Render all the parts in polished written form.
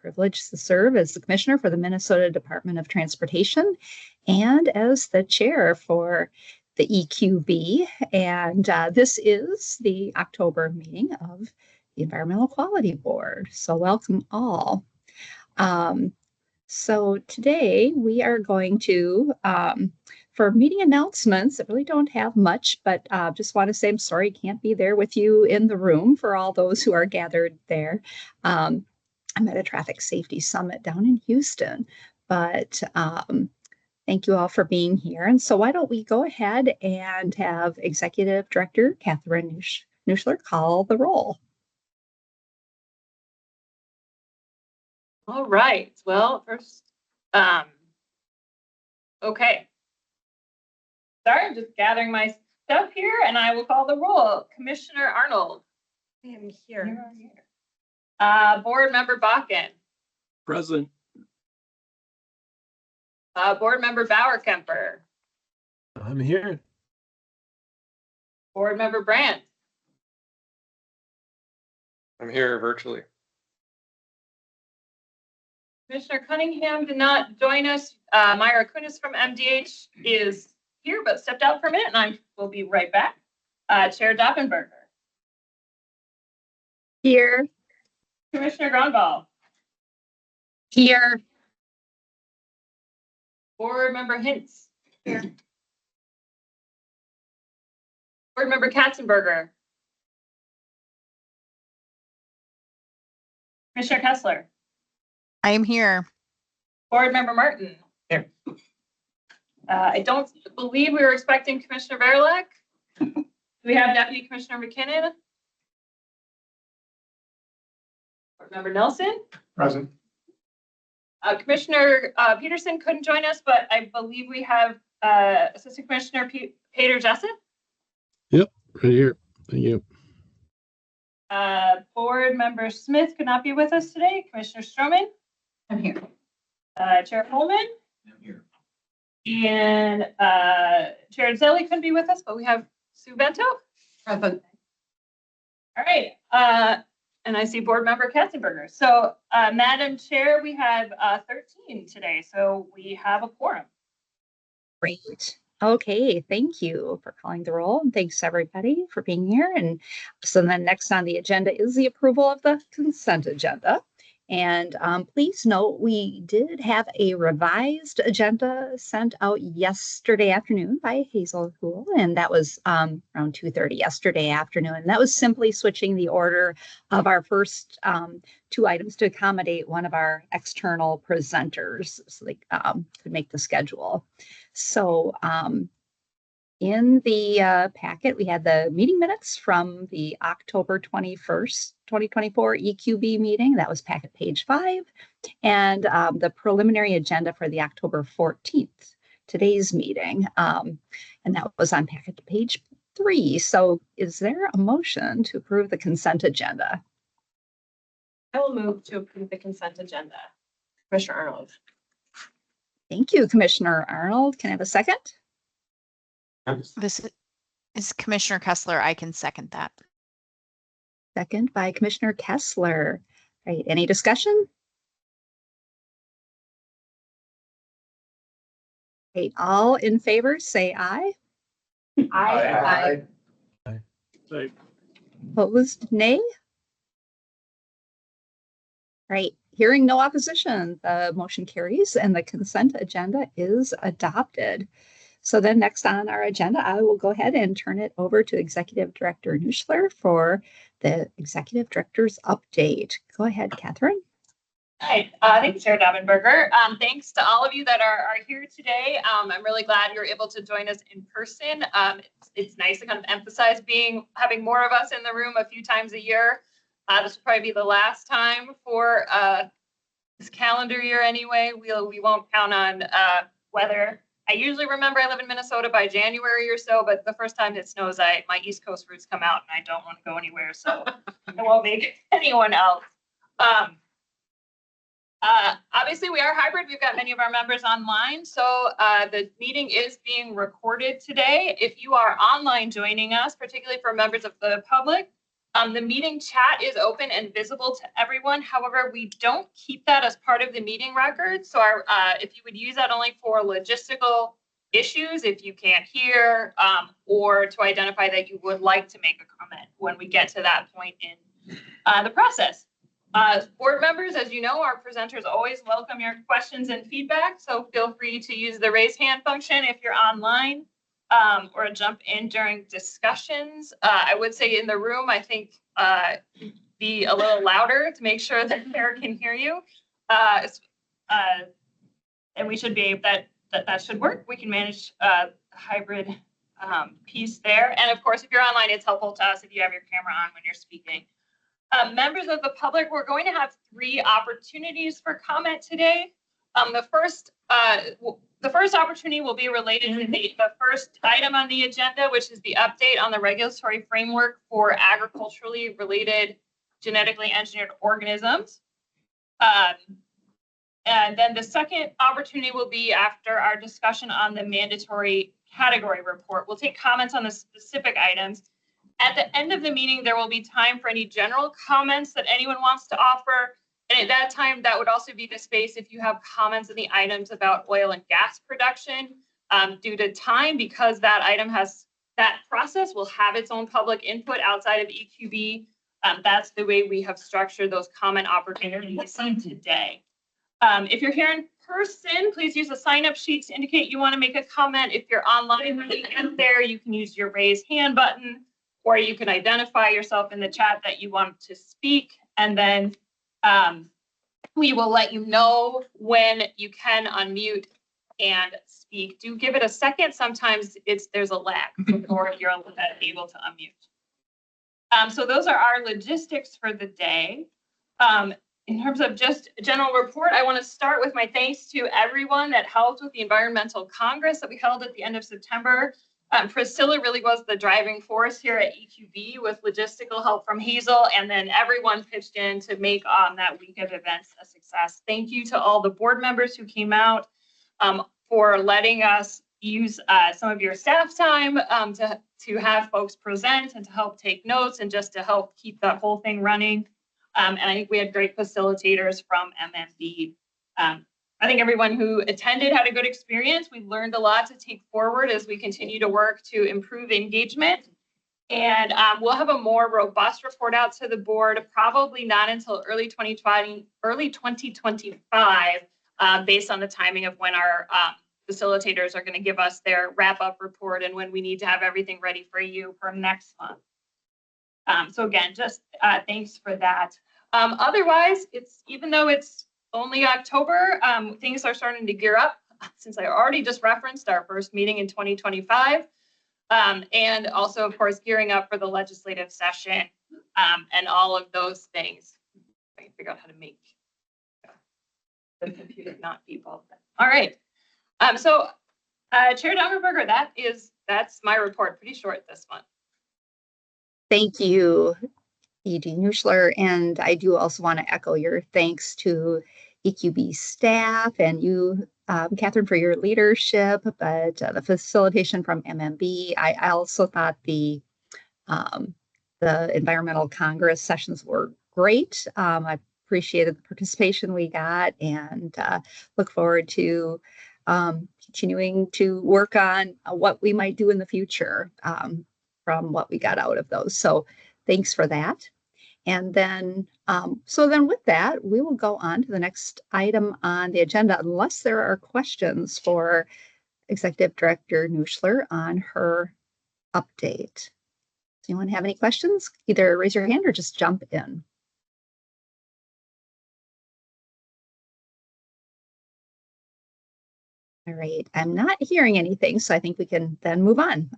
privilege to serve as the Commissioner for the Minnesota Department of Transportation and as the Chair for the EQB. And this is the October meeting of the Environmental Quality Board. So welcome all. So today we are going to, for meeting announcements, I really don't have much, but just want to say I'm sorry I can't be there with you in the room for all those who are gathered there. I'm at a traffic safety summit down in Houston, but thank you all for being here. And so why don't we go ahead and have Executive Director Catherine Nuschler call the roll. All right. Well, first, okay. Sorry, I'm just gathering my stuff here, and I will call the roll. Commissioner Arnold. I am here. Board Member Bakken. Present. Board Member Bauerkemper. I'm here. Board Member Brandt. I'm here virtually. Commissioner Cunningham did not join us. Myra Kunis from MDH is here, but stepped out for a minute, and I will be right back. Chair Doppelberger. Here. Commissioner Grunwald. Here. Board Member Hintz. Here. Board Member Katzenberger. Commissioner Kessler. I am here. Board Member Martin. Here. I don't believe we were expecting Commissioner Verlek. Do we have Deputy Commissioner McKinnon? Board Member Nelson. Present. Commissioner Peterson couldn't join us, but I believe we have Assistant Commissioner Peter Jessup. Yep, right here. Thank you. Board Member Smith could not be with us today. Commissioner Stroman. I'm here. Chair Holman. I'm here. And Chair Zelli couldn't be with us, but we have Sue Bento. Present. All right. And I see Board Member Katzenberger. So, Madam Chair, we have 13 today, so we have a quorum. Great. Okay, thank you for calling the roll, and thanks everybody for being here. And so then next on the agenda is the approval of the consent agenda. And please note, we did have a revised agenda sent out yesterday afternoon by Hazel Hool, and that was around 2:30 yesterday afternoon. And that was simply switching the order of our first two items to accommodate one of our external presenters so they could make the schedule. So in the packet, we had the meeting minutes from the October 21st, 2024 EQB meeting. That was packet page 5. And the preliminary agenda for the October 14th, today's meeting. And that was on packet page 3. So is there a motion to approve the consent agenda? I will move to approve the consent agenda. Commissioner Arnold. Thank you, Commissioner Arnold. Can I have a second? This is Commissioner Kessler. I can second that. Second by Commissioner Kessler. All right, any discussion? Okay, all in favor, say aye. Aye. Opposed, nay? Right, hearing no opposition, the motion carries and the consent agenda is adopted. So then next on our agenda, I will go ahead and turn it over to Executive Director Nuschler for the Executive Director's update. Go ahead, Catherine. Hi, thank you, Chair Doppelberger. Thanks to all of you that are here today. I'm really glad you're able to join us in person. It's nice to kind of emphasize having more of us in the room a few times a year. This will probably be the last time for this calendar year anyway. We won't count on weather. I usually remember I live in Minnesota by January or so, but the first time it snows, my East Coast roots come out and I don't want to go anywhere, so I won't make anyone else. Obviously, we are hybrid. We've got many of our members online, so the meeting is being recorded today. If you are online joining us, particularly for members of the public, The meeting chat is open and visible to everyone. However, we don't keep that as part of the meeting record. So if you would use that only for logistical issues, if you can't hear, or to identify that you would like to make a comment when we get to that point in the process. Board members, as you know, our presenters always welcome your questions and feedback. So feel free to use the raise hand function if you're online. Or jump in during discussions. I would say in the room, I think be a little louder to make sure that Sarah can hear you. And we should be able that should work. We can manage hybrid piece there. And of course, if you're online, it's helpful to us if you have your camera on when you're speaking. Members of the public, we're going to have 3 opportunities for comment today. The first opportunity will be related to the first item on the agenda, which is the update on the regulatory framework for agriculturally related genetically engineered organisms. And then the second opportunity will be after our discussion on the mandatory category report. We'll take comments on the specific items. At the end of the meeting, there will be time for any general comments that anyone wants to offer. And at that time, that would also be the space if you have comments on the items about oil and gas production. Due to time, because that process will have its own public input outside of EQB. That's the way we have structured those comment opportunities today. If you're here in person, please use the sign-up sheet to indicate you want to make a comment. If you're online when you get there, you can use your raise hand button, or you can identify yourself in the chat that you want to speak, and then we will let you know when you can unmute and speak. Do give it a second. Sometimes there's a lag before you're able to unmute. So those are our logistics for the day. In terms of just a general report, I want to start with my thanks to everyone that helped with the Environmental Congress that we held at the end of September. Priscilla really was the driving force here at EQB with logistical help from Hazel, and then everyone pitched in to make that week of events a success. Thank you to all the board members who came out for letting us use some of your staff time to have folks present and to help take notes and just to help keep that whole thing running. And I think we had great facilitators from MMB. I think everyone who attended had a good experience. We learned a lot to take forward as we continue to work to improve engagement. And we'll have a more robust report out to the board, probably not until early 2025, based on the timing of when our facilitators are going to give us their wrap-up report and when we need to have everything ready for you for next month. So again, just thanks for that. Otherwise, even though it's only October, things are starting to gear up since I already just referenced our first meeting in 2025. And also, of course, gearing up for the legislative session and all of those things. I can figure out how to make the computer not beep all the time. All right. So Chair Daumenberger, that's my report. Pretty short this month. Thank you, E.G. Nuschler. And I do also want to echo your thanks to EQB staff and you, Catherine, for your leadership, but the facilitation from MMB. I also thought the Environmental Congress sessions were great. I appreciated the participation we got and look forward to continuing to work on what we might do in the future from what we got out of those. So thanks for that. And then, so then with that, we will go on to the next item on the agenda, unless there are questions for Executive Director Nuschler on her update. Does anyone have any questions? Either raise your hand or just jump in. All right, I'm not hearing anything, so I think we can then move on.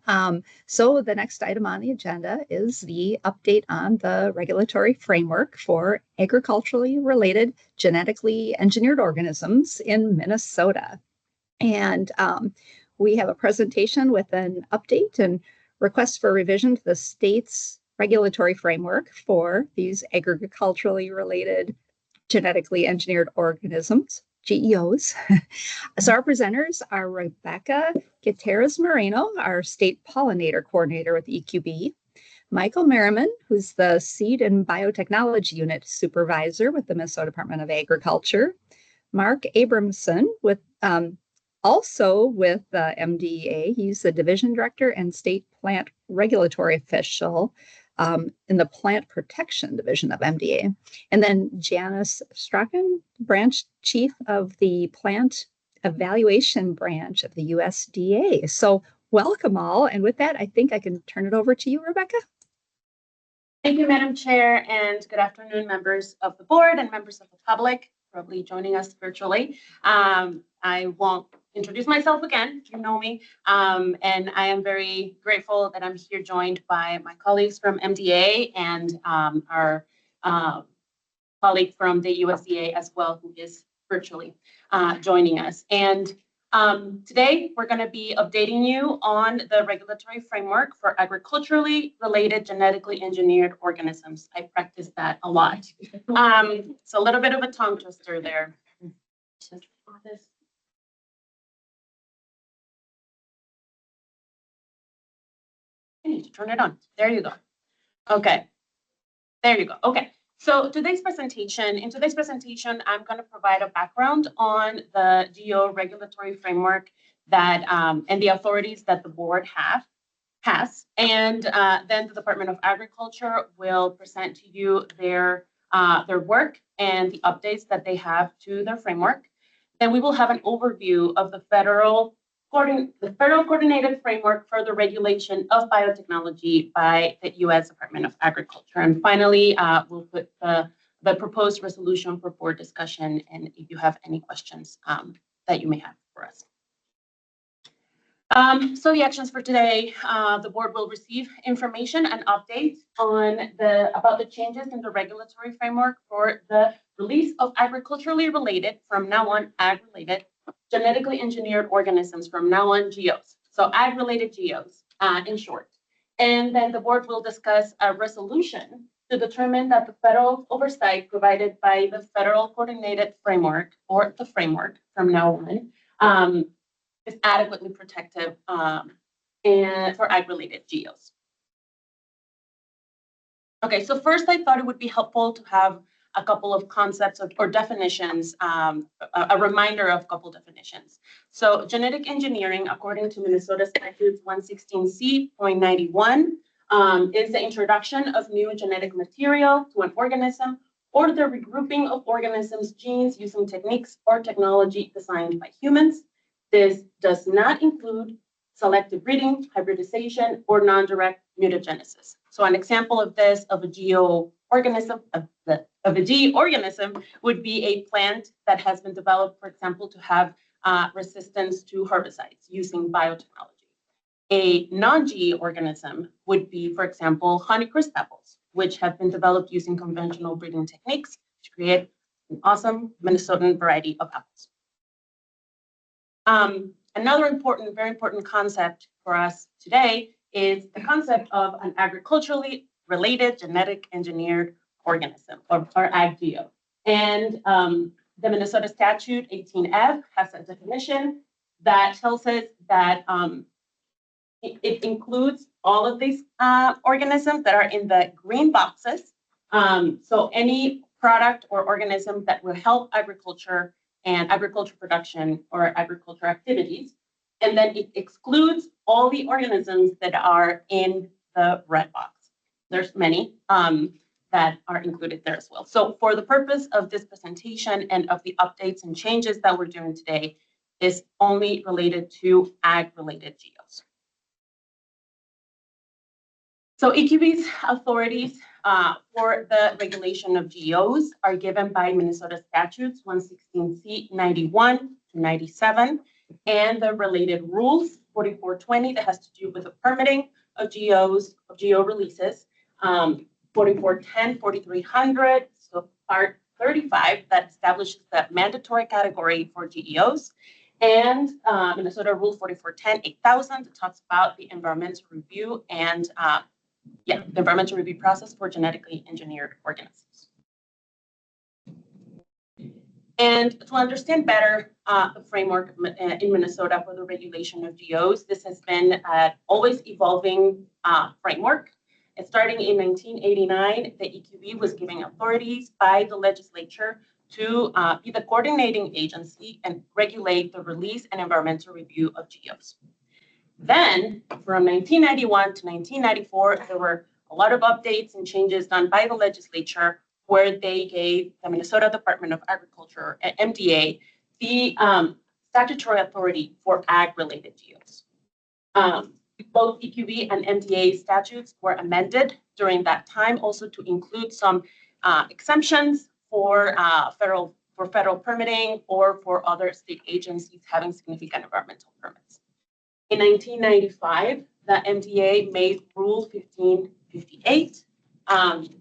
So the next item on the agenda is the update on the regulatory framework for agriculturally related genetically engineered organisms in Minnesota. And we have a presentation with an update and request for revision to the state's regulatory framework for these agriculturally related genetically engineered organisms. GEOs. So our presenters are Rebecca Gutierrez Moreno, our state pollinator coordinator with EQB, Michael Merriman, who's the Seed and Biotechnology Unit Supervisor with the Minnesota Department of Agriculture. Mark Abramson, also with MDA. He's the Division Director and State Plant Regulatory Official in the Plant Protection Division of MDA. And then Janice Strachan, Branch Chief of the Plant Evaluation Branch of the USDA. So welcome all. And with that, I think I can turn it over to you, Rebecca. Thank you, Madam Chair, and good afternoon, members of the board and members of the public, probably joining us virtually. I won't introduce myself again, you know me, and I am very grateful that I'm here joined by my colleagues from MDA and our colleague from the USDA as well, who is virtually joining us. And today, we're going to be updating you on the regulatory framework for agriculturally related genetically engineered organisms. I practice that a lot. It's a little bit of a tongue twister there. I need to turn it on. There you go. Okay. There you go. Okay. So in today's presentation, I'm going to provide a background on the GEO regulatory framework that and the authorities that the board has. And then the Department of Agriculture will present to you their work and the updates that they have to their framework. Then we will have an overview of the federal coordinated framework for the regulation of biotechnology by the U.S. Department of Agriculture. And finally, we'll put the proposed resolution for board discussion, and if you have any questions that you may have for us. So the actions for today, the board will receive information and updates on about the changes in the regulatory framework for the release of agriculturally related, from now on, ag-related, genetically engineered organisms, from now on, GEOs. So ag-related GEOs, in short. And then the board will discuss a resolution to determine that the federal oversight provided by the Federal Coordinated Framework, or the framework from now on, is adequately protective and for ag-related GEOs. Okay, so first I thought it would be helpful to have a couple of concepts or definitions, a reminder of a couple definitions. So genetic engineering, according to Minnesota Statutes 116C.91, is the introduction of new genetic material to an organism or the regrouping of organisms' genes using techniques or technology designed by humans. This does not include selective breeding, hybridization, or non-direct mutagenesis. So an example of this, of a GE organism, would be a plant that has been developed, for example, to have resistance to herbicides using biotechnology. A non-GE organism would be, for example, Honeycrisp apples, which have been developed using conventional breeding techniques to create an awesome Minnesotan variety of apples. Another very important concept for us today is the concept of an agriculturally related genetic engineered organism, or AgGEO. And the Minnesota Statute 18F has a definition that tells us that it includes all of these organisms that are in the green boxes. So any product or organism that will help agriculture and agriculture production or agriculture activities. And then it excludes all the organisms that are in the red box. There's many that are included there as well. So for the purpose of this presentation and of the updates and changes that we're doing today, is only related to ag-related GEOs. So EQB's authorities for the regulation of GEOs are given by Minnesota Statutes 116C.91 to 97, and the related rules 4420 that has to do with the permitting of GEOs, of GEO releases, 4410, 4300, so part 35 that establishes the mandatory category for GEOs, and Minnesota Rule 4410, 8000 that talks about the environmental review and the environmental review process for genetically engineered organisms. And to understand better the framework in Minnesota for the regulation of GEOs, this has been an always evolving framework And starting in 1989, the EQB was given authorities by the legislature to be the coordinating agency and regulate the release and environmental review of GEOs. Then, from 1991 to 1994, there were a lot of updates and changes done by the legislature where they gave the Minnesota Department of Agriculture, MDA, the statutory authority for ag-related GEOs. Both EQB and MDA statutes were amended during that time also to include some exemptions for federal permitting or for other state agencies having significant environmental permits. In 1995, the MDA made Rule 1558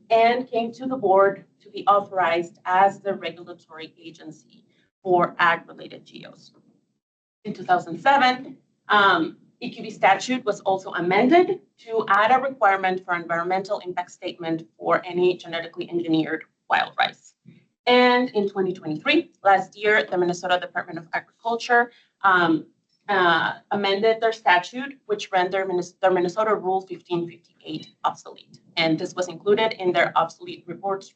and came to the board to be authorized as the regulatory agency for ag-related GEOs. In 2007, EQB statute was also amended to add a requirement for environmental impact statement for any genetically engineered wild rice. And in 2023, last year, the Minnesota Department of Agriculture amended their statute, which rendered their Minnesota Rule 1558 obsolete. And this was included in their obsolete rules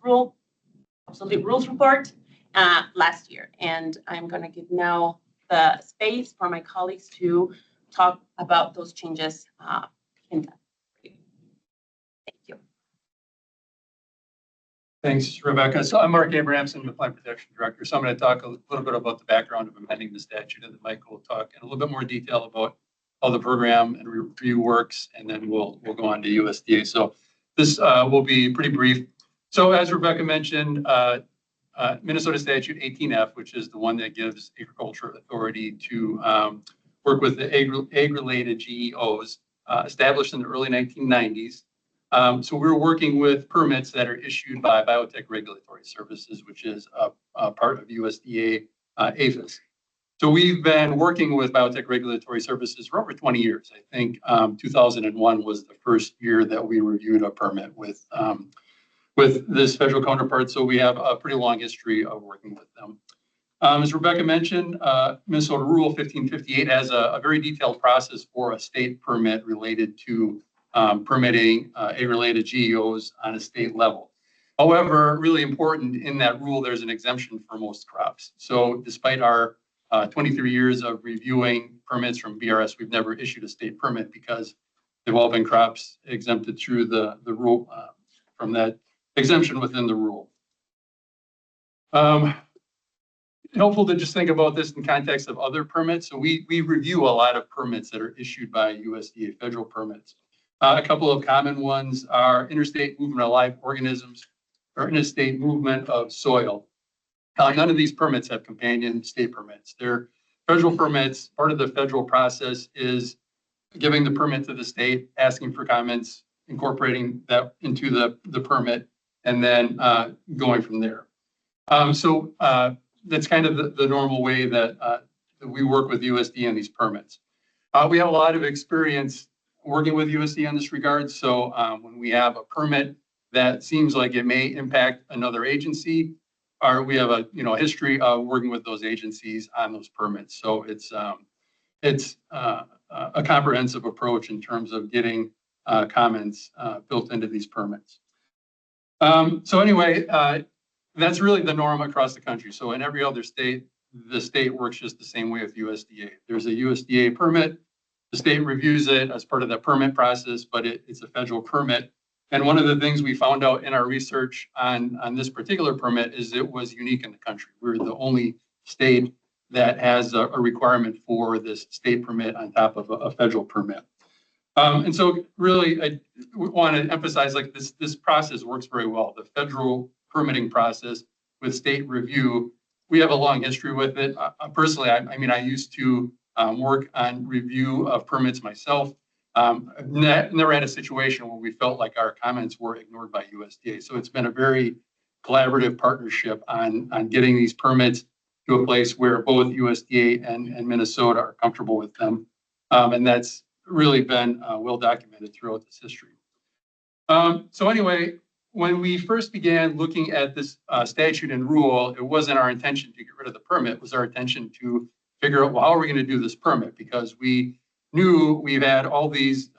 report last year. And I'm going to give now the space for my colleagues to talk about those changes in depth. Thank you. Thanks, Rebecca. So I'm Mark Abrahamson, the Plant Protection Director. So I'm going to talk a little bit about the background of amending the statute, and then Michael will talk in a little bit more detail about how the program and review works, and then we'll go on to USDA. So this will be pretty brief. So as Rebecca mentioned, Minnesota Statute 18F, which is the one that gives agriculture authority to work with the ag-related GEOs, established in the early 1990s. So we're working with permits that are issued by Biotech Regulatory Services, which is a part of USDA APHIS. So we've been working with Biotech Regulatory Services for over 20 years. I think 2001 was the first year that we reviewed a permit with this federal counterpart. So we have a pretty long history of working with them. As Rebecca mentioned, Minnesota Rule 1558 has a very detailed process for a state permit related to permitting ag-related GEOs on a state level. However, really important in that rule, there's an exemption for most crops. So despite our 23 years of reviewing permits from BRS, we've never issued a state permit because they've all been crops exempted through the rule from that exemption within the rule. Helpful to just think about this in context of other permits. So we review a lot of permits that are issued by USDA federal permits. A couple of common ones are interstate movement of live organisms or interstate movement of soil. None of these permits have companion state permits. They're federal permits. Part of the federal process is giving the permit to the state, asking for comments, incorporating that into the permit, and then going from there. So that's kind of the normal way that we work with USDA on these permits. We have a lot of experience working with USDA in this regard. So when we have a permit that seems like it may impact another agency, or we have a history of working with those agencies on those permits. So it's a comprehensive approach in terms of getting comments built into these permits. So anyway, that's really the norm across the country. So in every other state, the state works just the same way with USDA. There's a USDA permit. The state reviews it as part of the permit process, but it's a federal permit. And one of the things we found out in our research on this particular permit is it was unique in the country. We're the only state that has a requirement for this state permit on top of a federal permit. And so really, I want to emphasize like this process works very well. The federal permitting process with state review, we have a long history with it. Personally, I used to work on review of permits myself. I've never had a situation where we felt like our comments were ignored by USDA. So it's been a very collaborative partnership on getting these permits to a place where both USDA and Minnesota are comfortable with them. And that's really been well documented throughout this history. So anyway, when we first began looking at this statute and rule, it wasn't our intention to get rid of the permit. It was our intention to figure out, well, how are we going to do this permit? Because we knew we've had all these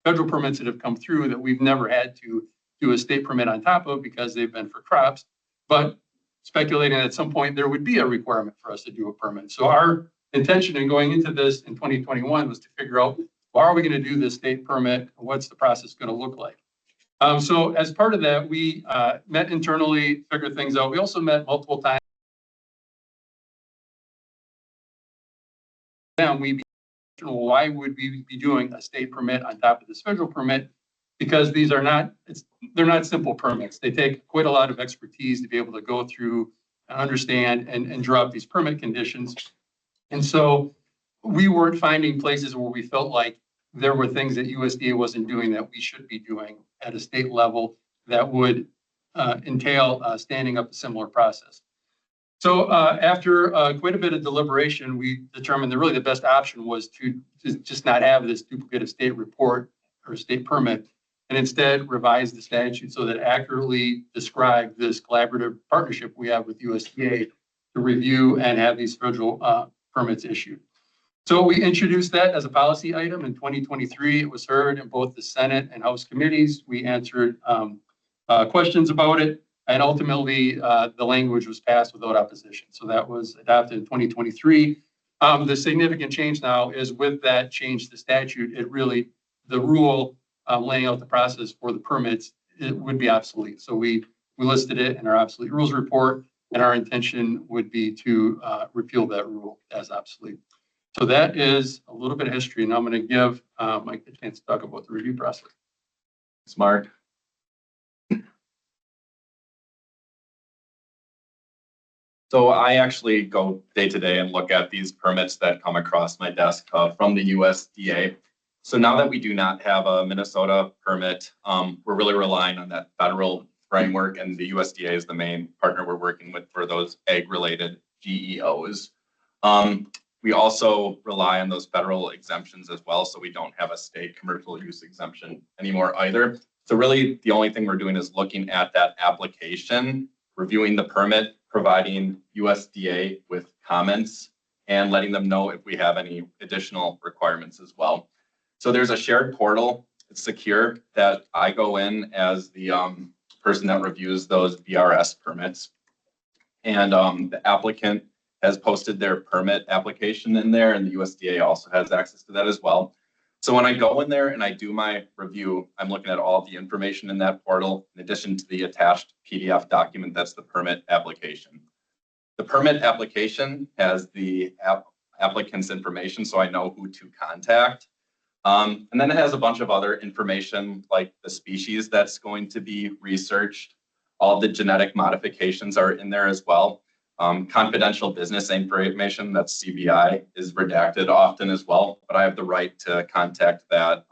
federal permits that have come through that we've never had to do a state permit on top of because they've been for crops. But speculating at some point there would be a requirement for us to do a permit. So our intention in going into this in 2021 was to figure out, well, are we going to do this state permit? What's the process going to look like? So as part of that, we met internally, figured things out. We also met multiple times. Why would we be doing a state permit on top of this federal permit? Because these are not, they're not simple permits. They take quite a lot of expertise to be able to go through and understand and draw up these permit conditions. And so we weren't finding places where we felt like there were things that USDA wasn't doing that we should be doing at a state level that would entail standing up a similar process. So after quite a bit of deliberation, we determined that really the best option was to just not have this duplicative state report or state permit, and instead revise the statute so that it accurately described this collaborative partnership we have with USDA to review and have these federal permits issued. So we introduced that as a policy item in 2023. It was heard in both the Senate and House committees. We answered questions about it. And ultimately, the language was passed without opposition. So that was adopted in 2023. The significant change now is with that change to statute, it really, the rule laying out the process for the permits, it would be obsolete. So we listed it in our obsolete rules report, and our intention would be to repeal that rule as obsolete. So that is a little bit of history. And I'm going to give Mike the chance to talk about the review process. Thanks, Mark. So I actually go day to day and look at these permits that come across my desk from the USDA. So now that we do not have a Minnesota permit, we're really relying on that federal framework, and the USDA is the main partner we're working with for those ag-related GEOs. We also rely on those federal exemptions as well, so we don't have a state commercial use exemption anymore either. So really, the only thing we're doing is looking at that application, reviewing the permit, providing USDA with comments, and letting them know if we have any additional requirements as well. So there's a shared portal, it's secure, that I go in as the person that reviews those BRS permits. And the applicant has posted their permit application in there, and the USDA also has access to that as well. So when I go in there and I do my review, I'm looking at all the information in that portal, in addition to the attached PDF document that's the permit application. The permit application has the applicant's information, so I know who to contact. And then it has a bunch of other information like the species that's going to be researched. All the genetic modifications are in there as well. Confidential business information, that's CBI, is redacted often as well, but I have the right to contact that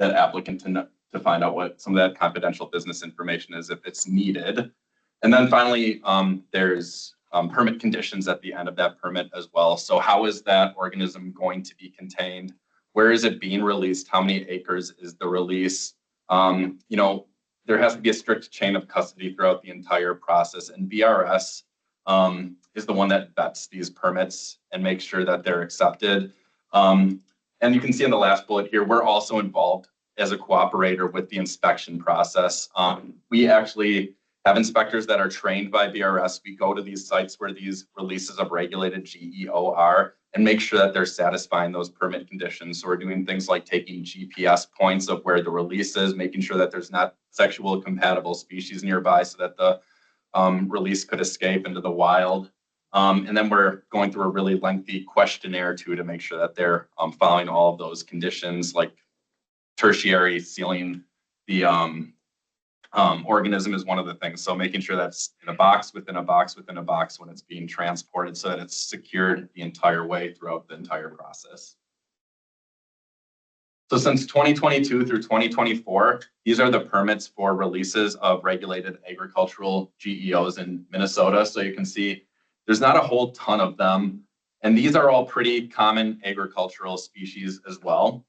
that applicant to find out what some of that confidential business information is if it's needed. And then finally, there's permit conditions at the end of that permit as well. So how is that organism going to be contained? Where is it being released? How many acres is the release? You know, there has to be a strict chain of custody throughout the entire process, and BRS is the one that vets these permits and makes sure that they're accepted. And you can see in the last bullet here, we're also involved as a cooperator with the inspection process. We actually have inspectors that are trained by BRS. We go to these sites where these releases of regulated GEO are and make sure that they're satisfying those permit conditions. So we're doing things like taking GPS points of where the release is, making sure that there's not sexual compatible species nearby so that the release could escape into the wild. And then we're going through a really lengthy questionnaire too to make sure that they're following all of those conditions, like tertiary sealing the organism is one of the things. So making sure that's in a box within a box within a box when it's being transported so that it's secured the entire way throughout the entire process. So since 2022 through 2024, these are the permits for releases of regulated agricultural GEOs in Minnesota. So you can see there's not a whole ton of them. And these are all pretty common agricultural species as well.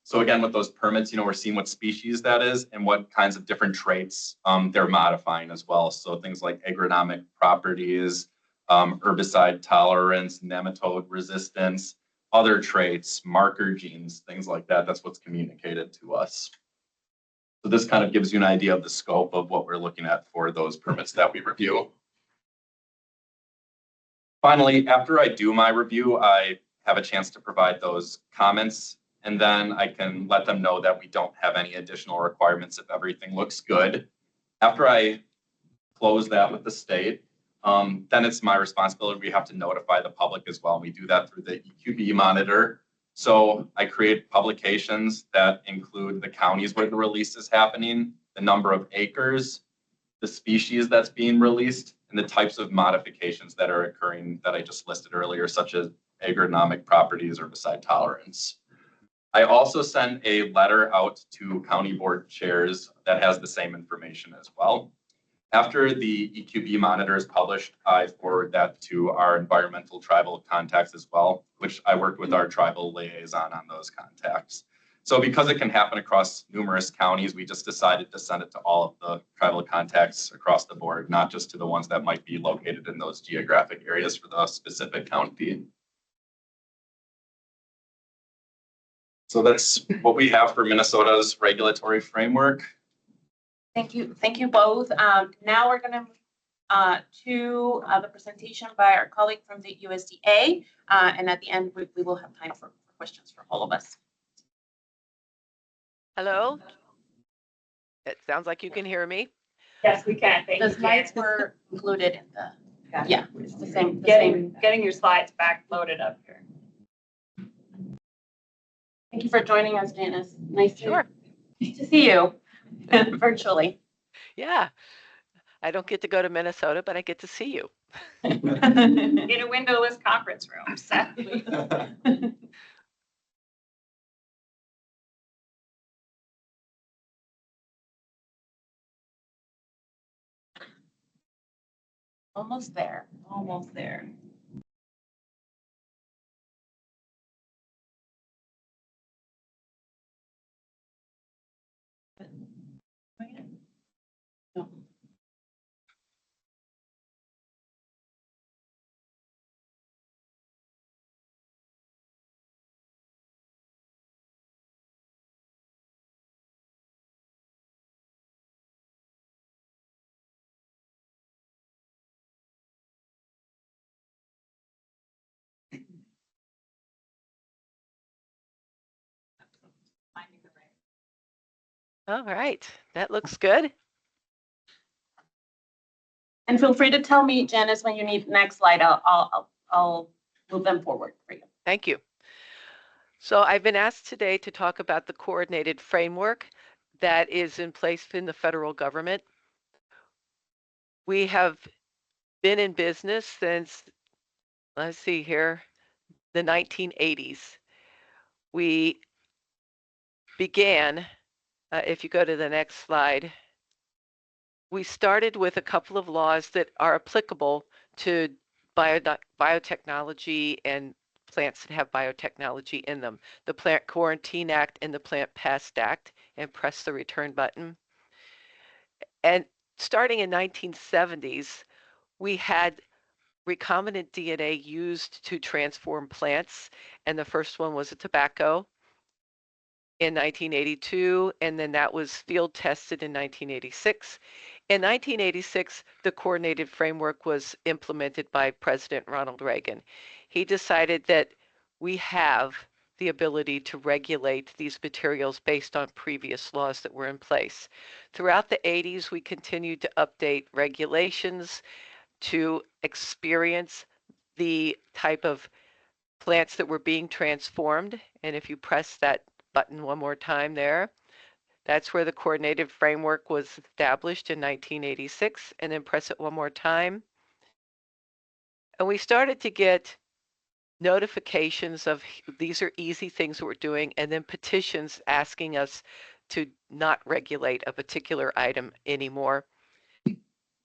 So again, with those permits, you know, we're seeing what species that is and what kinds of different traits they're modifying as well. So things like agronomic properties, herbicide tolerance, nematode resistance, other traits, marker genes, things like that. That's what's communicated to us. So this kind of gives you an idea of the scope of what we're looking at for those permits that we review. Finally, after I do my review, I have a chance to provide those comments, and then I can let them know that we don't have any additional requirements if everything looks good. After I close that with the state, then it's my responsibility. We have to notify the public as well. We do that through the EQB monitor. So I create publications that include the counties where the release is happening, the number of acres, the species that's being released, and the types of modifications that are occurring that I just listed earlier, such as agronomic properties, herbicide tolerance. I also send a letter out to county board chairs that has the same information as well. After the EQB monitor is published, I forward that to our environmental tribal contacts as well, which I work with our tribal liaison on those contacts. So because it can happen across numerous counties, we just decided to send it to all of the tribal contacts across the board, not just to the ones that might be located in those geographic areas for the specific county. So that's what we have for Minnesota's regulatory framework. Thank you both. Now we're gonna move to the presentation by our colleague from the USDA. And at the end, we will have time for questions from all of us. Hello? It sounds like you can hear me. Yes, we can. Thank The you. slides were included in the, yeah, it's the same. Getting your slides back loaded up here. Thank you for joining us, Janice. Nice Sure. to see you virtually. Yeah. I don't get to go to Minnesota, but I get to see you. In a windowless conference room, sadly. Almost there. Almost there. No. All right. That looks good. And feel free to tell me, Janice, when you need next slide. I'll move them forward for you. Thank you. So I've been asked today to talk about the coordinated framework that is in place in the federal government. We have been in business since, let's see here, the 1980s. We began, if you go to the next slide, we started with a couple of laws that are applicable to biotechnology and plants that have biotechnology in them. The Plant Quarantine Act and the Plant Pest Act, and press the return button. And starting in 1970s, we had recombinant DNA used to transform plants. And the first one was a tobacco in 1982, and then that was field tested in 1986. In 1986, the coordinated framework was implemented by President Ronald Reagan. He decided that we have the ability to regulate these materials based on previous laws that were in place. Throughout the 80s, we continued to update regulations to experience the type of plants that were being transformed. And if you press that button one more time there, that's where the coordinated framework was established in 1986, and then press it one more time. And we started to get notifications of these are easy things that we're doing, and then petitions asking us to not regulate a particular item anymore.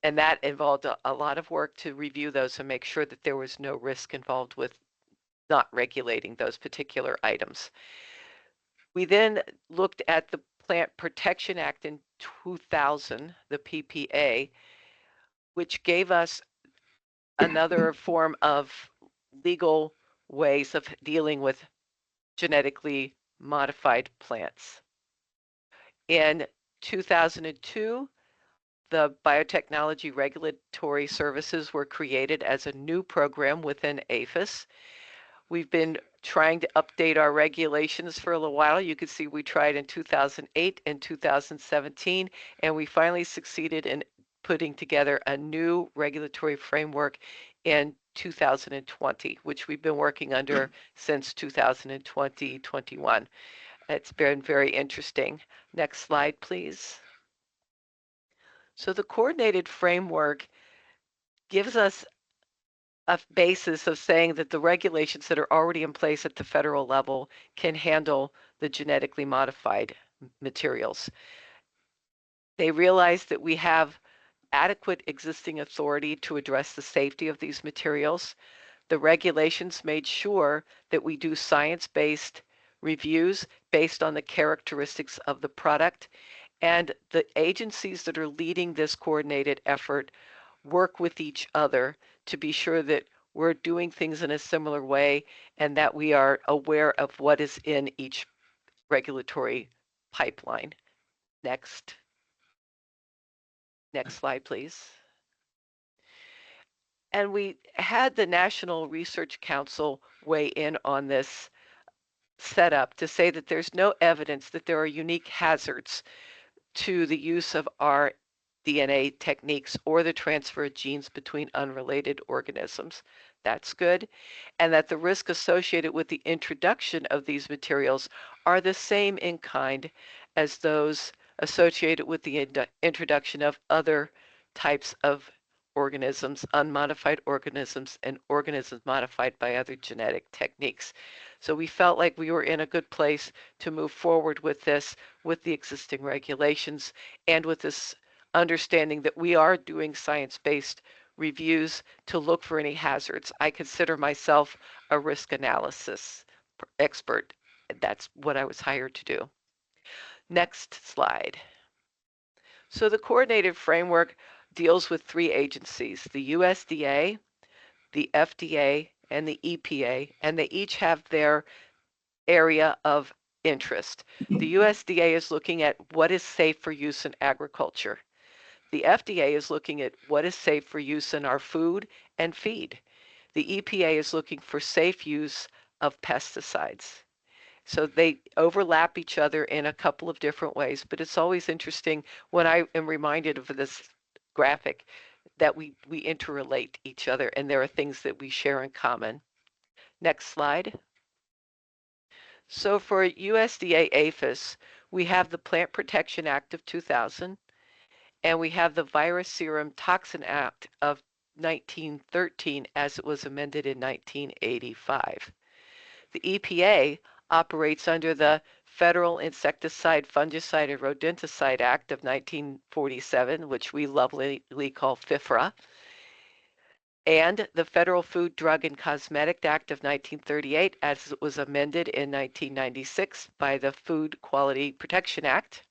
And that involved a lot of work to review those and make sure that there was no risk involved with not regulating those particular items. We then looked at the Plant Protection Act in 2000, the PPA, which gave us another form of legal ways of dealing with genetically modified plants. In 2002, the Biotechnology Regulatory Services were created as a new program within APHIS. We've been trying to update our regulations for a little while. You can see we tried in 2008 and 2017, and we finally succeeded in putting together a new regulatory framework in 2020, which we've been working under since 2020-21. It's been very interesting. Next slide, please. So the coordinated framework gives us a basis of saying that the regulations that are already in place at the federal level can handle the genetically modified materials. They realize that we have adequate existing authority to address the safety of these materials. The regulations made sure that we do science-based reviews based on the characteristics of the product, and the agencies that are leading this coordinated effort work with each other to be sure that we're doing things in a similar way and that we are aware of what is in each regulatory pipeline. Next. Next slide, please. And we had the National Research Council weigh in on this setup to say that there's no evidence that there are unique hazards to the use of our DNA techniques or the transfer of genes between unrelated organisms. That's good. And that the risk associated with the introduction of these materials are the same in kind as those associated with the introduction of other types of organisms, unmodified organisms, and organisms modified by other genetic techniques. So we felt like we were in a good place to move forward with this, with the existing regulations, and with this understanding that we are doing science-based reviews to look for any hazards. I consider myself a risk analysis expert. That's what I was hired to do. Next slide. So the coordinated framework deals with 3 agencies, the USDA, the FDA, and the EPA, and they each have their area of interest. The USDA is looking at what is safe for use in agriculture. The FDA is looking at what is safe for use in our food and feed. The EPA is looking for safe use of pesticides. So they overlap each other in a couple of different ways, but it's always interesting when I am reminded of this graphic that we interrelate each other and there are things that we share in common. Next slide. So for USDA APHIS, we have the Plant Protection Act of 2000, and we have the Virus Serum Toxin Act of 1913 as it was amended in 1985. The EPA operates under the Federal Insecticide, Fungicide, and Rodenticide Act of 1947, which we lovingly call FIFRA, and the Federal Food, Drug, and Cosmetic Act of 1938 as it was amended in 1996 by the Food Quality Protection Act,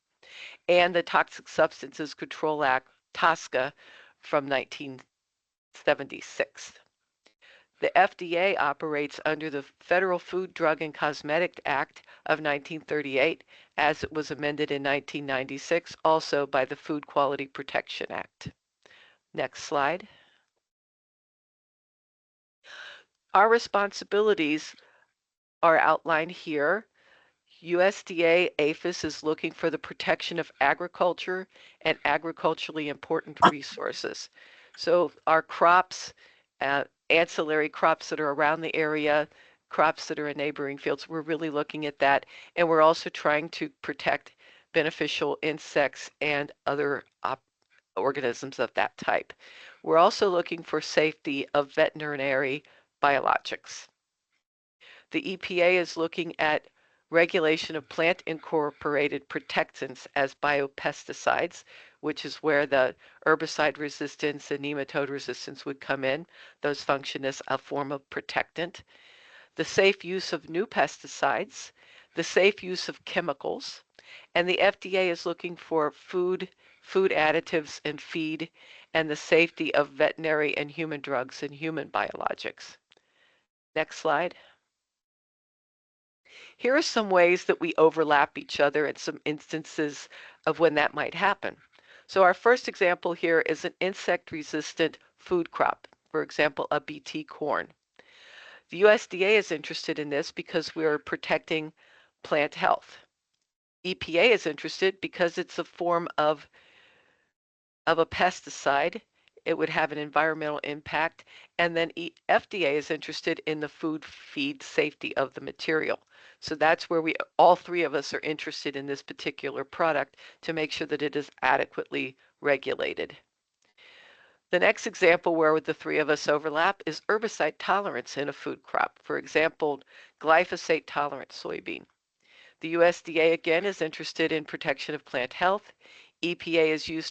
and the Toxic Substances Control Act, TSCA, from 1976. The FDA operates under the Federal Food, Drug, and Cosmetic Act of 1938 as it was amended in 1996, also by the Food Quality Protection Act. Next slide. Our responsibilities are outlined here. USDA APHIS is looking for the protection of agriculture and agriculturally important resources. So our crops, ancillary crops that are around the area, crops that are in neighboring fields, we're really looking at that. And we're also trying to protect beneficial insects and other organisms of that type. We're also looking for safety of veterinary biologics. The EPA is looking at regulation of plant incorporated protectants as biopesticides, which is where the herbicide resistance and nematode resistance would come in. Those function as a form of protectant. The safe use of new pesticides, the safe use of chemicals, and the FDA is looking for food additives and feed, and the safety of veterinary and human drugs and human biologics. Next slide. Here are some ways that we overlap each other and some instances of when that might happen. So our first example here is an insect-resistant food crop, for example, a BT corn. The USDA is interested in this because we're protecting plant health. EPA is interested because it's a form of a pesticide. It would have an environmental impact. And then FDA is interested in the food feed safety of the material. So that's where all three of us are interested in this particular product to make sure that it is adequately regulated. The next example where the three of us overlap is herbicide tolerance in a food crop. For example, glyphosate tolerant soybean. The USDA again is interested in protection of plant health. EPA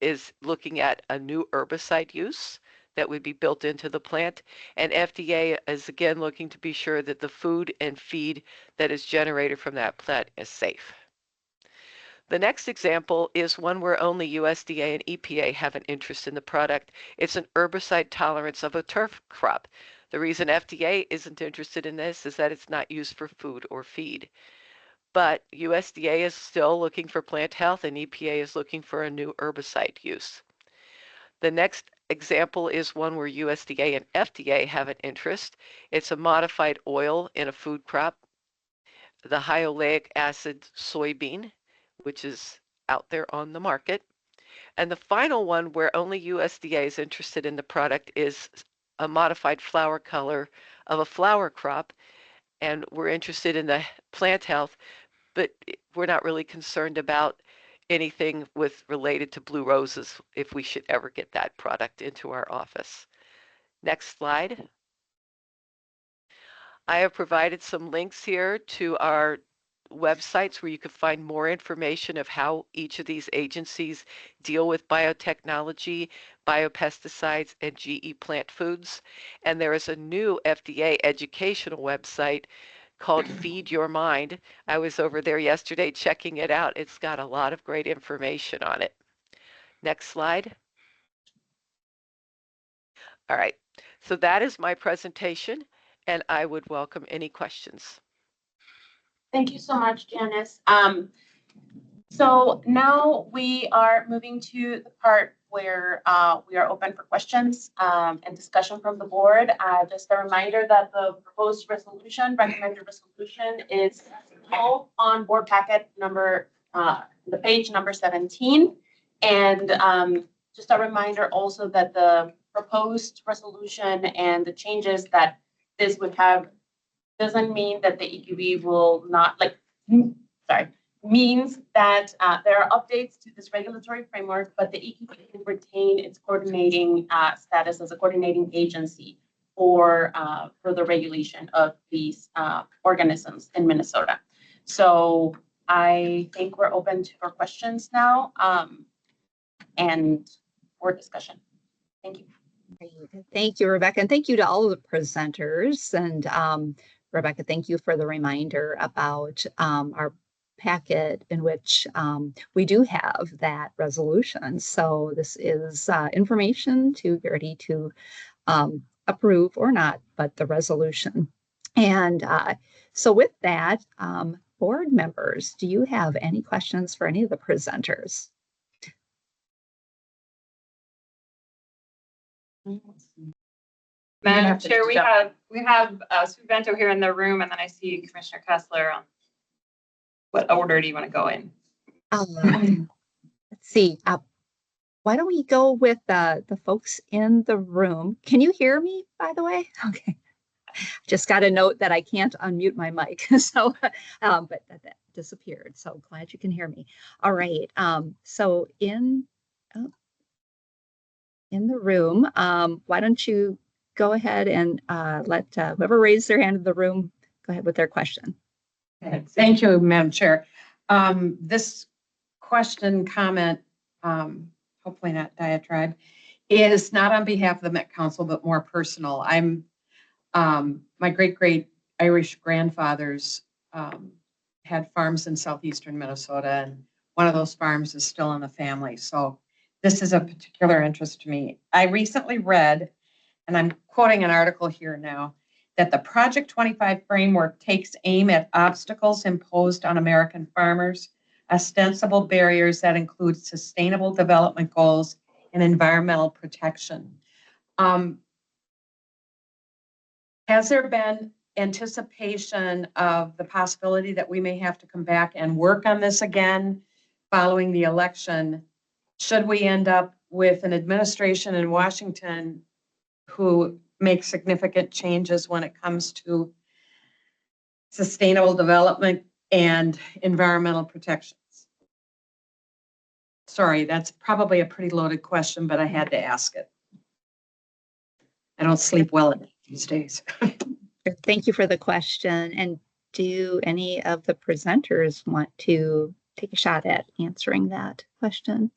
is looking at a new herbicide use that would be built into the plant. And FDA is again looking to be sure that the food and feed that is generated from that plant is safe. The next example is one where only USDA and EPA have an interest in the product. It's an herbicide tolerance of a turf crop. The reason FDA isn't interested in this is that it's not used for food or feed. But USDA is still looking for plant health and EPA is looking for a new herbicide use. The next example is one where USDA and FDA have an interest. It's a modified oil in a food crop, the hyoleic acid soybean, which is out there on the market. And the final one where only USDA is interested in the product is a modified flower color of a flower crop. And we're interested in the plant health, but we're not really concerned about anything related to blue roses if we should ever get that product into our office. Next slide. I have provided some links here to our websites where you can find more information of how each of these agencies deal with biotechnology, biopesticides, and GE plant foods. And there is a new FDA educational website called Feed Your Mind. I was over there yesterday checking it out. It's got a lot of great information on it. Next slide. All right, so that is my presentation, and I would welcome any questions. Thank you so much, Janice. So now we are moving to the part where we are open for questions and discussion from the board. Just a reminder that the proposed resolution, recommended resolution, is all on board packet number, the page number 17. And just a reminder also that the proposed resolution and the changes that this would have doesn't mean that the EQB will not, means that there are updates to this regulatory framework, but the EQB can retain its coordinating status as a coordinating agency for the regulation of these organisms in Minnesota. So I think we're open for questions now and for discussion. Thank you. Great. Thank you, Rebecca, and thank you to all of the presenters. And Rebecca, thank you for the reminder about our packet in which we do have that resolution. So this is information to be ready to approve or not, but the resolution. And so with that, board members, do you have any questions for any of the presenters? Madam Chair, we have Sue Vento here in the room, and then I see Commissioner Kessler. What order do you want to go in? Let's see. Why don't we go with the folks in the room? Can you hear me, by the way? Okay. Just got a note that I can't unmute my mic. So, but that disappeared. So glad you can hear me. All right. So in the room, why don't you go ahead and let whoever raised their hand in the room go ahead with their question. Okay. Thank you, Madam Chair. This question, comment, hopefully not diatribe, is not on behalf of the Met Council, but more personal. I'm my great Irish grandfathers had farms in southeastern Minnesota, and one of those farms is still in the family. So this is a particular interest to me. I recently read, and I'm quoting an article here now, that the Project 25 framework takes aim at obstacles imposed on American farmers, ostensible barriers that include sustainable development goals and environmental protection. Has there been anticipation of the possibility that we may have to come back and work on this again following the election? Should we end up with an administration in Washington who makes significant changes when it comes to sustainable development and environmental protections? Sorry, that's probably a pretty loaded question, but I had to ask it. I don't sleep well at night these days. Thank you for the question. And do any of the presenters want to take a shot at answering that question?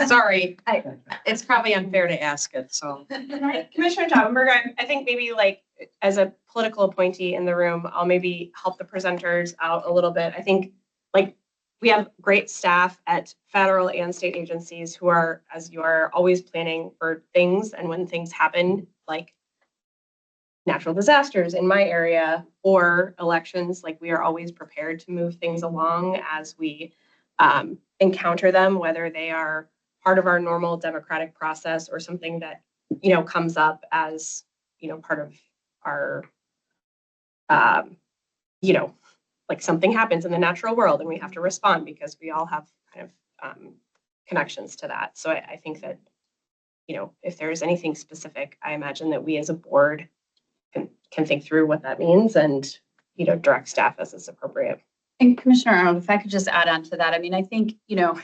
Sorry, it's probably unfair to ask it, so. Commissioner Daubenberger, I think maybe like as a political appointee in the room, I'll maybe help the presenters out a little bit. I think like we have great staff at federal and state agencies who are, as you are, always planning for things. And when things happen, like natural disasters in my area or elections, like we are always prepared to move things along as we encounter them, whether they are part of our normal democratic process or something that, you know, comes up as, you know, part of our, you know, like something happens in the natural world and we have to respond because we all have kind of connections to that. So I think that, you know, if there's anything specific, I imagine that we as a board can think through what that means and, you know, direct staff as is appropriate. And Commissioner Arnold, if I could just add on to that, I mean, I think, you know,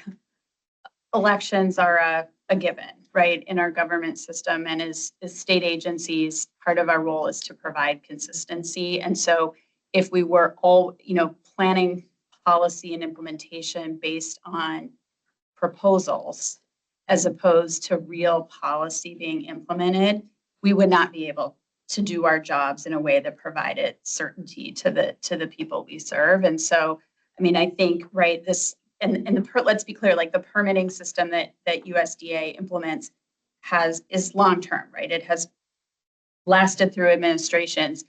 elections are a given, right, in our government system, and as state agencies, part of our role is to provide consistency. And so if we were all, you know, planning policy and implementation based on proposals as opposed to real policy being implemented, we would not be able to do our jobs in a way that provided certainty to the people we serve. And so, I mean, I think, right, this, let's be clear, like the permitting system that USDA implements is long-term, right? It has lasted through administrations.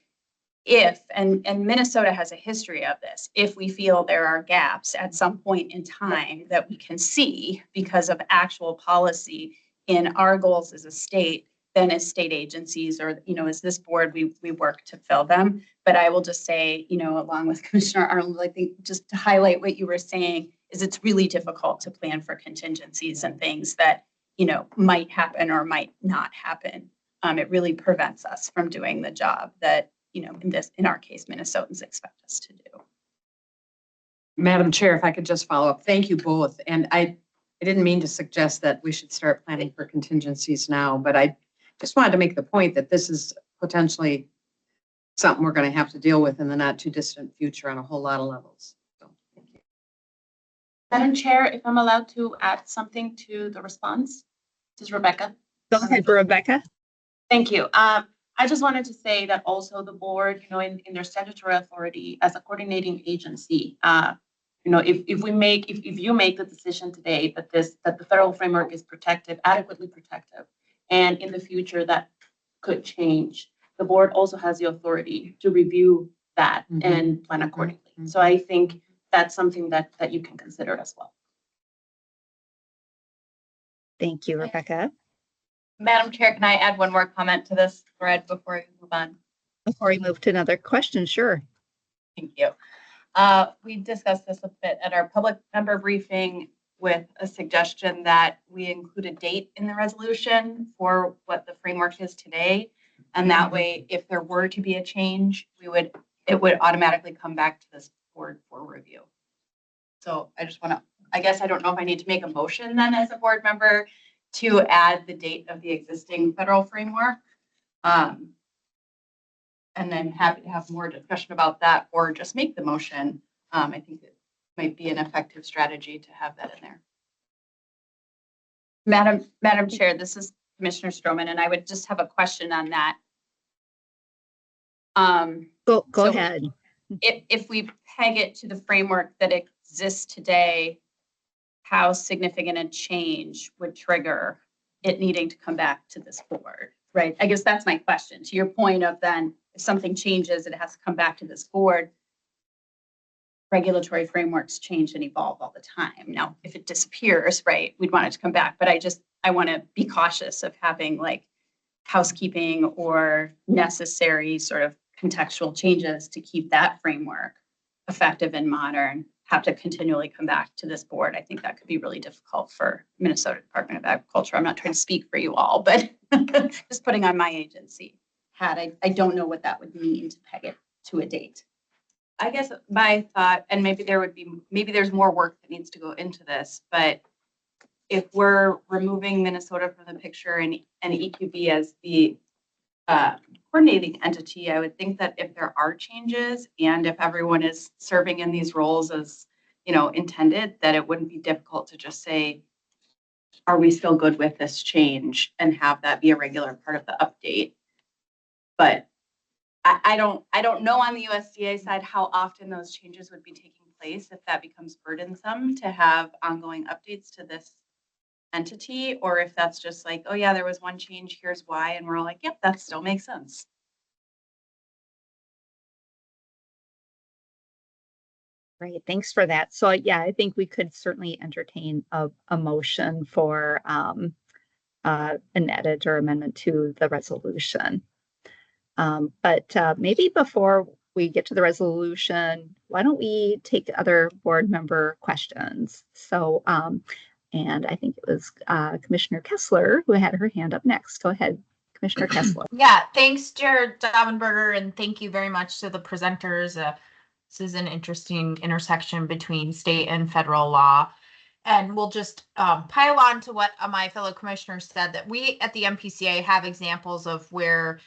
And Minnesota has a history of this, if we feel there are gaps at some point in time that we can see because of actual policy in our goals as a state, then as state agencies or, you know, as this board, we work to fill them. But I will just say, you know, along with Commissioner Arnold, I think just to highlight what you were saying is it's really difficult to plan for contingencies and things that, you know, might happen or might not happen. It really prevents us from doing the job that, you know, in our case, Minnesotans expect us to do. Madam Chair, if I could just follow up, thank you both. And I didn't mean to suggest that we should start planning for contingencies now, but I just wanted to make the point that this is potentially something we're going to have to deal with in the not too distant future on a whole lot of levels. So, thank you. Madam Chair, if I'm allowed to add something to the response, this is Rebecca. Go ahead, Rebecca. Thank you. I just wanted to say that also the board, you know, in their statutory authority as a coordinating agency, you know, if you make the decision today that the federal framework is adequately protective, and in the future that could change, the board also has the authority to review that and plan accordingly. So I think that's something that you can consider as well. Thank you, Rebecca. Madam Chair, can I add one more comment to this thread before we move on? Before we move to another question, sure. Thank you. We discussed this a bit at our public member briefing with a suggestion that we include a date in the resolution for what the framework is today. And that way, if there were to be a change, it would automatically come back to this board for review. So I just want to, I guess I don't know if I need to make a motion then as a board member to add the date of the existing federal framework. And I'm happy to have more discussion about that or just make the motion. I think it might be an effective strategy to have that in there. Madam Chair, this is Commissioner Stroman, and I would just have a question on that. Go ahead. If we peg it to the framework that exists today, how significant a change would trigger it needing to come back to this board, right? I guess that's my question. To your point of then, if something changes, it has to come back to this board. Regulatory frameworks change and evolve all the time. Now, if it disappears, right, we'd want it to come back. But I want to be cautious of having like housekeeping or necessary sort of contextual changes to keep that framework effective and modern, have to continually come back to this board. I think that could be really difficult for Minnesota Department of Agriculture. I'm not trying to speak for you all, but just putting on my agency hat. I don't know what that would mean to peg it to a date. I guess my thought, and maybe there's more work that needs to go into this, but if we're removing Minnesota from the picture and EQB as the coordinating entity, I would think that if there are changes and if everyone is serving in these roles as, intended, that it wouldn't be difficult to just say, are we still good with this change, and have that be a regular part of the update. But I don't know on the USDA side how often those changes would be taking place, if that becomes burdensome to have ongoing updates to this entity, or if that's just like, oh yeah, there was one change, here's why, and we're all like, yep, that still makes sense. Great, thanks for that. So yeah, I think we could certainly entertain a motion for an edit or amendment to the resolution. But maybe before we get to the resolution, why don't we take other board member questions? So, and I think it was Commissioner Kessler who had her hand up next. Go ahead, Commissioner Kessler. Yeah, thanks, Jared Davenberger, and thank you very much to the presenters. This is an interesting intersection between state and federal law. And we'll just pile on to what my fellow commissioners said, that we at the MPCA have examples of where,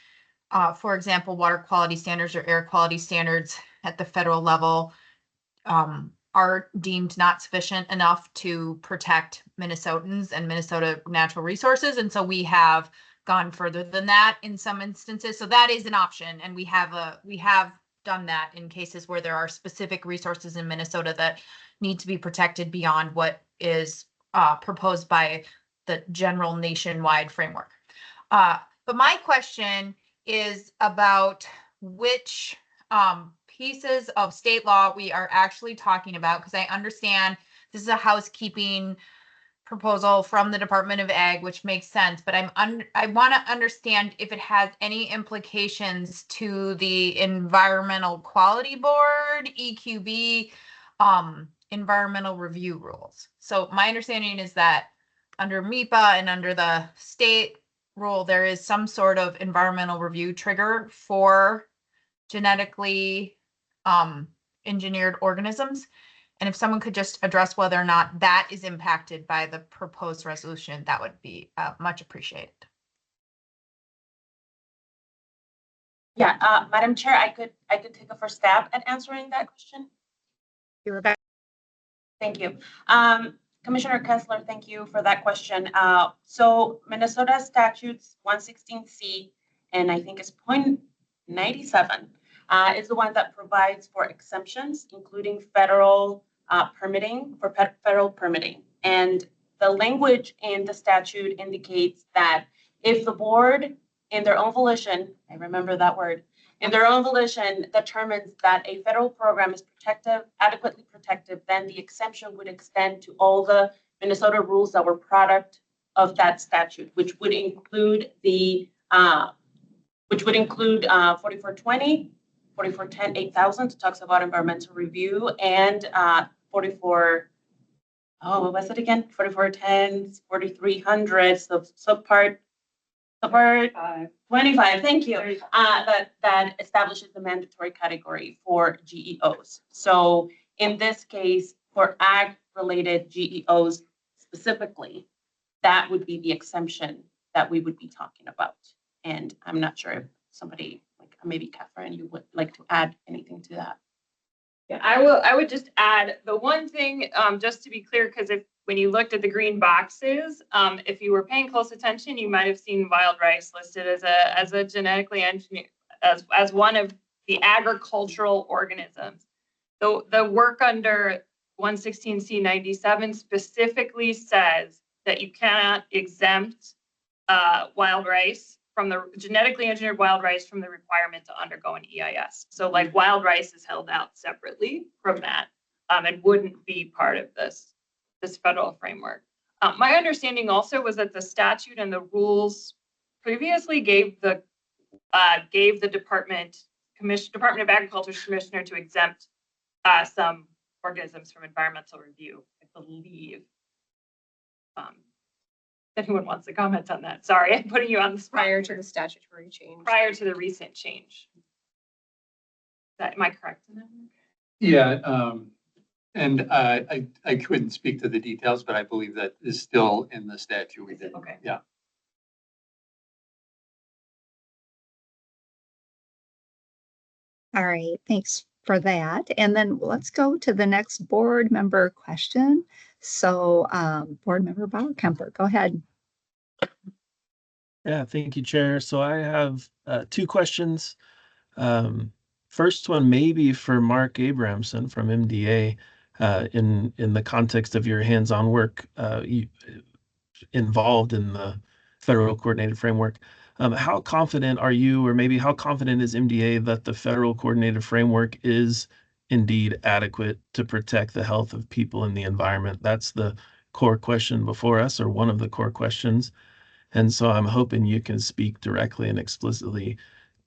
for example, water quality standards or air quality standards at the federal level are deemed not sufficient enough to protect Minnesotans and Minnesota natural resources. And so we have gone further than that in some instances. So that is an option. And we have done that in cases where there are specific resources in Minnesota that need to be protected beyond what is proposed by the general nationwide framework. But my question is about which pieces of state law we are actually talking about, because I understand this is a housekeeping proposal from the Department of Ag, which makes sense, but I want to understand if it has any implications to the Environmental Quality Board, EQB, environmental review rules. So my understanding is that under MEPA and under the state rule, there is some sort of environmental review trigger for genetically engineered organisms. And if someone could just address whether or not that is impacted by the proposed resolution, that would be much appreciated. Yeah, Madam Chair, I could take a first stab at answering that question. You're back. Thank you. Commissioner Kessler, thank you for that question. So Minnesota statutes 116C, and I think it's 0.97, is the one that provides for exemptions, including federal permitting, for federal permitting. And the language in the statute indicates that if the board, in their own volition, I remember that word, in their own volition determines that a federal program is adequately protective, then the exemption would extend to all the Minnesota rules that were product of that statute, which would include 4420, 4410, 8000, it talks about environmental review, and 4410, 4300, so subpart 25, thank you, that establishes the mandatory category for GEOs. So in this case, for ag-related GEOs specifically, that would be the exemption that we would be talking about. And I'm not sure if somebody, like maybe Catherine, you would like to add anything to that. Yeah, I would just add the one thing, just to be clear, because when you looked at the green boxes, if you were paying close attention, you might have seen wild rice listed as a genetically engineered, as one of the agricultural organisms. The work under 116C97 specifically says that you cannot exempt wild rice from the genetically engineered wild rice from the requirement to undergo an EIS. So like wild rice is held out separately from that, and wouldn't be part of this federal framework. My understanding also was that the statute and the rules previously gave the Department of Agriculture's commissioner to exempt some organisms from environmental review, I believe. If anyone wants to comment on that, sorry, I'm putting you on the spot. Prior to the statutory change. Prior to the recent change. Am I correct in that? Yeah, and I couldn't speak to the details, but I believe that is still in the statute. We did. Okay. Yeah. All right, thanks for that. And then let's go to the next board member question. So board member Bauer-Kemper, go ahead. Yeah, thank you, Chair. So I have two questions. First one maybe for Mark Abramson from MDA in the context of your hands-on work involved in the federal coordinated framework. How confident are you, or maybe how confident is MDA that the federal coordinated framework is indeed adequate to protect the health of people and the environment? That's the core question before us, or one of the core questions. And so I'm hoping you can speak directly and explicitly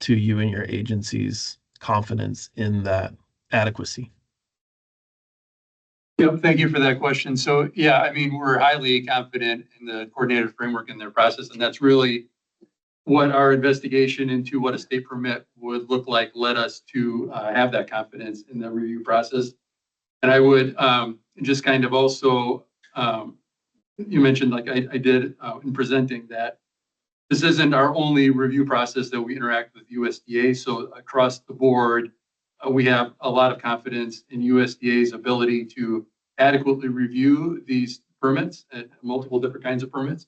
to you and your agency's confidence in that adequacy. Yep, thank you for that question. So yeah, I mean, we're highly confident in the coordinated framework and their process, and that's really what our investigation into what a state permit would look like led us to have that confidence in the review process. And I would just kind of also, you mentioned, like I did in presenting, that this isn't our only review process that we interact with USDA. So across the board, we have a lot of confidence in USDA's ability to adequately review these permits, multiple different kinds of permits,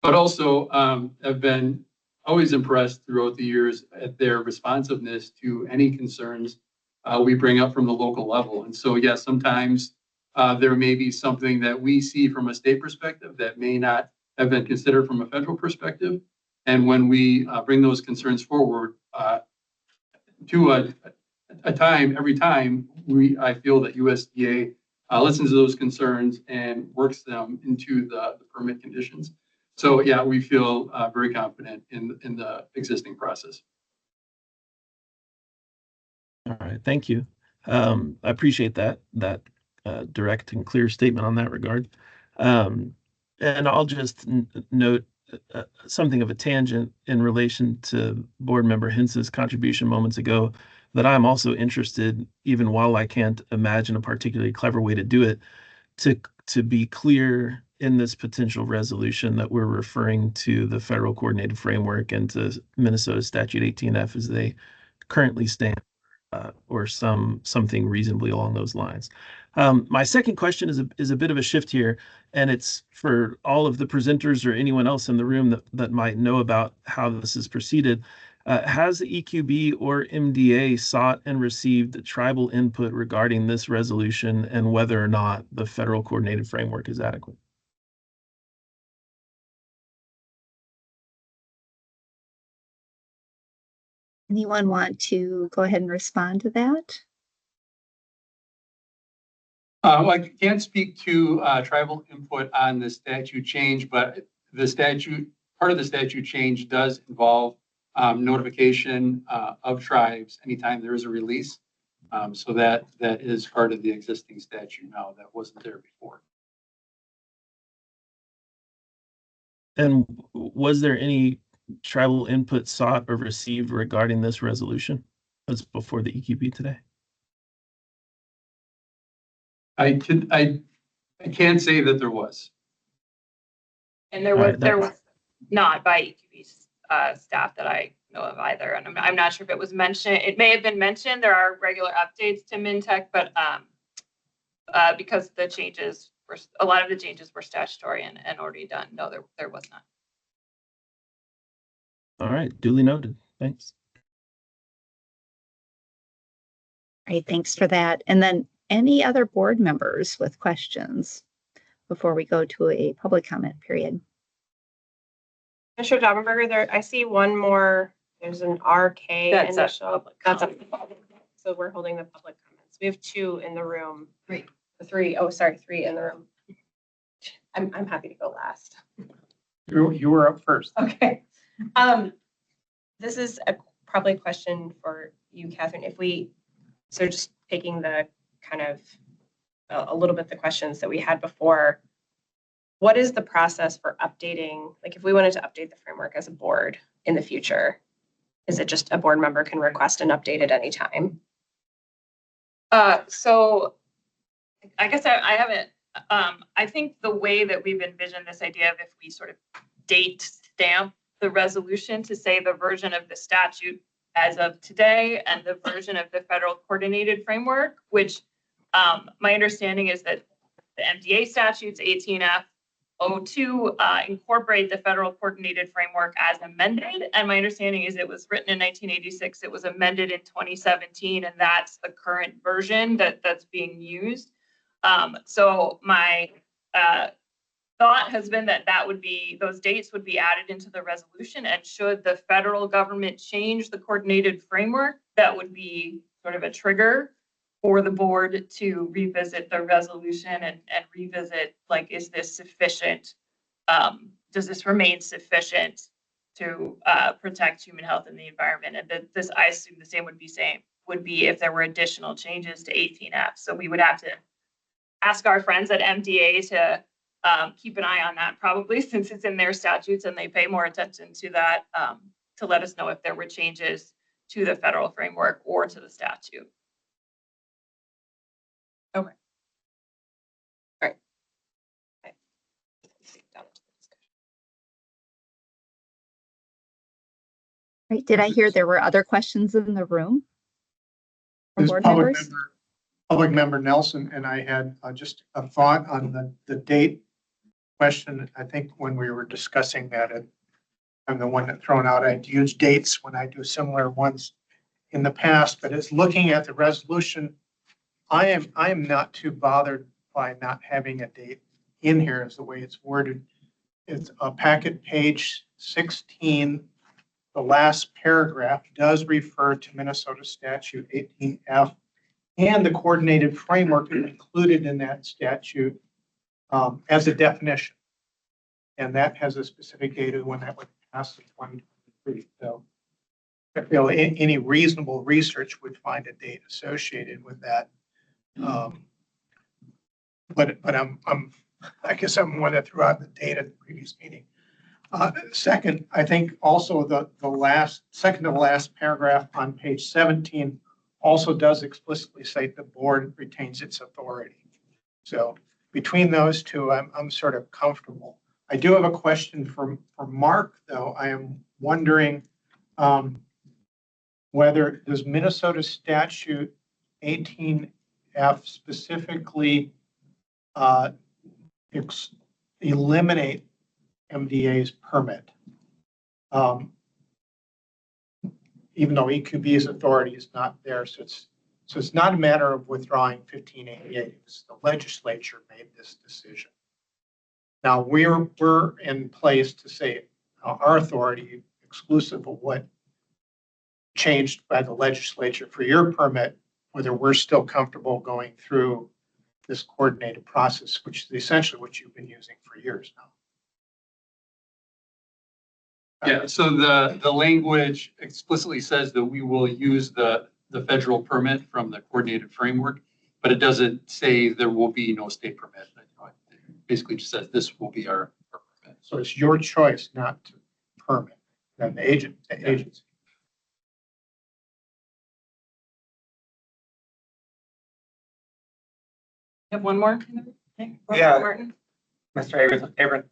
but also have been always impressed throughout the years at their responsiveness to any concerns we bring up from the local level. And so, yes, sometimes there may be something that we see from a state perspective that may not have been considered from a federal perspective. And when we bring those concerns forward to every time, I feel that USDA listens to those concerns and works them into the permit conditions. So yeah, we feel very confident in the existing process. All right, thank you. I appreciate that direct and clear statement on that regard. And I'll just note something of a tangent in relation to Board Member Hence's contribution moments ago, that I'm also interested, even while I can't imagine a particularly clever way to do it, to be clear in this potential resolution that we're referring to the federal coordinated framework and to Minnesota Statute 18F as they currently stand, or something reasonably along those lines. My second question is a bit of a shift here, and it's for all of the presenters or anyone else in the room that might know about how this has proceeded. Has the EQB or MDA sought and received tribal input regarding this resolution and whether or not the federal coordinated framework is adequate? Anyone want to go ahead and respond to that? Well, I can't speak to tribal input on the statute change, but part of the statute change does involve notification of tribes anytime there is a release. So that is part of the existing statute now that wasn't there before. And was there any tribal input sought or received regarding this resolution that's before the EQB today? I can't say that there was. And there was not by EQB's staff that I know of either. And I'm not sure if it was mentioned. It may have been mentioned. There are regular updates to MnTech, but because a lot of the changes were statutory and already done, no, there was not. All right, duly noted. Thanks. All right, thanks for that. And then any other board members with questions before we go to a public comment period? Mr. Daubenberger, there, I see one more, there's an RK That's a initial. public That's a, comment. so we're holding the public comments. We have 2 in the room. 3. Oh, sorry, 3 in the room. I'm happy to go last. You were up first. Okay. This is probably a question for you, Catherine. So just taking the kind of a little bit the questions that we had before, what is the process for updating? Like if we wanted to update the framework as a board in the future, is it just a board member can request an update at any time? So I guess I haven't, I think the way that we've envisioned this idea of if we sort of date stamp the resolution to say the version of the statute as of today and the version of the federal coordinated framework, which my understanding is that the MDA statutes 18F 02 incorporate the federal coordinated framework as amended. And my understanding is it was written in 1986, it was amended in 2017, and that's the current version that's being used. So my thought has been that would be, those dates would be added into the resolution, and should the federal government change the coordinated framework, that would be sort of a trigger for the board to revisit the resolution and revisit, like, is this sufficient? Does this remain sufficient to protect human health and the environment? And this, I assume the same would be if there were additional changes to 18F. So we would have to ask our friends at MDA to keep an eye on that, probably, since it's in their statutes and they pay more attention to that, to let us know if there were changes to the federal framework or to the statute. Okay. All right. Right. Did I hear there were other questions in the room? From This board members? public member Nelson and I had just a thought on the date question. I think when we were discussing that, I'm the one that thrown out, I'd use dates when I do similar ones in the past, but as looking at the resolution, I am not too bothered by not having a date in here as the way it's worded. It's a packet page 16. The last paragraph does refer to Minnesota statute 18F, and the coordinated framework is included in that statute as a definition. And that has a specific date of when that would pass in 2023. So I feel any reasonable research would find a date associated with that. But I guess I'm one that threw out the date at the previous meeting. Second, I think also the second to last paragraph on page 17 also does explicitly say the board retains its authority. So between those two, I'm sort of comfortable. I do have a question for Mark, though. I am wondering whether does Minnesota statute 18F specifically eliminate MDA's permit, even though EQB's authority is not there. So it's not a matter of withdrawing 1588. It's the legislature made this decision. Now we're in place to say our authority, exclusive of what changed by the legislature for your permit, whether we're still comfortable going through this coordinated process, which is essentially what you've been using for years now. Yeah, so the language explicitly says that we will use the federal permit from the coordinated framework, but it doesn't say there will be no state permit. It basically just says this will be our permit. So it's your choice not to permit, than the agency. You have one more? Okay. Yeah. Martin? Mr. Abrams,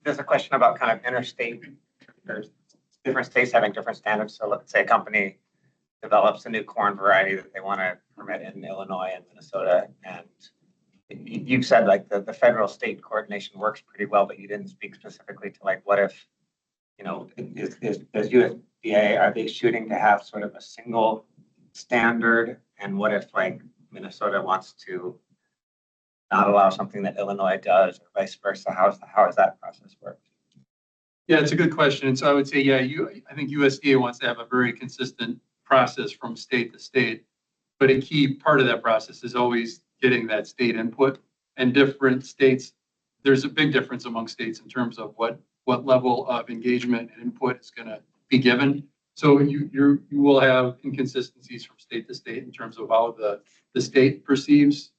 there's a question about kind of interstate, there's different states having different standards. So let's say a company develops a new corn variety that they want to permit in Illinois and Minnesota. And you've said like the federal state coordination works pretty well, but you didn't speak specifically to like, what if, is USDA, are they shooting to have sort of a single standard? And what if like Minnesota wants to not allow something that Illinois does, or vice versa? How does that process work? Yeah, it's a good question. And so I would say, yeah, I think USDA wants to have a very consistent process from state to state. But a key part of that process is always getting that state input, and different states, there's a big difference among states in terms of what level of engagement and input is going to be given. So you will have inconsistencies from state to state in terms of how the state perceives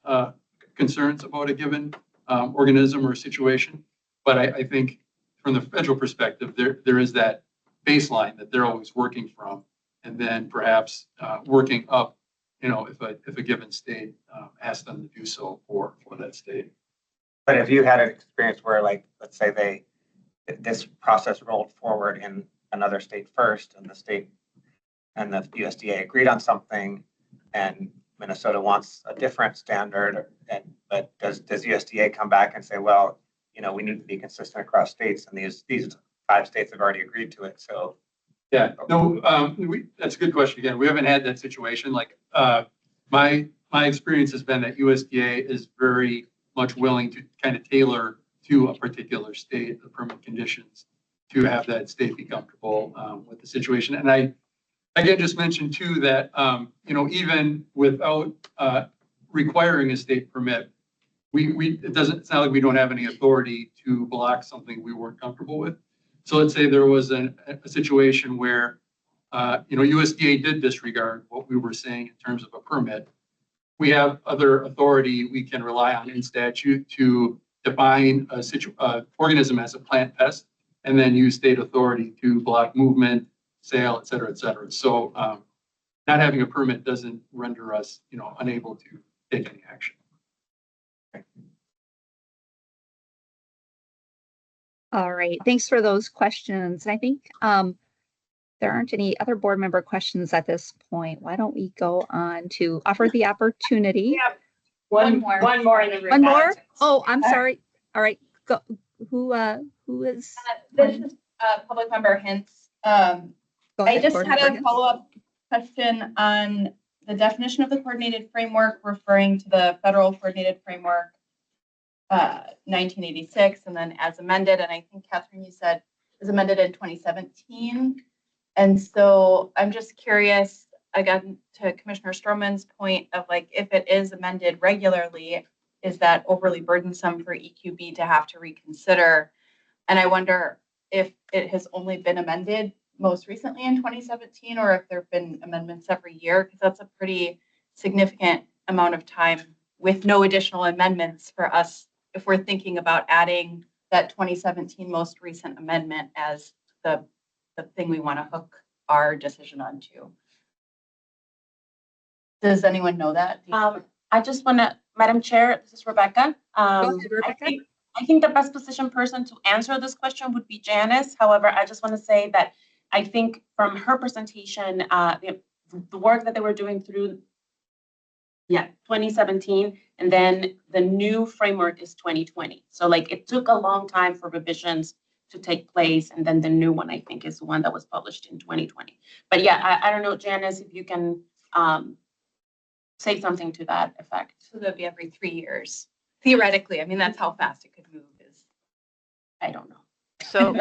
concerns about a given organism or situation. But I think from the federal perspective, there is that baseline that they're always working from, and then perhaps working up, if a given state asks them to do so for that state. But if you had an experience where, like, let's say this process rolled forward in another state first, and the state and the USDA agreed on something, and Minnesota wants a different standard, but does USDA come back and say, well, we need to be consistent across states, and these 5 states have already agreed to it, so. Yeah, no, that's a good question. Again, we haven't had that situation. Like, my experience has been that USDA is very much willing to kind of tailor to a particular state the permit conditions to have that state be comfortable with the situation. And I again just mentioned too that even without requiring a state permit, it's not like we don't have any authority to block something we weren't comfortable with. So let's say there was a situation where USDA did disregard what we were saying in terms of a permit. We have other authority we can rely on in statute to define a organism as a plant pest, and then use state authority to block movement, sale, et cetera, et cetera. So not having a permit doesn't render us, unable to take any action. All right, thanks for those questions. I think there aren't any other board member questions at this point. Why don't we go on to offer the opportunity? Yeah. One more in the room. One more? Oh, I'm sorry. All right, go. Who is? This is public member Hintz. Go I ahead, just board had member a follow-up question on the definition of the coordinated framework, referring to the federal coordinated framework 1986, and then as amended, and I think Catherine, you said was amended in 2017. And so I'm just curious, again, to Commissioner Stroman's point of like, if it is amended regularly, is that overly burdensome for EQB to have to reconsider? And I wonder if it has only been amended most recently in 2017, or if there have been amendments every year, because that's a pretty significant amount of time with no additional amendments for us if we're thinking about adding that 2017 most recent amendment as the thing we want to hook our decision onto. Does anyone know that? I just want to, Madam Chair, this is Rebecca. Go ahead, Rebecca. I think the best positioned person to answer this question would be Janice. However, I just want to say that I think from her presentation, the work that they were doing through 2017, and then the new framework is 2020. So like it took a long time for revisions to take place, and then the new one I think is the one that was published in 2020. But yeah, I don't know, Janice, if you can say something to that effect. So that'd be every 3 years. Theoretically, I mean, that's how fast it could move is. I don't know. So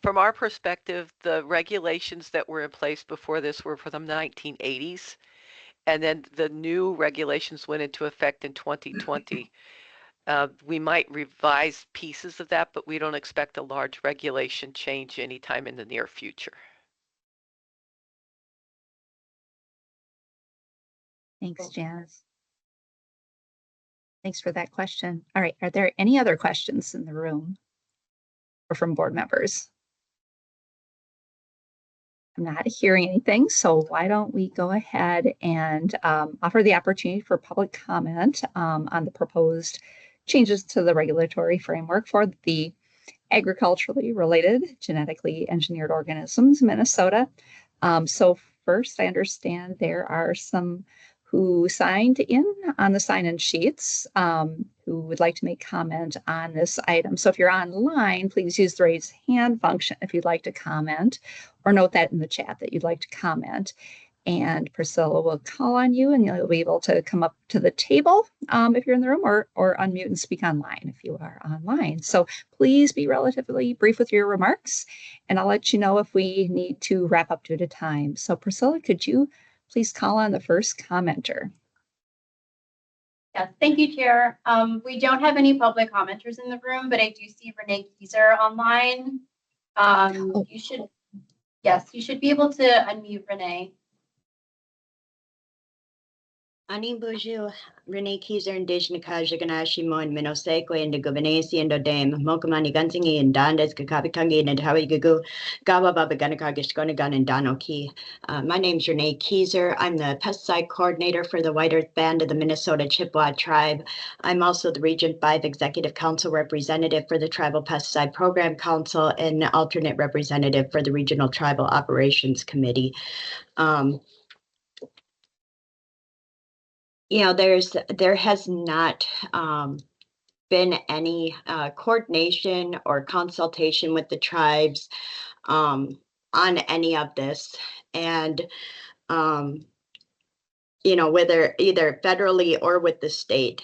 from our perspective, the regulations that were in place before this were from the 1980s. And then the new regulations went into effect in 2020. We might revise pieces of that, but we don't expect a large regulation change anytime in the near future. Thanks, Janice. Thanks for that question. All right, are there any other questions in the room or from board members? I'm not hearing anything, so why don't we go ahead and offer the opportunity for public comment on the proposed changes to the regulatory framework for the agriculturally related genetically engineered organisms in Minnesota. So first, I understand there are some who signed in on the sign-in sheets who would like to make comment on this item. So if you're online, please use the raise hand function if you'd like to comment, or note that in the chat that you'd like to comment. And Priscilla will call on you and you'll be able to come up to the table if you're in the room, or unmute and speak online if you are online. So please be relatively brief with your remarks, and I'll let you know if we need to wrap up due to time. So Priscilla, could you please call on the first commenter? Yes, thank you, Chair. We don't have any public commenters in the room, but I do see Renee Kieser online. You should, yes, you should be able to unmute Renee. Ani Buju, Renee Kieser, Indigenous Kajaganashi, Mon, Minoseque, and the Govanesi and the Dame, Mokamani Gansingi, and Dandas, Kakapitangi, and Hawi Gugu, Gawa Babaganakagish Gonagan, and Danoki. My name's Renee Kieser. I'm the pesticide coordinator for the White Earth Band of the Minnesota Chippewa Tribe. I'm also the Region 5 Executive Council representative for the Tribal Pesticide Program Council and alternate representative for the Regional Tribal Operations Committee. You know, there has not been any coordination or consultation with the tribes on any of this. And, you know, whether either federally or with the state.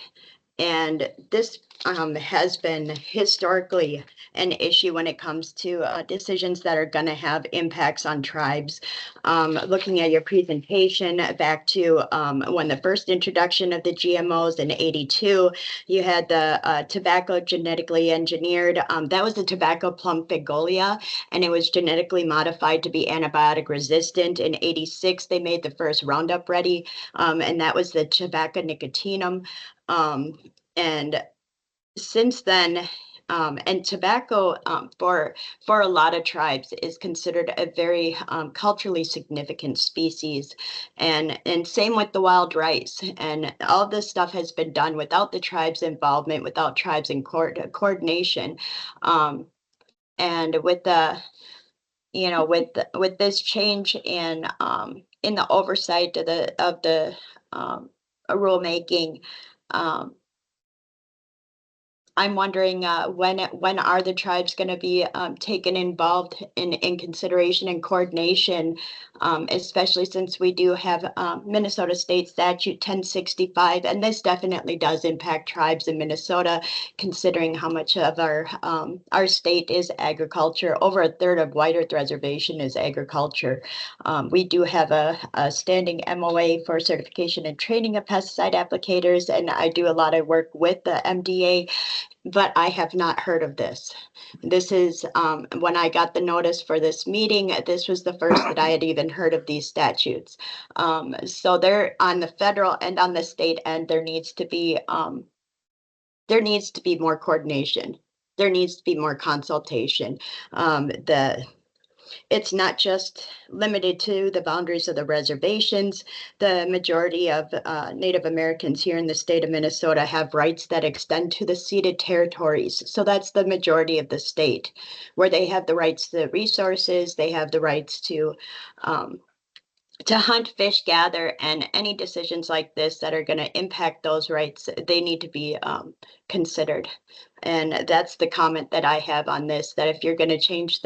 And this has been historically an issue when it comes to decisions that are going to have impacts on tribes. Looking at your presentation back to when the first introduction of the GMOs in '82, you had the tobacco genetically engineered. That was the tobacco plum Figolia, and it was genetically modified to be antibiotic resistant. In '86, they made the first Roundup Ready, and that was the tobacco nicotinum. And since then, and tobacco for a lot of tribes is considered a very culturally significant species, and same with the wild rice. And all this stuff has been done without the tribes' involvement, without tribes in coordination, and with the, you know, with this change in the oversight of the rulemaking. I'm wondering when are the tribes going to be taken involved in consideration and coordination, especially since we do have Minnesota State Statute 1065, and this definitely does impact tribes in Minnesota, considering how much of our state is agriculture. Over a third of White Earth Reservation is agriculture. We do have a standing MOA for certification and training of pesticide applicators, and I do a lot of work with the MDA. But I have not heard of this. This is when I got the notice for this meeting, this was the first that I had even heard of these statutes. So there, on the federal and on the state end, there needs to be more coordination. There needs to be more consultation. It's not just limited to the boundaries of the reservations. The majority of Native Americans here in the state of Minnesota have rights that extend to the ceded territories. So that's the majority of the state, where they have the rights to resources, they have the rights to hunt, fish, gather, and any decisions like this that are going to impact those rights, they need to be considered. And that's the comment that I have on this, that if you're going to change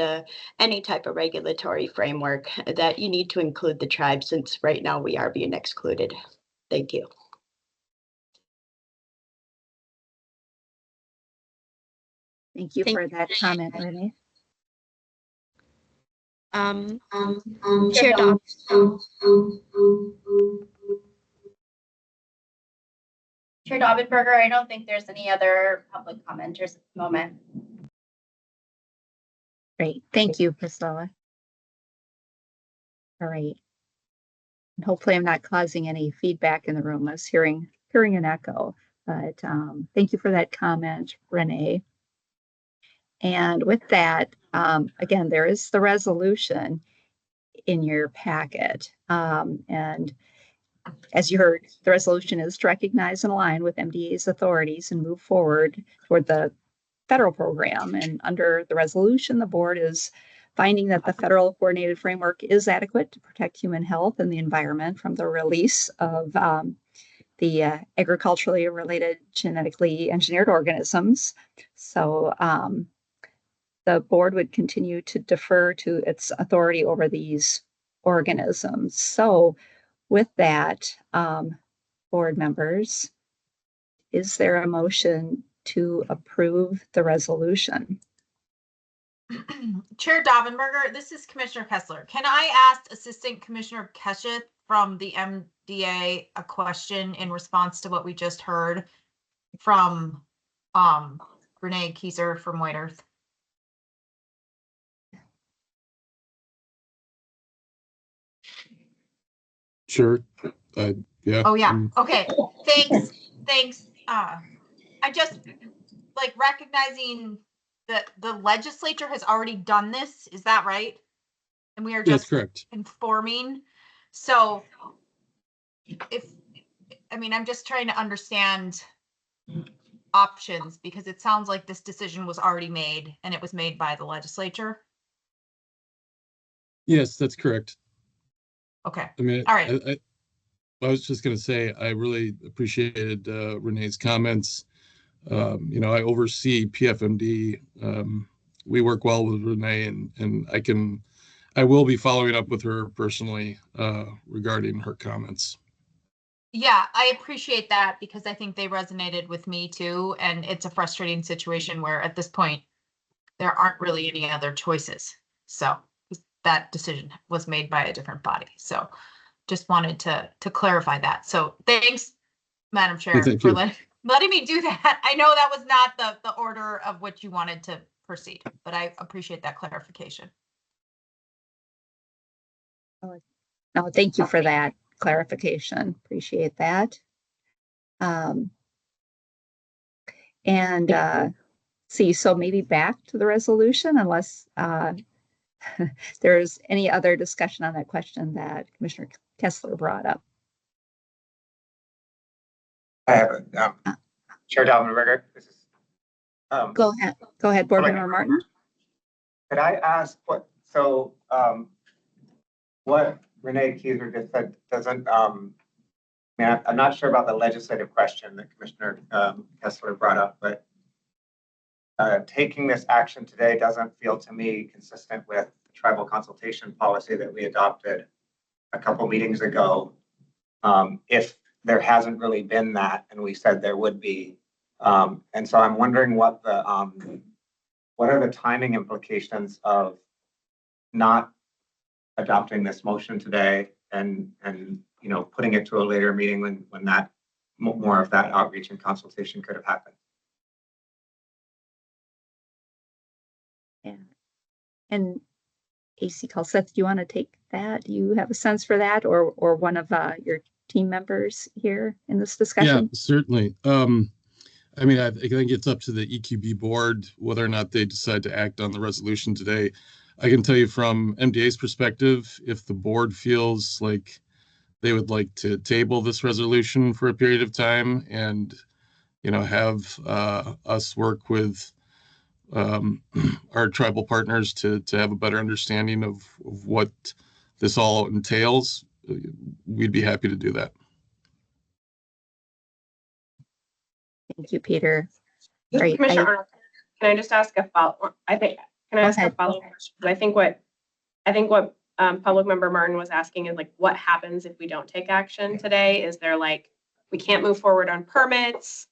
any type of regulatory framework, that you need to include the tribe, since right now we are being excluded. Thank you. Thank you for that comment, Renee. Chair Doc. Chair Daubenberger, I don't think there's any other public commenters at the moment. Great. Thank you, Priscilla. All right. And hopefully I'm not causing any feedback in the room. I was hearing an echo, but thank you for that comment, Renee. And with that, again, there is the resolution in your packet. And as you heard, the resolution is to recognize and align with MDA's authorities and move forward toward the federal program. And under the resolution, the board is finding that the federal coordinated framework is adequate to protect human health and the environment from the release of the agriculturally related genetically engineered organisms. So the board would continue to defer to its authority over these organisms. So with that, board members, is there a motion to approve the resolution? Chair Davenberger, this is Commissioner Kessler. Can I ask Assistant Commissioner Keshet from the MDA a question in response to what we just heard from Renee Kieser from White Earth? Sure. Yeah. Oh, yeah. Okay. Thanks. I just like recognizing that the legislature has already done this. Is that right? And we are That's just correct. informing. So I'm just trying to understand options because it sounds like this decision was already made and it was made by the legislature. Yes, that's correct. Okay. I mean, All right. I was just going to say, I really appreciated Renee's comments. I oversee PFMD. We work well with Renee, and I will be following up with her personally regarding her comments. Yeah, I appreciate that because I think they resonated with me too. And it's a frustrating situation where at this point, there aren't really any other choices. So that decision was made by a different body. So just wanted to clarify that. So thanks, Madam Chair, for letting me do that. I know that was not the order of which you wanted to proceed, but I appreciate that clarification. No, thank you for that clarification. Appreciate that. So maybe back to the resolution unless there's any other discussion on that question that Commissioner Kessler brought up. I have Chair Davenberger. This is Go ahead, Board Member Martin. Could I ask what Renee Kieser just said doesn't I'm not sure about the legislative question that Commissioner Kessler brought up, but taking this action today doesn't feel to me consistent with the tribal consultation policy that we adopted a couple meetings ago. If there hasn't really been that, and we said there would be. And so I'm wondering what are the timing implications of not adopting this motion today and putting it to a later meeting when that more of that outreach and consultation could have happened. Yeah. And AC Kalseth, do you want to take that? Do you have a sense for that, or one of your team members here in this discussion? Yeah, certainly. I think it's up to the EQB board whether or not they decide to act on the resolution today. I can tell you from MDA's perspective, if the board feels like they would like to table this resolution for a period of time and, have us work with our tribal partners to have a better understanding of what this all entails, we'd be happy to do that. Thank you, Peter. Right. Commissioner Arnold, can I just ask a follow-up? A follow-up question? I think what public member Martin was asking is like, what happens if we don't take action today? Is there we can't move forward on permits?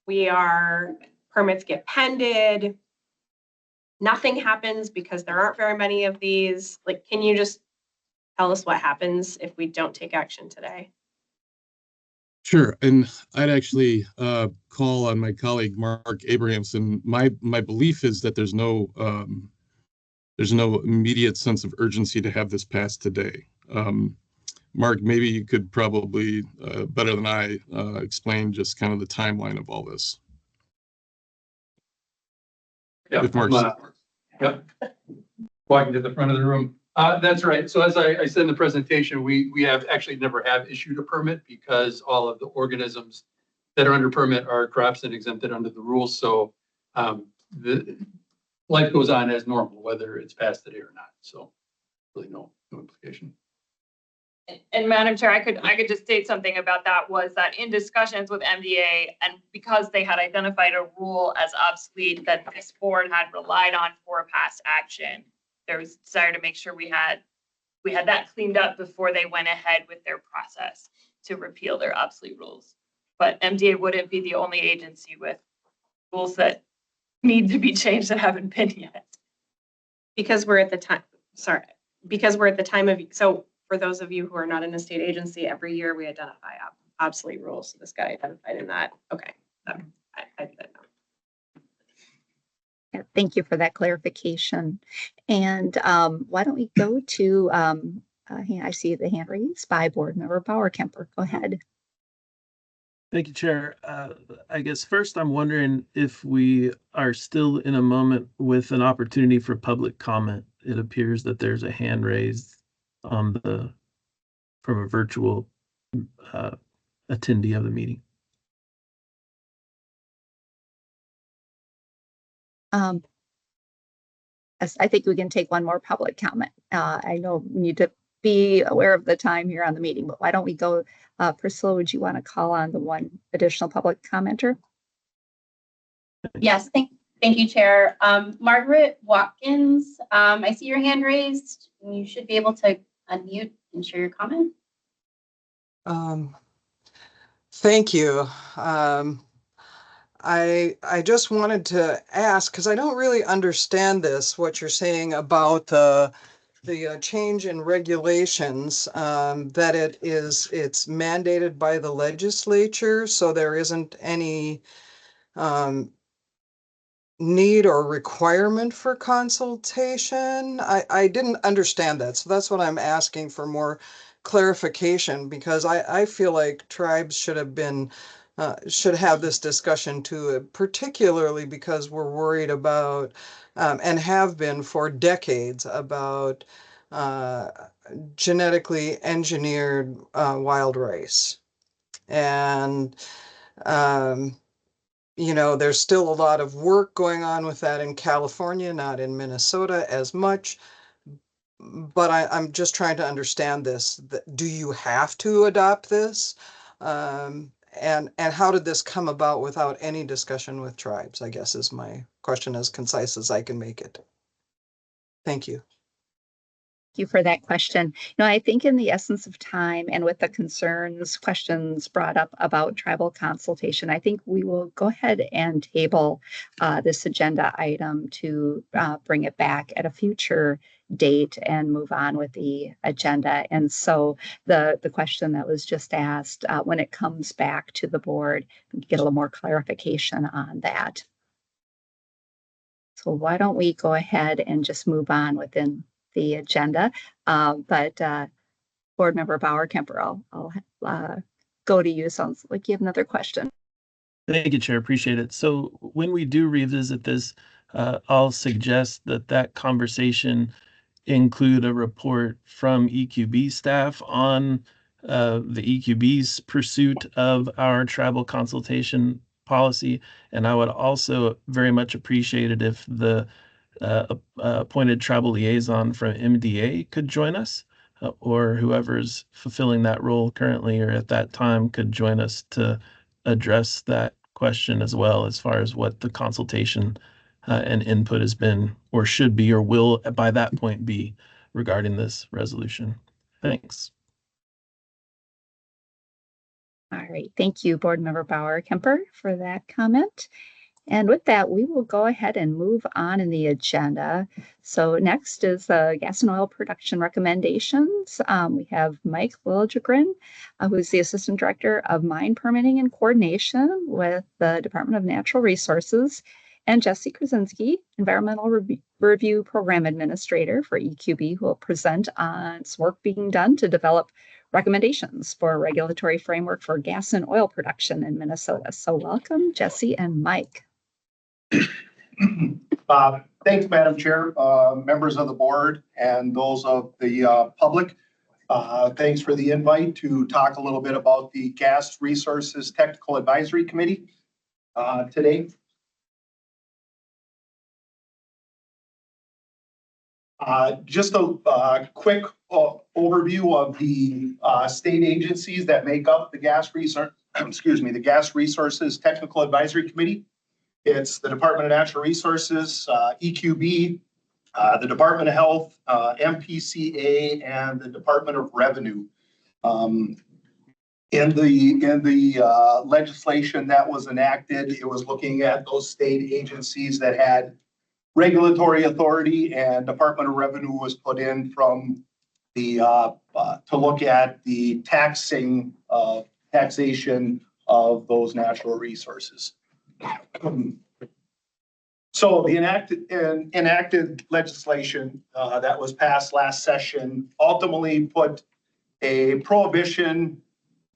Permits get pended. Nothing happens because there aren't very many of these. Can you just tell us what happens if we don't take action today? Sure, and I'd actually call on my colleague Mark Abrahamson. My belief is that there's no immediate sense of urgency to have this passed today. Mark, maybe you could probably better than I explain just kind of the timeline of all this. Yeah, if Mark's yep. Walking to the front of the room. That's right. So as I said in the presentation, we have actually never have issued a permit because all of the organisms that are under permit are crops and exempted under the rules. So the life goes on as normal, whether it's passed today or not. So really no implication. And Madam Chair, I could just state something about that was that in discussions with MDA, and because they had identified a rule as obsolete that this board had relied on for past action, there was desire to make sure we had we had that cleaned up before they went ahead with their process to repeal their obsolete rules. But MDA wouldn't be the only agency with rules that need to be changed that haven't been yet. Because we're at the time, because we're at the time of, so for those of you who are not in a state agency, every year we identify obsolete rules. So this got identified in that. Okay. I did know. Yeah, thank you for that clarification. And why don't we go to, I see the hand raised by Board Member Bauer-Kemper. Go ahead. Thank you, Chair. I guess first I'm wondering if we are still in a moment with an opportunity for public comment. It appears that there's a hand raised on from a virtual attendee of the meeting. I think we can take one more public comment. I know we need to be aware of the time here on the meeting, but why don't we go, Priscilla, would you want to call on the one additional public commenter? Yes, thank you, Chair. Margaret Watkins, I see your hand raised. You should be able to unmute and share your comment. Thank you. I just wanted to ask, because I don't really understand this, what you're saying about the change in regulations, that it's mandated by the legislature, so there isn't any need or requirement for consultation. I didn't understand that, so that's what I'm asking for more clarification, because I feel like tribes should have this discussion too, particularly because we're worried about and have been for decades about genetically engineered wild rice. And there's still a lot of work going on with that in California, not in Minnesota as much. But I'm just trying to understand this. Do you have to adopt this? And how did this come about without any discussion with tribes, I guess is my question, as concise as I can make it. Thank you. Thank you for that question. I think in the essence of time and with the questions brought up about tribal consultation, I think we will go ahead and table this agenda item to bring it back at a future date and move on with the agenda. And so the question that was just asked, when it comes back to the board, we get a little more clarification on that. So why don't we go ahead and just move on within the agenda, but Board Member Bauer-Kemper, I'll go to you. Sounds like you have another question. Thank you, Chair. Appreciate it. So when we do revisit this, I'll suggest that conversation include a report from EQB staff on the EQB's pursuit of our tribal consultation policy. And I would also very much appreciate it if the appointed tribal liaison from MDA could join us, or whoever's fulfilling that role currently or at that time could join us to address that question as well, as far as what the consultation and input has been or should be or will by that point be regarding this resolution. Thanks. All right. Thank you, Board Member Bauer-Kemper, for that comment. And with that, we will go ahead and move on in the agenda. So next is the gas and oil production recommendations. We have Mike Liljegren, who is the Assistant Director of Mine Permitting and Coordination with the Department of Natural Resources, and Jesse Krasinski, Environmental Review Program Administrator for EQB, who will present on some work being done to develop recommendations for a regulatory framework for gas and oil production in Minnesota. So welcome, Jesse and Mike. Thanks, Madam Chair, members of the board, and those of the public. Thanks for the invite to talk a little bit about the Gas Resources Technical Advisory Committee today. Just a quick overview of the state agencies that make up the the Gas Resources Technical Advisory Committee. It's the Department of Natural Resources, EQB, the Department of Health, MPCA, and the Department of Revenue. In the legislation that was enacted, it was looking at those state agencies that had regulatory authority, and Department of Revenue was put in from the to look at the taxation of those natural resources. So the enacted legislation that was passed last session ultimately put a prohibition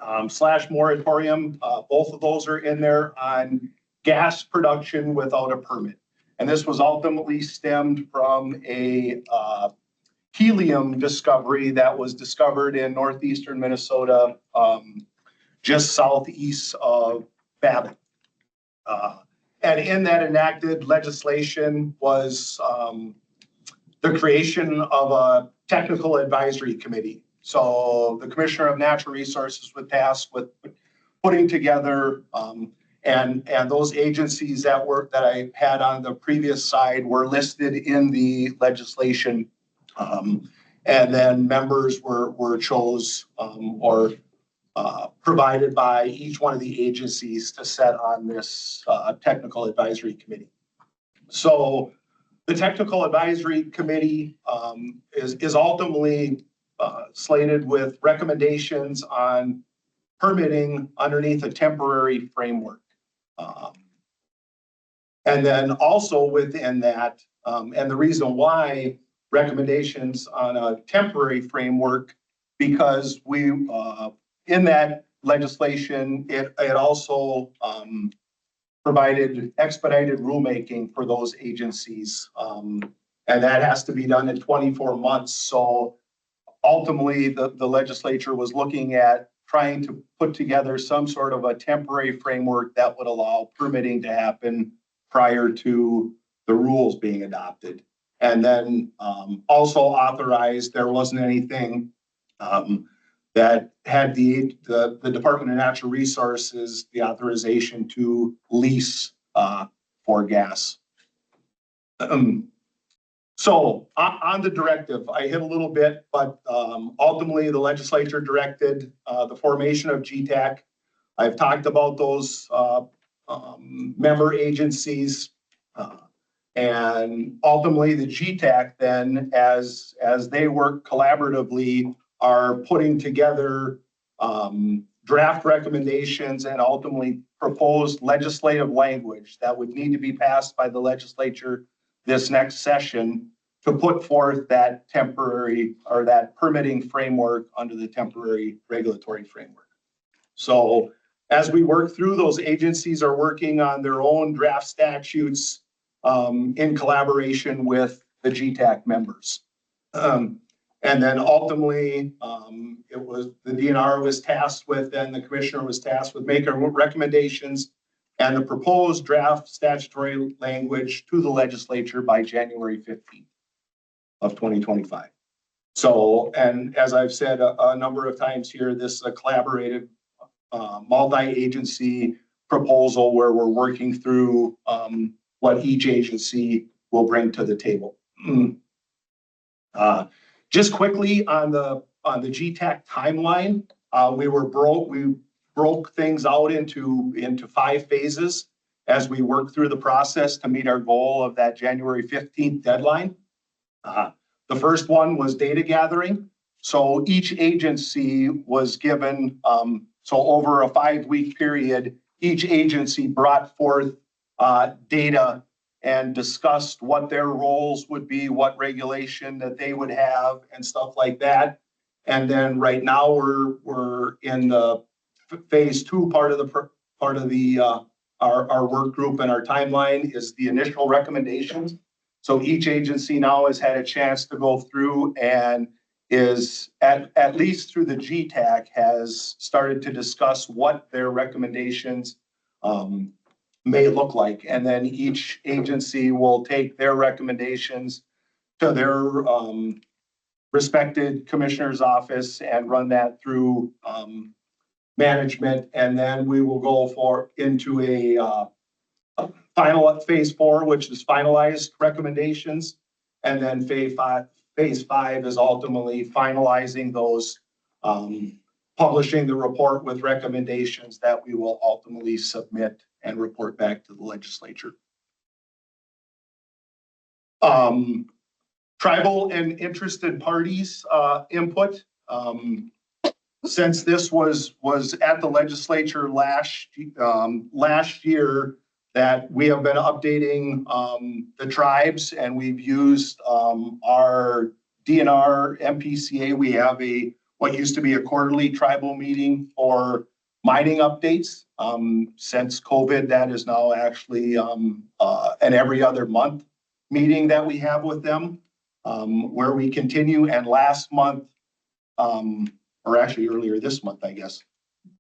/ moratorium. Both of those are in there on gas production without a permit. And this was ultimately stemmed from a helium discovery that was discovered in northeastern Minnesota, just southeast of Babbitt. And in that enacted legislation was the creation of a technical advisory committee. So the Commissioner of Natural Resources was tasked with putting together, and those agencies that I had on the previous side were listed in the legislation. And then members were chose or provided by each one of the agencies to set on this technical advisory committee. So the technical advisory committee is ultimately slated with recommendations on permitting underneath a temporary framework. And then also within that, and the reason why recommendations on a temporary framework, because we, in that legislation, it also provided expedited rulemaking for those agencies. And that has to be done in 24 months. So ultimately, the legislature was looking at trying to put together some sort of a temporary framework that would allow permitting to happen prior to the rules being adopted. And then also authorized, there wasn't anything that had the Department of Natural Resources, the authorization to lease for gas. So on the directive, I hit a little bit, but ultimately the legislature directed the formation of GTAC. I've talked about those member agencies, and ultimately the GTAC then, as they work collaboratively, are putting together draft recommendations and ultimately proposed legislative language that would need to be passed by the legislature this next session to put forth that temporary or that permitting framework under the temporary regulatory framework. So as we work through, those agencies are working on their own draft statutes in collaboration with the GTAC members. And then ultimately, it was the DNR was tasked with, and the commissioner was tasked with making recommendations and the proposed draft statutory language to the legislature by January 15th of 2025. So, and as I've said a number of times here, this is a collaborative multi-agency proposal where we're working through what each agency will bring to the table. Just quickly on the GTAC timeline, we broke things out into 5 phases as we work through the process to meet our goal of that January 15th deadline. The first one was data gathering. So each agency was given, so over a 5-week period, each agency brought forth data and discussed what their roles would be, what regulation that they would have and stuff like that. And then right now we're in the phase 2 part of our work group, and our timeline is the initial recommendations. So each agency now has had a chance to go through and is at least through the GTAC has started to discuss what their recommendations may look like. And then each agency will take their recommendations to their respected commissioner's office and run that through management. And then we will go into a final phase 4, which is finalized recommendations. And then phase five is ultimately finalizing those, publishing the report with recommendations that we will ultimately submit and report back to the legislature. Tribal and interested parties, input. Since this was at the legislature last year, that we have been updating the tribes, and we've used our DNR MPCA. We have what used to be a quarterly tribal meeting for mining updates. Since COVID, that is now actually an every other month meeting that we have with them, where we continue. And last month, or actually earlier this month, I guess,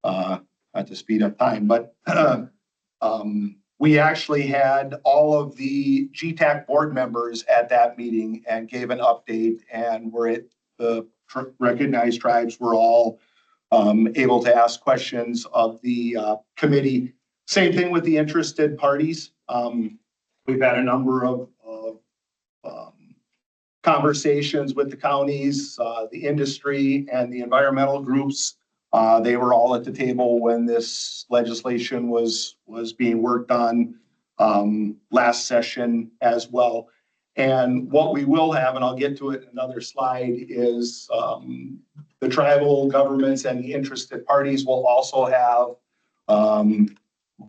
not to speed up time, but we actually had all of the GTAC board members at that meeting and gave an update, and the recognized tribes were all able to ask questions of the committee. Same thing with the interested parties. We've had a number of conversations with the counties, the industry, and the environmental groups. They were all at the table when this legislation was being worked on last session as well. And what we will have, and I'll get to it in another slide, is the tribal governments and the interested parties will also have,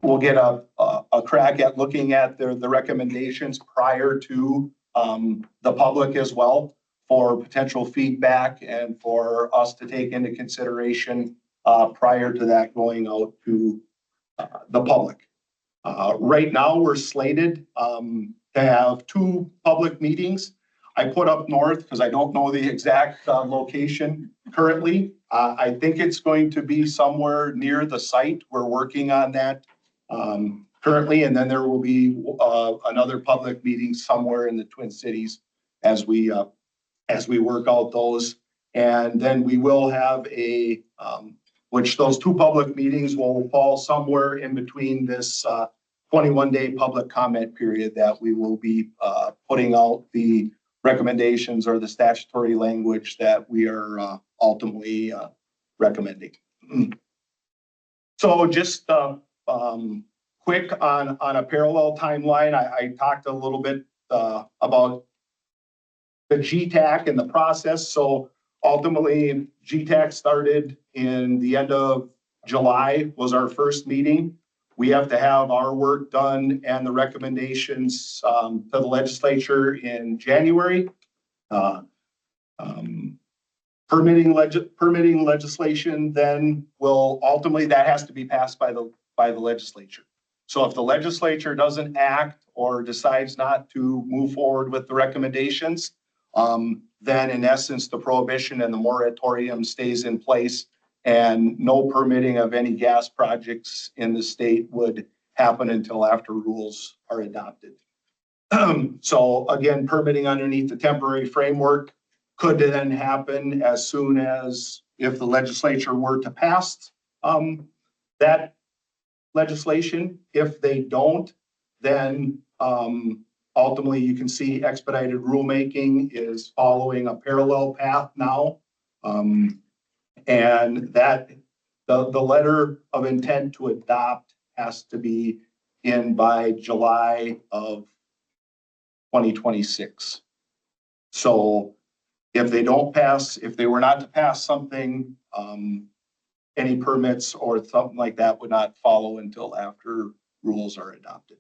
we'll get a crack at looking at the recommendations prior to the public as well, for potential feedback and for us to take into consideration prior to that going out to the public. Right now, we're slated to have 2 public meetings. I put up north because I don't know the exact location currently. I think it's going to be somewhere near the site. We're working on that currently, and then there will be another public meeting somewhere in the Twin Cities as we work out those. And then we will have which those 2 public meetings will fall somewhere in between this 21-day public comment period that we will be putting out the recommendations or the statutory language that we are ultimately recommending. So just quick on a parallel timeline, I talked a little bit about the GTAC and the process. So ultimately, GTAC started in the end of July was our first meeting. We have to have our work done and the recommendations to the legislature in January. Permitting legislation then will ultimately, that has to be passed by the legislature. So if the legislature doesn't act or decides not to move forward with the recommendations, then in essence, the prohibition and the moratorium stays in place, and no permitting of any gas projects in the state would happen until after rules are adopted. So again, permitting underneath the temporary framework could then happen as soon as if the legislature were to pass that legislation. If they don't, then ultimately you can see expedited rulemaking is following a parallel path now. And that the letter of intent to adopt has to be in by July of 2026. So if they don't pass, if they were not to pass something, any permits or something like that would not follow until after rules are adopted.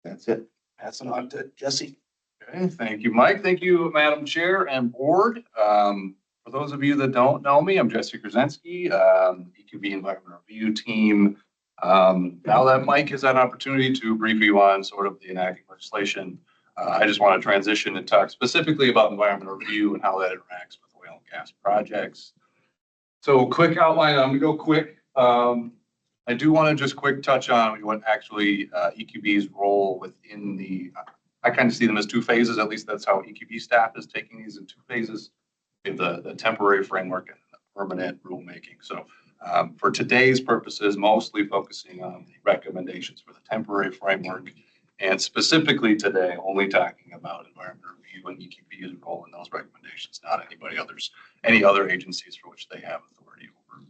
That's it. Passing on to Jesse. Okay, thank you, Mike. Thank you, Madam Chair and Board. For those of you that don't know me, I'm Jesse Krasinski, EQB Environment Review Team. Now that Mike has had an opportunity to brief you on sort of the enacting legislation, I just want to transition and talk specifically about environmental review and how that interacts with oil and gas projects. So quick outline, I'm gonna go quick. I do want to just quick touch on what actually EQB's role within I kind of see them as 2 phases, at least that's how EQB staff is taking these in 2 phases. The temporary framework and the permanent rulemaking. So for today's purposes, mostly focusing on the recommendations for the temporary framework And specifically today, only talking about environmental review and EQB's role in those recommendations, not any other agencies for which they have authority over.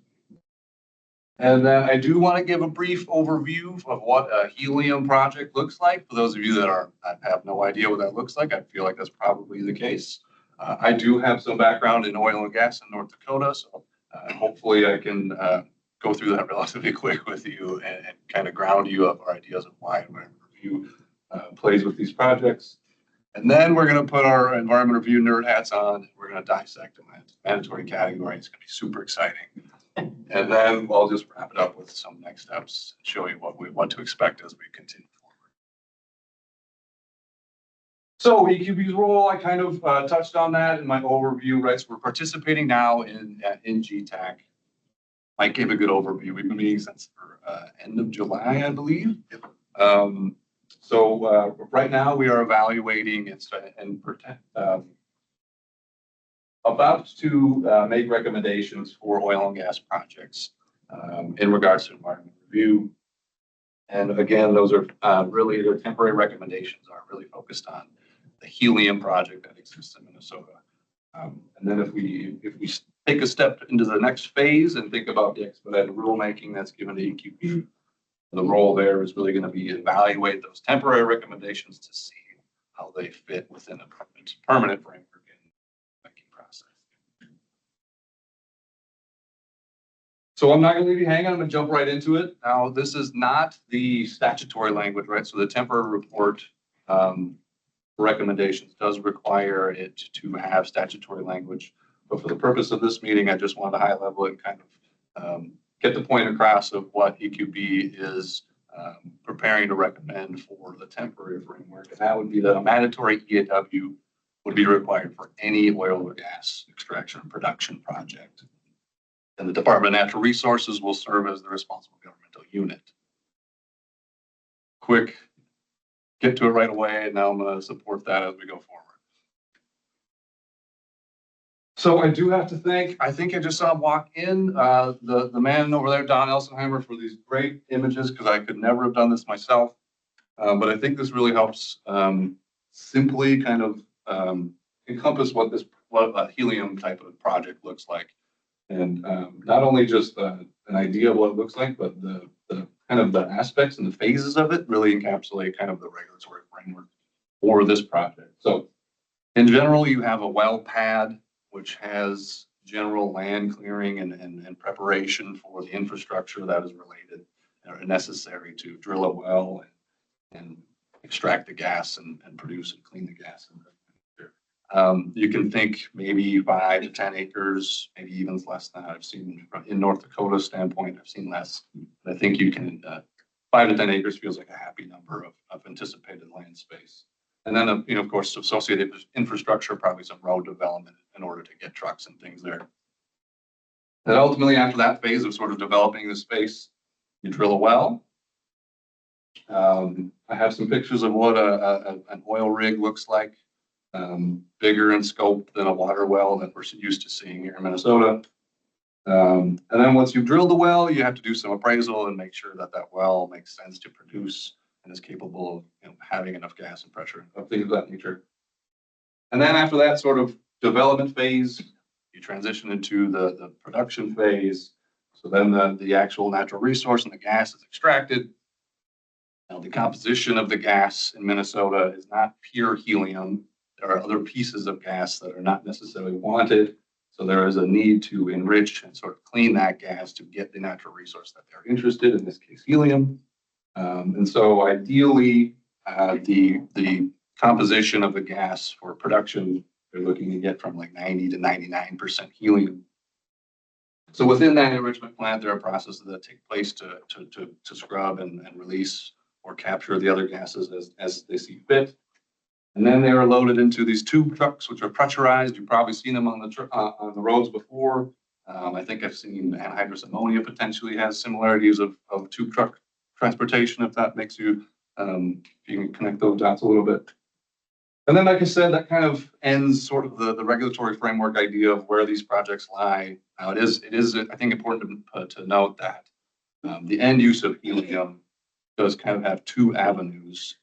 And then I do want to give a brief overview of what a helium project looks like. For those of you that have no idea what that looks like, I feel like that's probably the case. I do have some background in oil and gas in North Dakota, so hopefully I can go through that relatively quick with you and kind of ground you of our ideas of why environmental review plays with these projects. And then we're going to put our environmental review nerd hats on. We're going to dissect them into mandatory category. It's going to be super exciting. And then I'll just wrap it up with some next steps and show you what to expect as we continue forward. So EQB's role, I kind of touched on that in my overview, right? So we're participating now in GTAC. Mike gave a good overview. We've been meeting since end of July, I believe. So right now we are evaluating and about to make recommendations for oil and gas projects in regards to environmental review. And again, those are really their temporary recommendations are really focused on the helium project that exists in Minnesota. And then if we take a step into the next phase and think about the expedited rulemaking that's given to EQB, the role there is really going to be evaluate those temporary recommendations to see how they fit within a permanent framework in the making process. So I'm not going to leave you hanging. I'm going to jump right into it. Now, this is not the statutory language, right? So the temporary report recommendations does require it to have statutory language. But for the purpose of this meeting, I just wanted to high level and kind of get the point across of what EQB is preparing to recommend for the temporary framework. And that would be that a mandatory EAW would be required for any oil or gas extraction and production project. And the Department of Natural Resources will serve as the responsible governmental unit. Quick, get to it right away, and now I'm going to support that as we go forward. So I do have to thank, I think I just saw him walk in, the man over there, Don Elsenheimer, for these great images, because I could never have done this myself. But I think this really helps simply kind of encompass what a helium type of project looks like. And not only just an idea of what it looks like, but the kind of the aspects and the phases of it really encapsulate kind of the regulatory framework for this project. So in general, you have a well pad, which has general land clearing and preparation for the infrastructure that is related or necessary to drill a well and extract the gas and produce and clean the gas. You can think maybe 5 to 10 acres, maybe even less than that. I've seen in North Dakota standpoint, I've seen less. But I think you can, 5 to 10 acres feels like a happy number of anticipated land space. And then, of course, associated with infrastructure, probably some road development in order to get trucks and things there. And ultimately, after that phase of sort of developing the space, you drill a well. I have some pictures of what an oil rig looks like. Bigger in scope than a water well that we're used to seeing here in Minnesota. And then once you've drilled the well, you have to do some appraisal and make sure that that well makes sense to produce and is capable of having enough gas and pressure, things of that nature. And then after that sort of development phase, you transition into the production phase. So then the actual natural resource and the gas is extracted. Now the composition of the gas in Minnesota is not pure helium. There are other pieces of gas that are not necessarily wanted. So there is a need to enrich and sort of clean that gas to get the natural resource that they're interested in this case, helium. And so ideally, the composition of the gas for production, they're looking to get from like 90 to 99% helium. So within that enrichment plant, there are processes that take place to scrub and release or capture the other gases as they see fit. And then they are loaded into these tube trucks, which are pressurized. You've probably seen them on the roads before. I think I've seen anhydrous ammonia potentially has similarities of tube truck transportation, if that makes you, if you can connect those dots a little bit. And then, like I said, that kind of ends sort of the regulatory framework idea of where these projects lie. Now, it is I think, important to note that the end use of helium does kind of have two avenues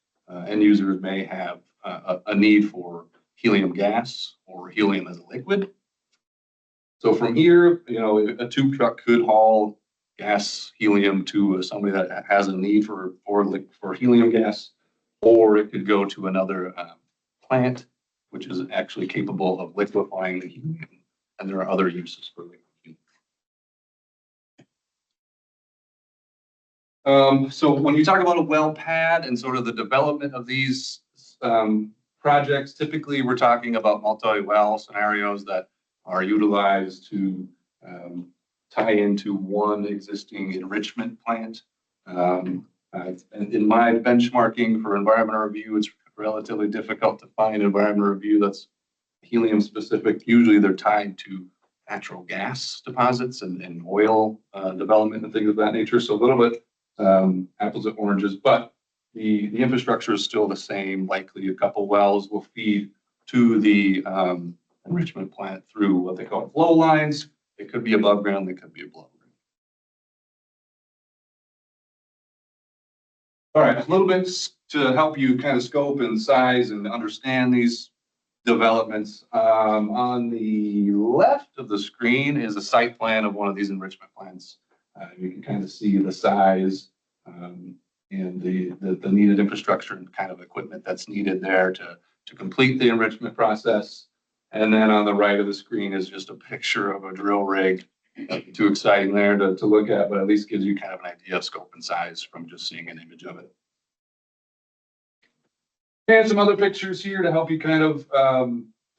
end users may have a need for helium gas or helium as a liquid. So from here, a tube truck could haul gas helium to somebody that has a need for helium gas, or it could go to another plant, which is actually capable of liquefying the helium. And there are other uses for liquid helium. So when you talk about a well pad and sort of the development of these projects, typically we're talking about multi-well scenarios that are utilized to tie into one existing enrichment plant. And in my benchmarking for environmental review, it's relatively difficult to find environmental review that's helium specific. Usually they're tied to natural gas deposits and oil development and things of that nature. So a little bit apples and oranges, but the infrastructure is still the same. Likely a couple wells will feed to the enrichment plant through what they call flow lines. It could be above ground, they could be below ground. All right, a little bit to help you kind of scope and size and understand these developments. On the left of the screen is a site plan of one of these enrichment plants. You can kind of see the size and the needed infrastructure and kind of equipment that's needed there to complete the enrichment process. And then on the right of the screen is just a picture of a drill rig. Nothing too exciting there to look at, but at least gives you kind of an idea of scope and size from just seeing an image of it. And some other pictures here to help you kind of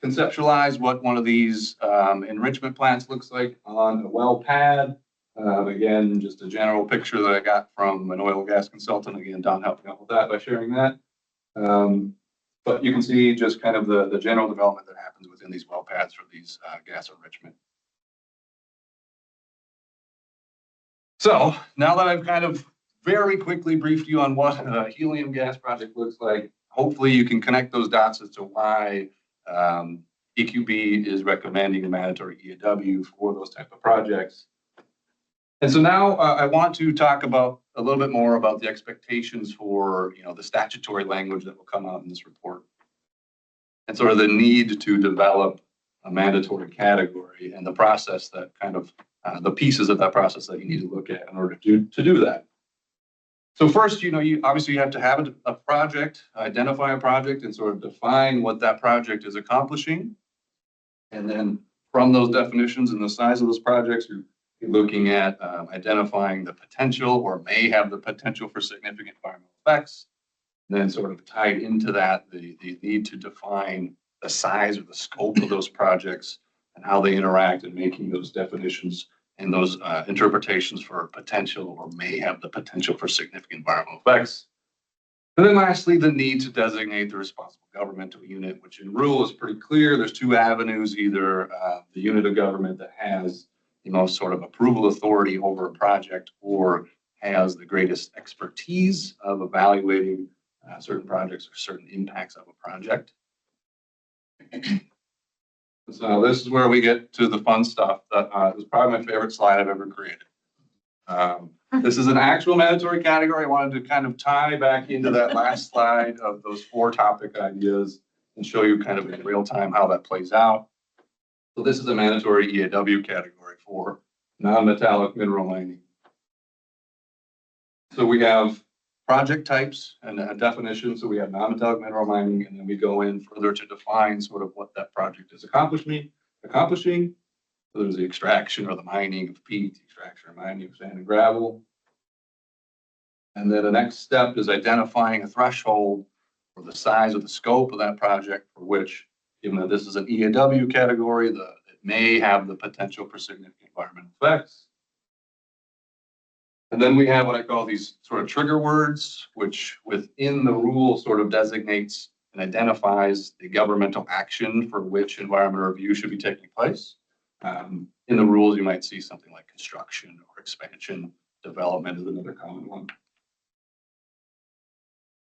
conceptualize what one of these enrichment plants looks like on a well pad. Again, just a general picture that I got from an oil and gas consultant. Again, Don helping out with that by sharing that. But you can see just kind of the general development that happens within these well pads for these gas enrichment. So now that I've kind of very quickly briefed you on what a helium gas project looks like, hopefully you can connect those dots as to why EQB is recommending a mandatory EAW for those type of projects. And so now I want to talk about a little bit more about the expectations for the statutory language that will come out in this report, and sort of the need to develop a mandatory category and the process that kind of the pieces of that process that you need to look at in order to do that. So first, you obviously have to have a project, identify a project, and sort of define what that project is accomplishing. And then from those definitions and the size of those projects, you're looking at identifying the potential or may have the potential for significant environmental effects. And then sort of tied into that, the need to define the size or the scope of those projects and how they interact in making those definitions and those interpretations for potential or may have the potential for significant environmental effects. And then lastly, the need to designate the responsible governmental unit, which in rule is pretty clear. There's two avenues: either the unit of government that has the most sort of approval authority over a project or has the greatest expertise of evaluating certain projects or certain impacts of a project. So this is where we get to the fun stuff that is probably my favorite slide I've ever created. This is an actual mandatory category. I wanted to kind of tie back into that last slide of those 4 topic ideas and show you kind of in real time how that plays out. So this is a mandatory EAW category for non-metallic mineral mining. So we have project types and a definition. So we have non-metallic mineral mining, and then we go in further to define sort of what that project is accomplishing. So there's the extraction or the mining of peat, extraction or mining of sand and gravel. And then the next step is identifying a threshold for the size or the scope of that project for which, given that this is an EAW category, it may have the potential for significant environmental effects. And then we have what I call these sort of trigger words, which within the rule sort of designates and identifies the governmental action for which environmental review should be taking place. In the rules, you might see something like construction or expansion. Development is another common one.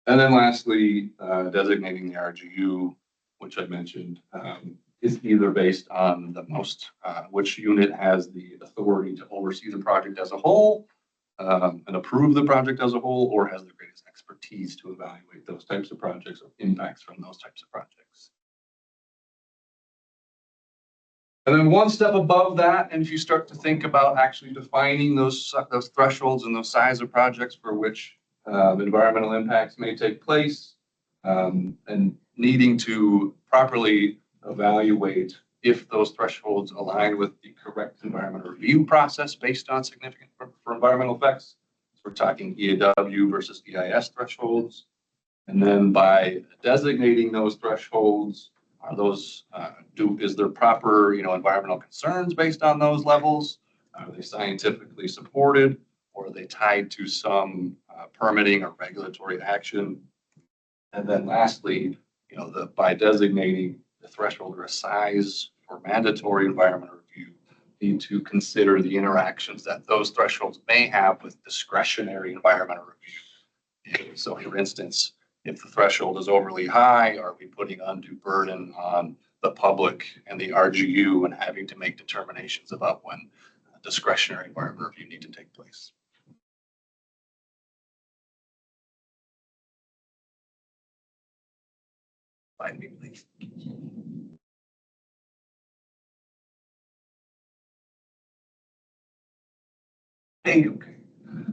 And then lastly, designating the RGU, which I mentioned, is either based on the most, which unit has the authority to oversee the project as a whole, and approve the project as a whole, or has the greatest expertise expertise to evaluate those types of projects or impacts from those types of projects. And then one step above that, and if you start to think about actually defining those thresholds and those size of projects for which environmental impacts may take place, and needing to properly evaluate if those thresholds align with the correct environmental review process based on significant for environmental effects. So we're talking EAW versus EIS thresholds. And then by designating those thresholds, are those, is there proper, environmental concerns based on those levels? Are they scientifically supported, or are they tied to some permitting or regulatory action? And then lastly, by designating the threshold or a size for mandatory environmental review, need to consider the interactions that those thresholds may have with discretionary environmental review. So for instance, if the threshold is overly high, are we putting undue burden on the public and the RGU and having to make determinations about when discretionary environmental review need to take place? Slide me, please. Okay.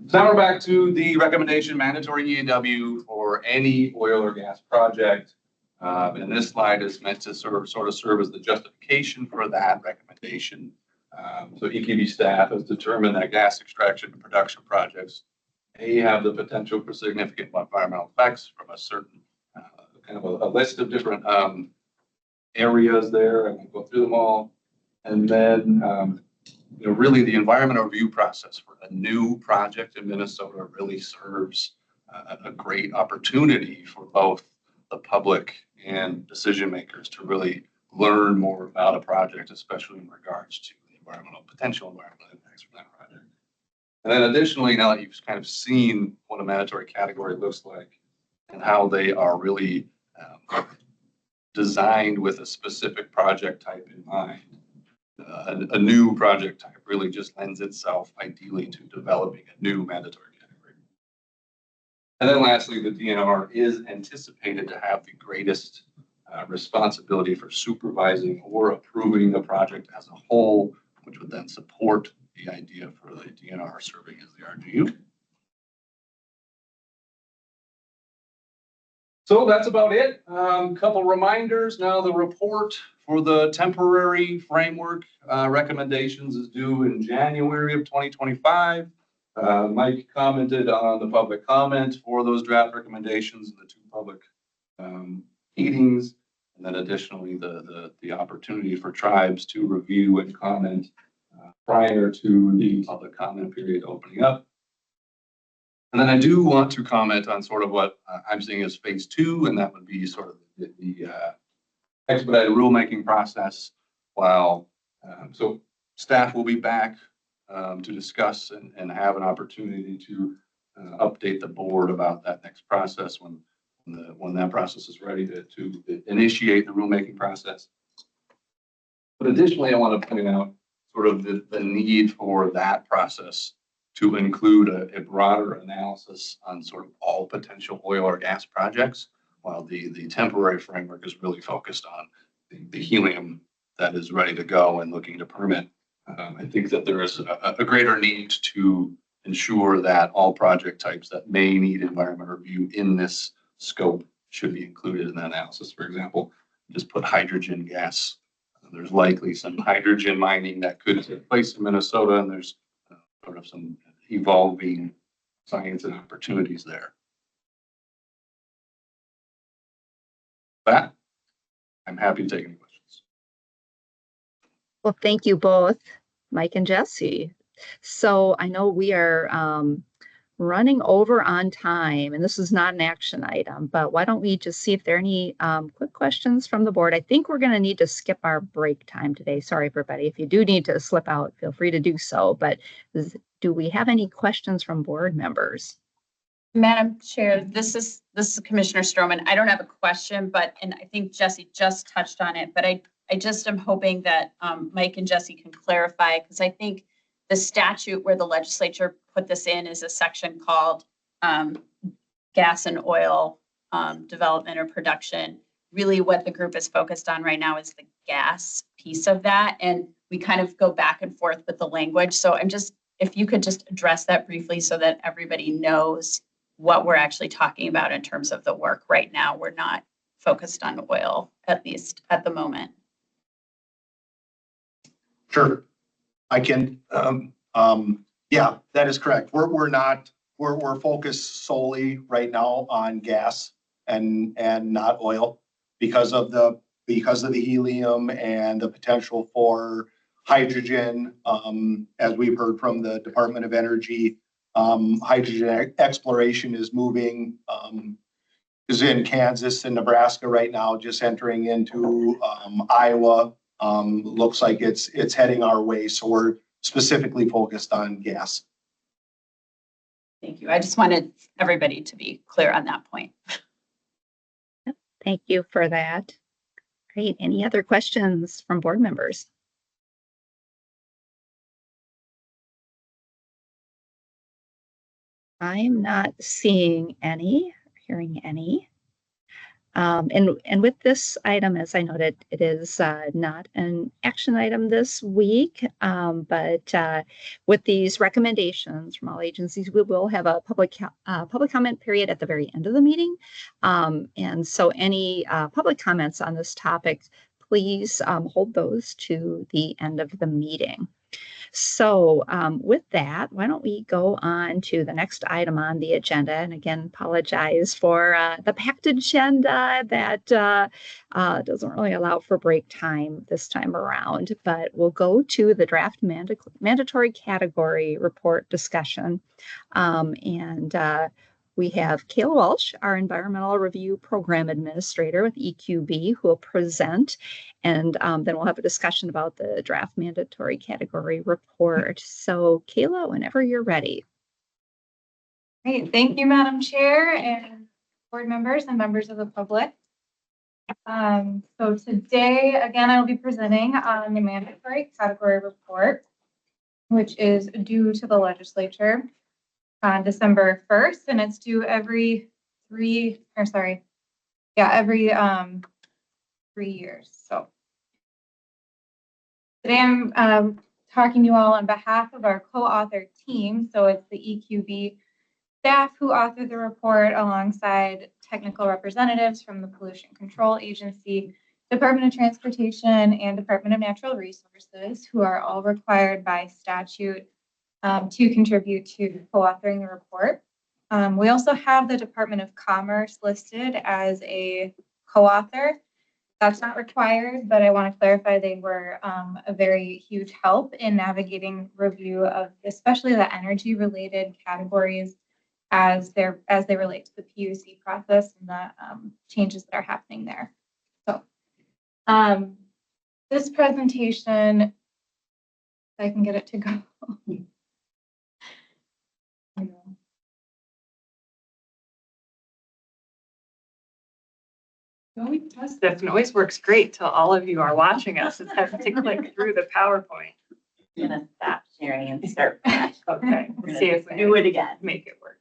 So now we're back to the recommendation mandatory EAW for any oil or gas project. And this slide is meant to sort of serve as the justification for that recommendation. So EQB staff has determined that gas extraction and production projects may have the potential for significant environmental effects from a certain kind of a list of different areas there. I won't go through them all. And then really the environmental review process for a new project in Minnesota really serves a great opportunity for both the public and decision makers to really learn more about a project, especially in regards to the potential environmental impacts from that project. And then additionally, now that you've kind of seen what a mandatory category looks like and how they are really designed with a specific project type in mind, a new project type really just lends itself ideally to developing a new mandatory category. And then lastly, the DNR is anticipated to have the greatest responsibility for supervising or approving the project as a whole, which would then support the idea for the DNR serving as the RGU. So that's about it. Couple reminders. Now the report for the temporary framework recommendations is due in January of 2025. Mike commented on the public comment for those draft recommendations in the two public meetings, and then additionally the opportunity for tribes to review and comment prior to the public comment period opening up. And then I do want to comment on sort of what I'm seeing as phase 2, and that would be sort of the expedited rulemaking process. While so staff will be back to discuss and have an opportunity to update the board about that next process when that process is ready to initiate the rulemaking process. But additionally, I want to point out sort of the need for that process to include a broader analysis on sort of all potential oil or gas projects, while the temporary framework is really focused on the helium that is ready to go and looking to permit. I think that there is a greater need to ensure that all project types that may need environmental review in this scope should be included in that analysis. For example, just put hydrogen gas. There's likely some hydrogen mining that could take place in Minnesota, and there's sort of some evolving science and opportunities there. That, I'm happy to take any questions. Well, thank you both, Mike and Jesse. So I know we are running over on time, and this is not an action item, but why don't we just see if there are any quick questions from the board? I think we're going to need to skip our break time today. Sorry, everybody. If you do need to slip out, feel free to do so. But do we have any questions from board members? Madam Chair, this is Commissioner Stroman. I don't have a question, and I think Jesse just touched on it, but I just am hoping that Mike and Jesse can clarify, because I think the statute where the legislature put this in is a section called gas and oil development or production. Really what the group is focused on right now is the gas piece of that. And we kind of go back and forth with the language. So if you could just address that briefly so that everybody knows what we're actually talking about in terms of the work. Right now, we're not focused on oil, at least at the moment. Sure. I can, yeah, that is correct. We're focused solely right now on gas and not oil because of the helium and the potential for hydrogen. As we've heard from the Department of Energy, hydrogen exploration is moving, is in Kansas and Nebraska right now, just entering into Iowa. Looks like it's heading our way. So we're specifically focused on gas. Thank you. I just wanted everybody to be clear on that point. Thank you for that. Great. Any other questions from board members? I'm not seeing any, hearing any. And with this item, as I noted, it is not an action item this week, but with these recommendations from all agencies, we will have a public comment period at the very end of the meeting. And so any public comments on this topic, please hold those to the end of the meeting. So with that, why don't we go on to the next item on the agenda? And again, apologize for the packed agenda that doesn't really allow for break time this time around, but we'll go to the draft mandatory category report discussion. We have Kayla Walsh, our Environmental Review Program Administrator with EQB, who will present, and then we'll have a discussion about the draft mandatory category report. So Kayla, whenever you're ready. Great. Thank you, Madam Chair and board members and members of the public. So today, again, I will be presenting on the mandatory category report, which is due to the legislature on December 1st, and it's due every 3 years. So today I'm talking to you all on behalf of our co-author team. So it's the EQB staff who authored the report alongside technical representatives from the Pollution Control Agency, Department of Transportation, and Department of Natural Resources, who are all required by statute to contribute to co-authoring the report. We also have the Department of Commerce listed as a co-author. That's not required, but I want to clarify they were a very huge help in navigating review of especially the energy related categories as they relate to the PUC process and the changes that are happening there. So this presentation, if I can get it to go. We test this and it always works great till all of you are watching us and have to click through the PowerPoint. I'm gonna stop sharing and start. Okay, we'll see if we do it again. make it work.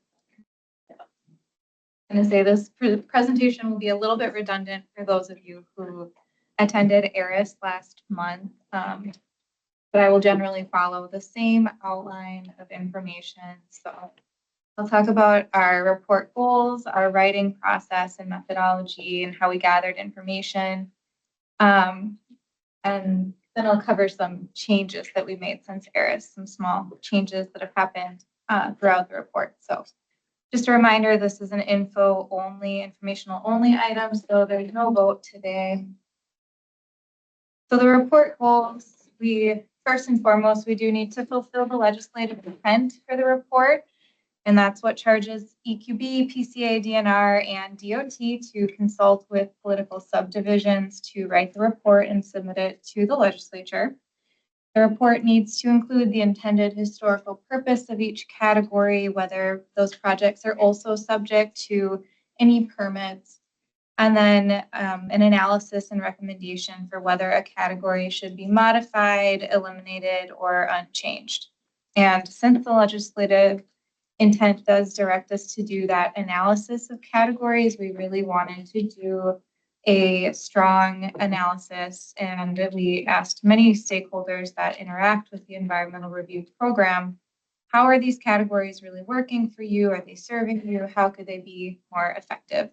I'm going to say this presentation will be a little bit redundant for those of you who attended ARIS last month, but I will generally follow the same outline of information. So I'll talk about our report goals, our writing process and methodology, and how we gathered information. And then I'll cover some changes that we made since ARIS, some small changes that have happened throughout the report. So just a reminder, this is an informational only item, so there's no vote today. So the report goals, first and foremost, we do need to fulfill the legislative intent for the report. And that's what charges EQB, PCA, DNR, and DOT to consult with political subdivisions to write the report and submit it to the legislature. The report needs to include the intended historical purpose of each category, whether those projects are also subject to any permits, and then an analysis and recommendation for whether a category should be modified, eliminated, or unchanged. And since the legislative intent does direct us to do that analysis of categories. We really wanted to do a strong analysis, and we asked many stakeholders that interact with the environmental review program, how are these categories really working for you? Are they serving you? How could they be more effective?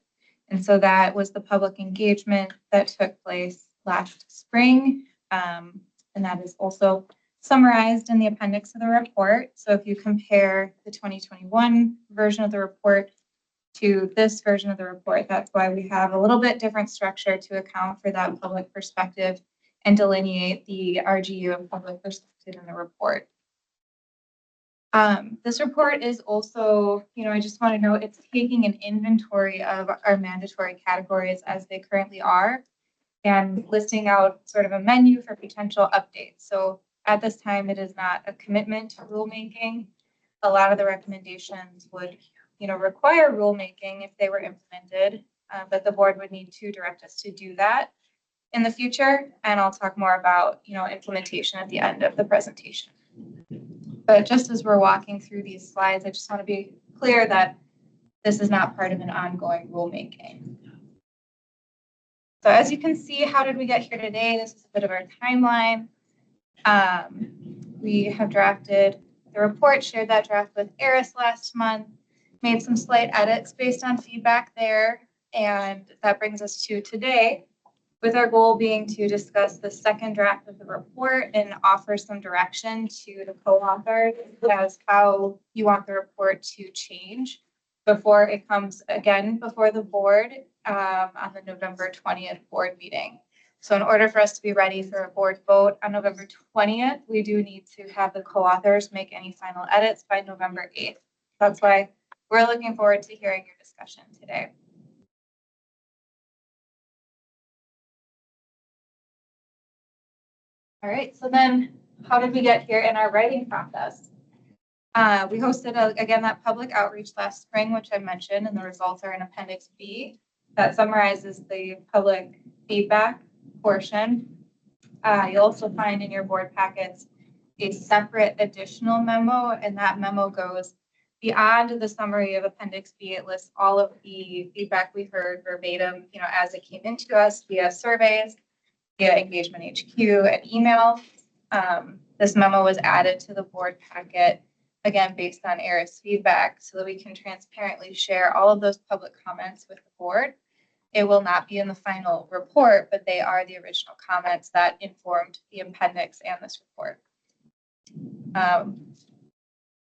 And so that was the public engagement that took place last spring. And that is also summarized in the appendix of the report. So if you compare the 2021 version of the report to this version of the report, that's why we have a little bit different structure to account for that public perspective and delineate the RGU and public perspective in the report. This report is also, I just want to note, it's taking an inventory of our mandatory categories as they currently are and listing out sort of a menu for potential updates. So at this time, it is not a commitment to rulemaking. A lot of the recommendations would, require rulemaking if they were implemented, but the board would need to direct us to do that in the future. And I'll talk more about, implementation at the end of the presentation. But just as we're walking through these slides, I just want to be clear that this is not part of an ongoing rulemaking. So as you can see, how did we get here today? This is a bit of our timeline. We have drafted the report, shared that draft with ARIS last month, made some slight edits based on feedback there, and that brings us to today, with our goal being to discuss the second draft of the report and offer some direction to the co-authors as how you want the report to change before it comes again before the board on the November 20th board meeting. So in order for us to be ready for a board vote on November 20th, we do need to have the co-authors make any final edits by November 8th. That's why we're looking forward to hearing your discussion today. All right, so then how did we get here in our writing process? We hosted, again, that public outreach last spring, which I mentioned, and the results are in Appendix B. That summarizes the public feedback portion. You'll also find in your board packets a separate additional memo, and that memo goes beyond the summary of Appendix B. It lists all of the feedback we heard verbatim, as it came into us via surveys, via Engagement HQ and email. This memo was added to the board packet, again, based on ARIS feedback, so that we can transparently share all of those public comments with the board. It will not be in the final report, but they are the original comments that informed the appendix and this report.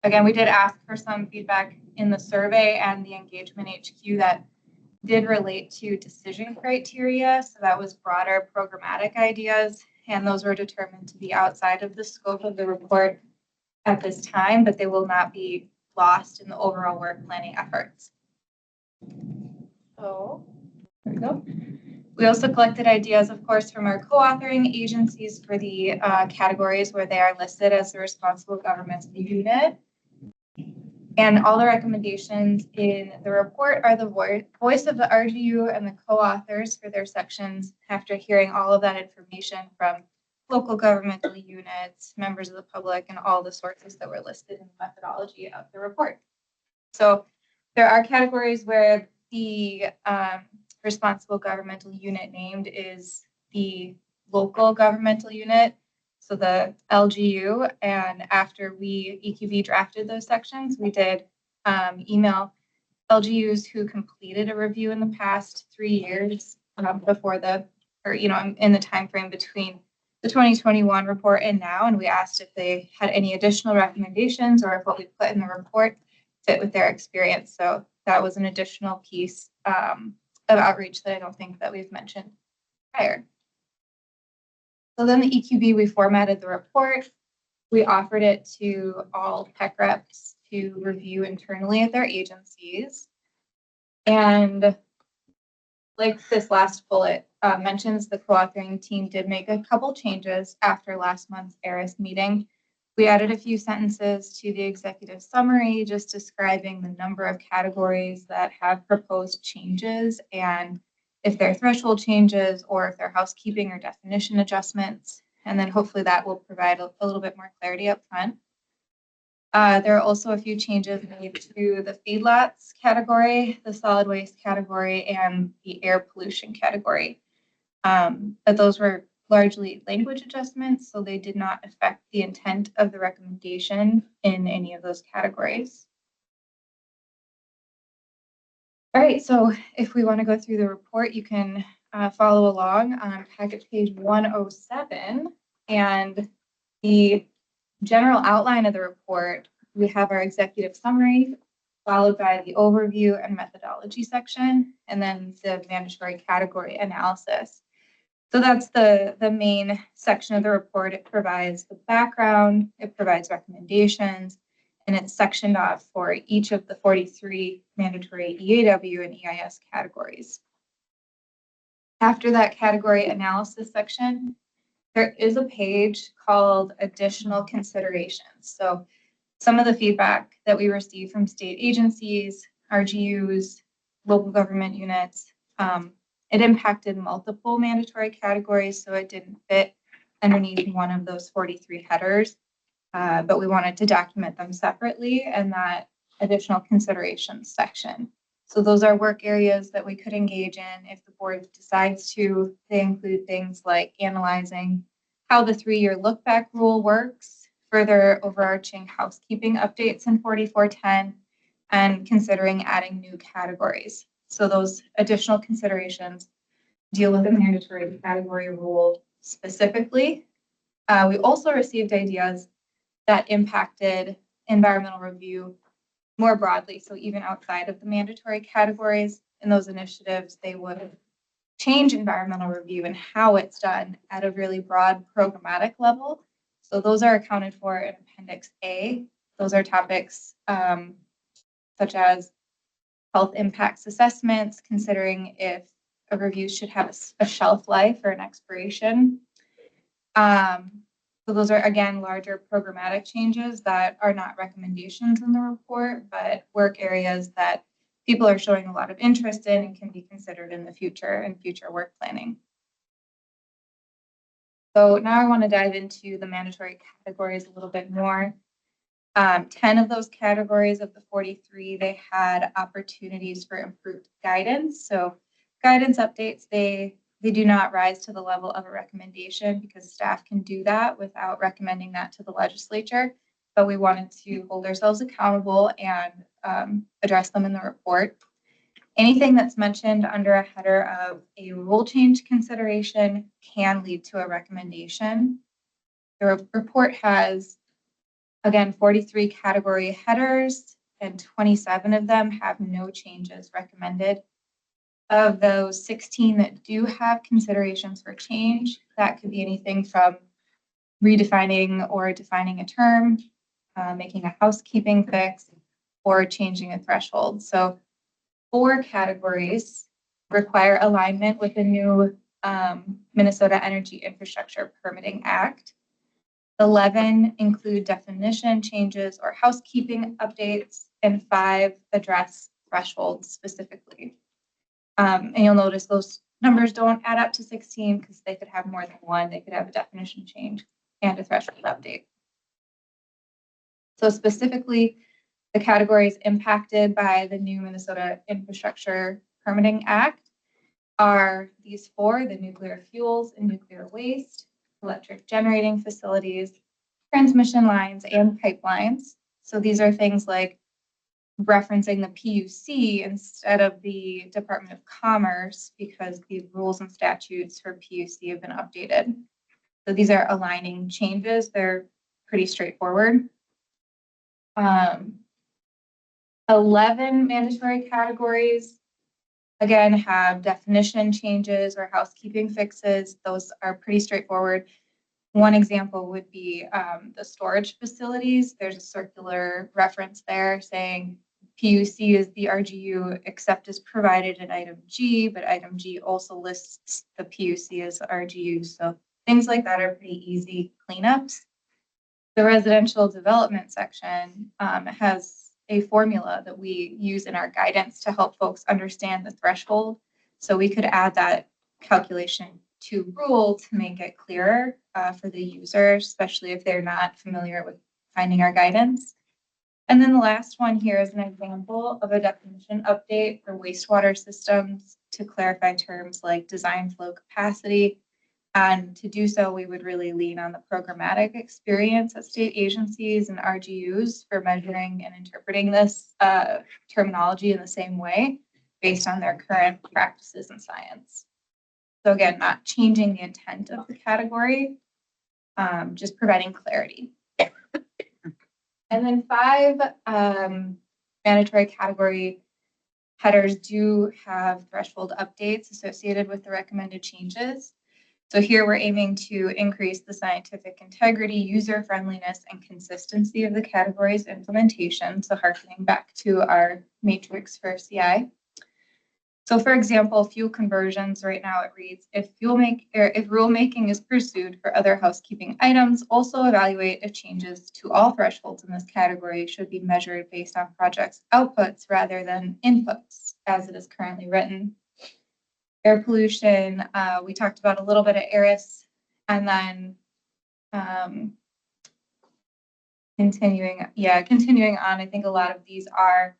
Again, we did ask for some feedback in the survey and the Engagement HQ that did relate to decision criteria. So that was broader programmatic ideas, and those were determined to be outside of the scope of the report at this time, but they will not be lost in the overall work planning efforts. So there we go. We also collected ideas, of course, from our co-authoring agencies for the categories where they are listed as the responsible governmental unit. And all the recommendations in the report are the voice of the RGU and the co-authors for their sections after hearing all of that information from local governmental units, members of the public, and all the sources that were listed in the methodology of the report. So there are categories where the responsible governmental unit named is the local governmental unit, so the LGU, and after we, EQB, drafted those sections, we did email LGUs who completed a review in the past 3 years before in the time frame between the 2021 report and now, and we asked if they had any additional recommendations or if what we put in the report fit with their experience. So that was an additional piece of outreach that I don't think that we've mentioned prior. So then the EQB, we formatted the report. We offered it to all tech reps to review internally at their agencies. And like this last bullet mentions, the co-authoring team did make a couple changes after last month's ARIS meeting. We added a few sentences to the executive summary, just describing the number of categories that have proposed changes and if they're threshold changes or if they're housekeeping or definition adjustments. And then hopefully that will provide a little bit more clarity up front. There are also a few changes made to the feedlots category, the solid waste category, and the air pollution category. But those were largely language adjustments, so they did not affect the intent of the recommendation in any of those categories. All right, so if we want to go through the report, you can follow along on packet page 107. And the general outline of the report, we have our executive summary, followed by the overview and methodology section, and then the mandatory category analysis. So that's the main section of the report. It provides the background, it provides recommendations, and it's sectioned off for each of the 43 mandatory EAW and EIS categories. After that category analysis section, there is a page called additional considerations. So some of the feedback that we receive from state agencies, RGUs, local government units, it impacted multiple mandatory categories, so it didn't fit underneath one of those 43 headers, but we wanted to document them separately in that additional considerations section. So those are work areas that we could engage in if the board decides to. They include things like analyzing how the 3-year look back rule works, further overarching housekeeping updates in 4410, and considering adding new categories. So those additional considerations deal with the mandatory category rule specifically. We also received ideas that impacted environmental review more broadly. So even outside of the mandatory categories in those initiatives, they would change environmental review and how it's done at a really broad programmatic level. So those are accounted for in Appendix A. Those are topics such as health impacts assessments, considering if a review should have a shelf life or an expiration. So those are, again, larger programmatic changes that are not recommendations in the report, but work areas that people are showing a lot of interest in and can be considered in the future and future work planning. So now I want to dive into the mandatory categories a little bit more. 10 of those categories of the 43, they had opportunities for improved guidance. So guidance updates, they do not rise to the level of a recommendation because staff can do that without recommending that to the legislature. But we wanted to hold ourselves accountable and address them in the report. Anything that's mentioned under a header of a rule change consideration can lead to a recommendation. The report has, again, 43 category headers, and 27 of them have no changes recommended. Of those 16 that do have considerations for change, that could be anything from redefining or defining a term, making a housekeeping fix, or changing a threshold. So 4 categories require alignment with the new Minnesota Energy Infrastructure Permitting Act. 11 include definition changes or housekeeping updates, and 5 address thresholds specifically. And you'll notice those numbers don't add up to 16 because they could have more than one. They could have a definition change and a threshold update. So specifically, the categories impacted by the new Minnesota Infrastructure Permitting Act are these 4: the nuclear fuels and nuclear waste, electric generating facilities, transmission lines, and pipelines. So these are things like referencing the PUC instead of the Department of Commerce because the rules and statutes for PUC have been updated. So these are aligning changes. They're pretty straightforward. 11 mandatory categories, again, have definition changes or housekeeping fixes. Those are pretty straightforward. One example would be the storage facilities. There's a circular reference there saying PUC is the RGU except as provided in item G, but item G also lists the PUC as RGU. So things like that are pretty easy cleanups. The residential development section has a formula that we use in our guidance to help folks understand the threshold. So we could add that calculation to rule to make it clearer for the user, especially if they're not familiar with finding our guidance. And then the last one here is an example of a definition update for wastewater systems to clarify terms like design flow capacity. And to do so, we would really lean on the programmatic experience at state agencies and RGUs for measuring and interpreting this terminology in the same way based on their current practices in science. So again, not changing the intent of the category, just providing clarity. And then 5 mandatory category headers do have threshold updates associated with the recommended changes. So here we're aiming to increase the scientific integrity, user friendliness, and consistency of the category's implementation. So harkening back to our matrix for CI. So for example, fuel conversions, right now it reads, if rulemaking is pursued for other housekeeping items, also evaluate if changes to all thresholds in this category should be measured based on projects' outputs rather than inputs, as it is currently written. Air pollution, we talked about a little bit of ARIS, and then continuing on, I think a lot of these are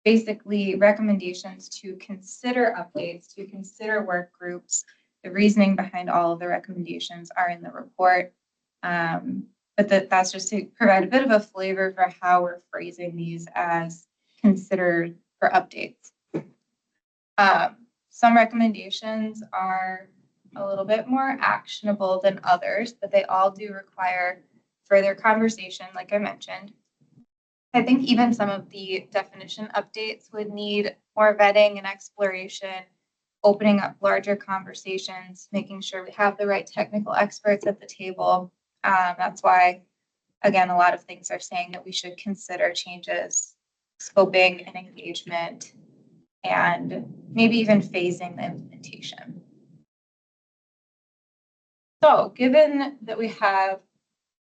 basically recommendations to consider updates, to consider work groups. The reasoning behind all of the recommendations are in the report. But that's just to provide a bit of a flavor for how we're phrasing these as considered for updates. Some recommendations are a little bit more actionable than others, but they all do require further conversation, like I mentioned. I think even some of the definition updates would need more vetting and exploration, opening up larger conversations, making sure we have the right technical experts at the table. That's why, again, a lot of things are saying that we should consider changes, scoping and engagement, and maybe even phasing the implementation. So given that we have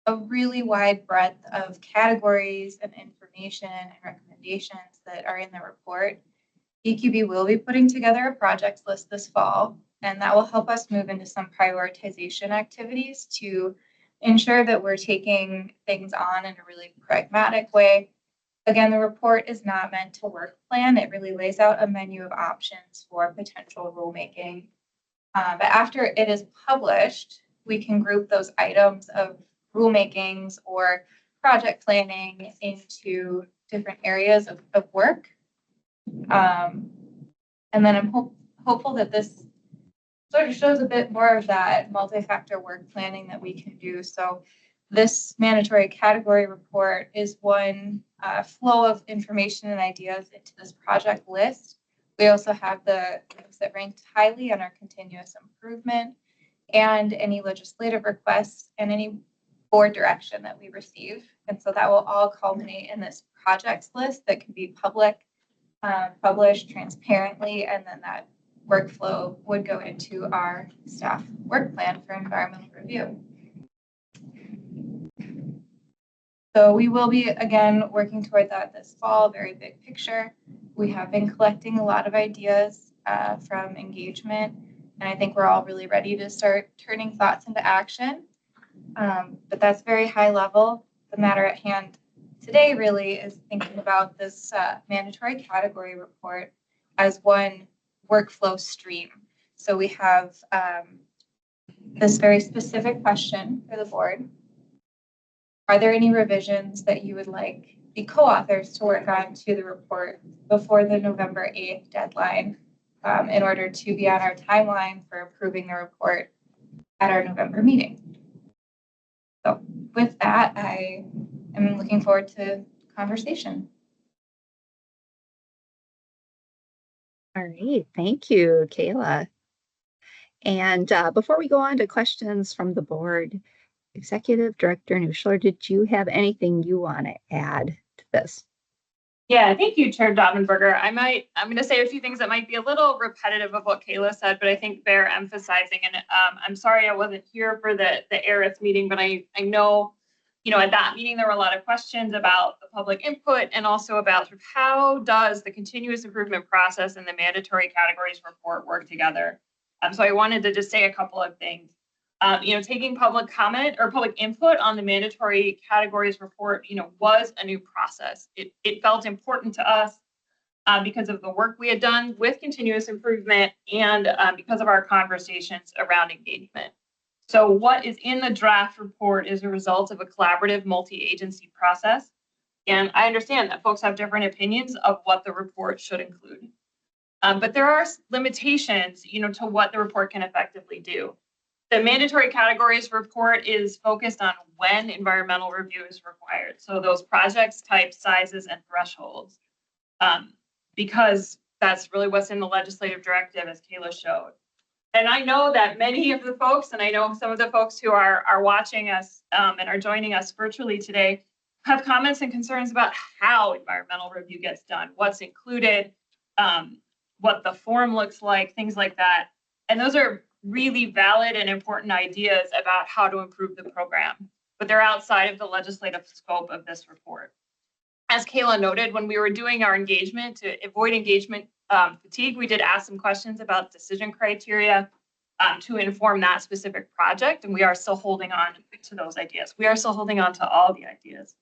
a really wide breadth of categories and information and recommendations that are in the report, EQB will be putting together a projects list this fall, and that will help us move into some prioritization activities to ensure that we're taking things on in a really pragmatic way. Again, the report is not meant to work plan. It really lays out a menu of options for potential rulemaking. But after it is published, we can group those items of rulemakings or project planning into different areas of work. And then I'm hopeful that this sort of shows a bit more of that multi-factor work planning that we can do. So this mandatory category report is one flow of information and ideas into this project list. We also have the groups that ranked highly on our continuous improvement and any legislative requests and any board direction that we receive. And so that will all culminate in this projects list that can be public, published transparently, and then that workflow would go into our staff work plan for environmental review. So we will be, again, working toward that this fall, very big picture. We have been collecting a lot of ideas from engagement, and I think we're all really ready to start turning thoughts into action. But that's very high level. The matter at hand today really is thinking about this mandatory category report as one workflow stream. So we have this very specific question for the board. Are there any revisions that you would like the co-authors to work on to the report before the November 8th deadline in order to be on our timeline for approving the report at our November meeting? So with that, I am looking forward to conversation. All right, thank you, Kayla. And before we go on to questions from the board, Executive Director Nuschler, did you have anything you want to add to this? Yeah, thank you, Chair Daubenberger. I'm going to say a few things that might be a little repetitive of what Kayla said, but I think bear emphasizing. And I'm sorry I wasn't here for the ARIS meeting, but I know, at that meeting there were a lot of questions about the public input and also about sort of how does the continuous improvement process and the mandatory categories report work together. So I wanted to just say a couple of things. Taking public comment or public input on the mandatory categories report, was a new process. It felt important to us because of the work we had done with continuous improvement and because of our conversations around engagement. So what is in the draft report is a result of a collaborative multi-agency process. And I understand that folks have different opinions of what the report should include. But there are limitations, to what the report can effectively do. The mandatory categories report is focused on when environmental review is required. So those projects, types, sizes, and thresholds, because that's really what's in the legislative directive, as Kayla showed. And I know that many of the folks, and I know some of the folks who are watching us and are joining us virtually today, have comments and concerns about how environmental review gets done, what's included, what the form looks like, things like that. And those are really valid and important ideas about how to improve the program, but they're outside of the legislative scope of this report. As Kayla noted, when we were doing our engagement to avoid engagement fatigue, we did ask some questions about decision criteria to inform that specific project, and we are still holding on to those ideas. We are still holding on to all the ideas.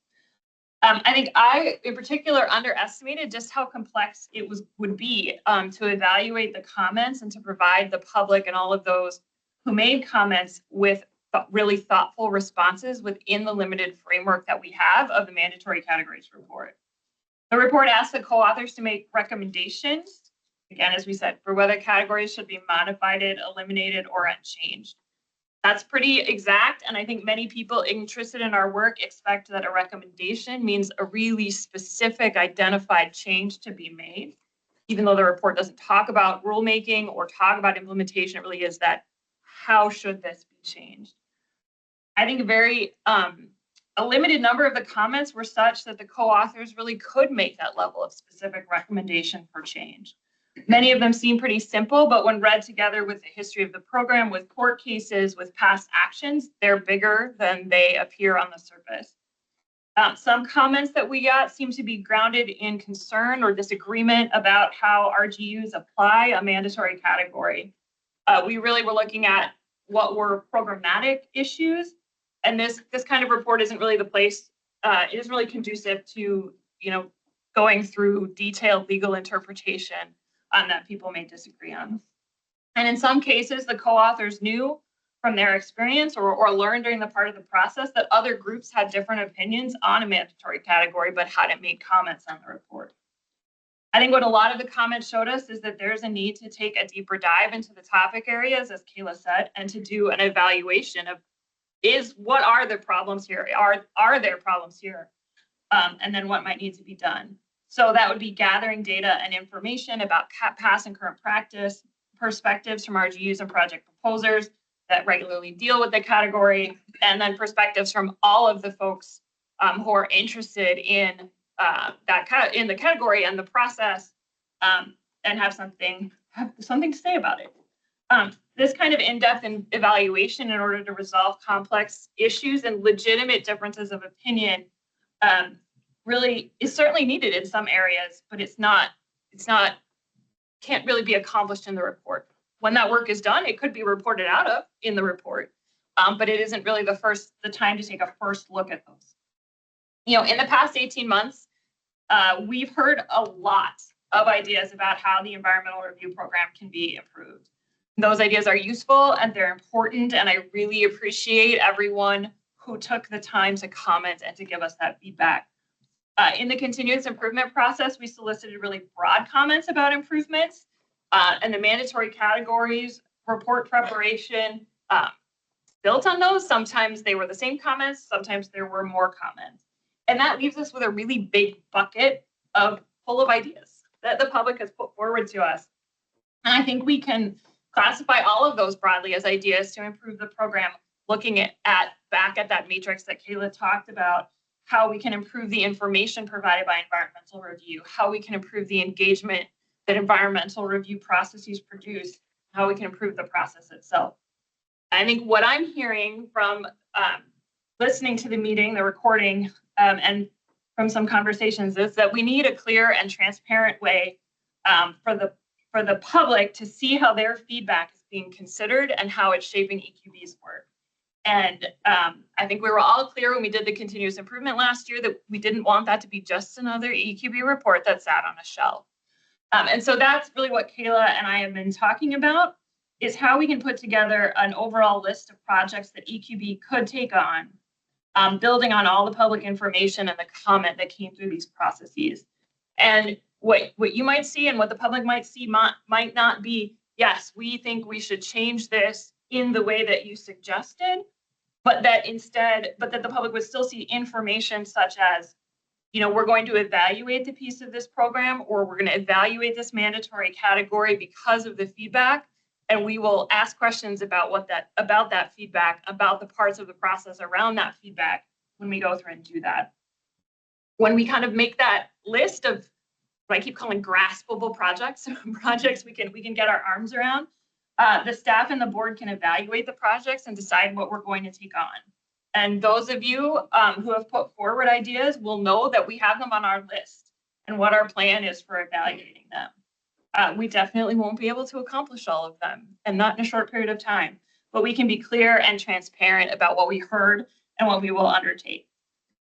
I think I, in particular, underestimated just how complex it would be to evaluate the comments and to provide the public and all of those who made comments with really thoughtful responses within the limited framework that we have of the mandatory categories report. The report asks the co-authors to make recommendations, again, as we said, for whether categories should be modified, eliminated, or unchanged. That's pretty exact, and I think many people interested in our work expect that a recommendation means a really specific identified change to be made. Even though the report doesn't talk about rulemaking or talk about implementation, it really is that how should this be changed? I think a limited number of the comments were such that the co-authors really could make that level of specific recommendation for change. Many of them seem pretty simple, but when read together with the history of the program, with court cases, with past actions, they're bigger than they appear on the surface. Some comments that we got seem to be grounded in concern or disagreement about how RGUs apply a mandatory category. We really were looking at what were programmatic issues, and this kind of report isn't really the place, it isn't really conducive to, going through detailed legal interpretation that people may disagree on. And in some cases, the co-authors knew from their experience or learned during the part of the process that other groups had different opinions on a mandatory category, but hadn't made comments on the report. I think what a lot of the comments showed us is that there's a need to take a deeper dive into the topic areas, as Kayla said, and to do an evaluation of what are the problems here? Are there problems here? And then what might need to be done? So that would be gathering data and information about past and current practice, perspectives from RGUs and project proposers that regularly deal with the category, and then perspectives from all of the folks who are interested in in the category and the process, and have something to say about it. This kind of in-depth evaluation in order to resolve complex issues and legitimate differences of opinion really is certainly needed in some areas, but can't really be accomplished in the report. When that work is done, it could be reported out of in the report, but it isn't really the time to take a first look at those. In the past 18 months, we've heard a lot of ideas about how the environmental review program can be improved. Those ideas are useful and they're important, and I really appreciate everyone who took the time to comment and to give us that feedback. In the continuous improvement process, we solicited really broad comments about improvements, and the mandatory categories report preparation built on those. Sometimes they were the same comments, sometimes there were more comments. And that leaves us with a really big bucket full of ideas that the public has put forward to us. And I think we can classify all of those broadly as ideas to improve the program, looking back at that matrix that Kayla talked about, how we can improve the information provided by environmental review, how we can improve the engagement that environmental review processes produce, how we can improve the process itself. I think what I'm hearing from listening to the meeting, the recording, and from some conversations is that we need a clear and transparent way for for the public to see how their feedback is being considered and how it's shaping EQB's work. And I think we were all clear when we did the continuous improvement last year that we didn't want that to be just another EQB report that sat on a shelf. And so that's really what Kayla and I have been talking about, is how we can put together an overall list of projects that EQB could take on, building on all the public information and the comment that came through these processes. And what you might see and what the public might see might not be, yes, we think we should change this in the way that you suggested, but that the public would still see information such as, you know, we're going to evaluate the piece of this program, or we're going to evaluate this mandatory category because of the feedback. And we will ask questions about that feedback, about the parts of the process around that feedback when we go through and do that. When we kind of make that list of what I keep calling graspable projects, projects we can get our arms around, the staff and the board can evaluate the projects and decide what we're going to take on. And those of you who have put forward ideas will know that we have them on our list and what our plan is for evaluating them. We definitely won't be able to accomplish all of them, and not in a short period of time, but we can be clear and transparent about what we heard and what we will undertake.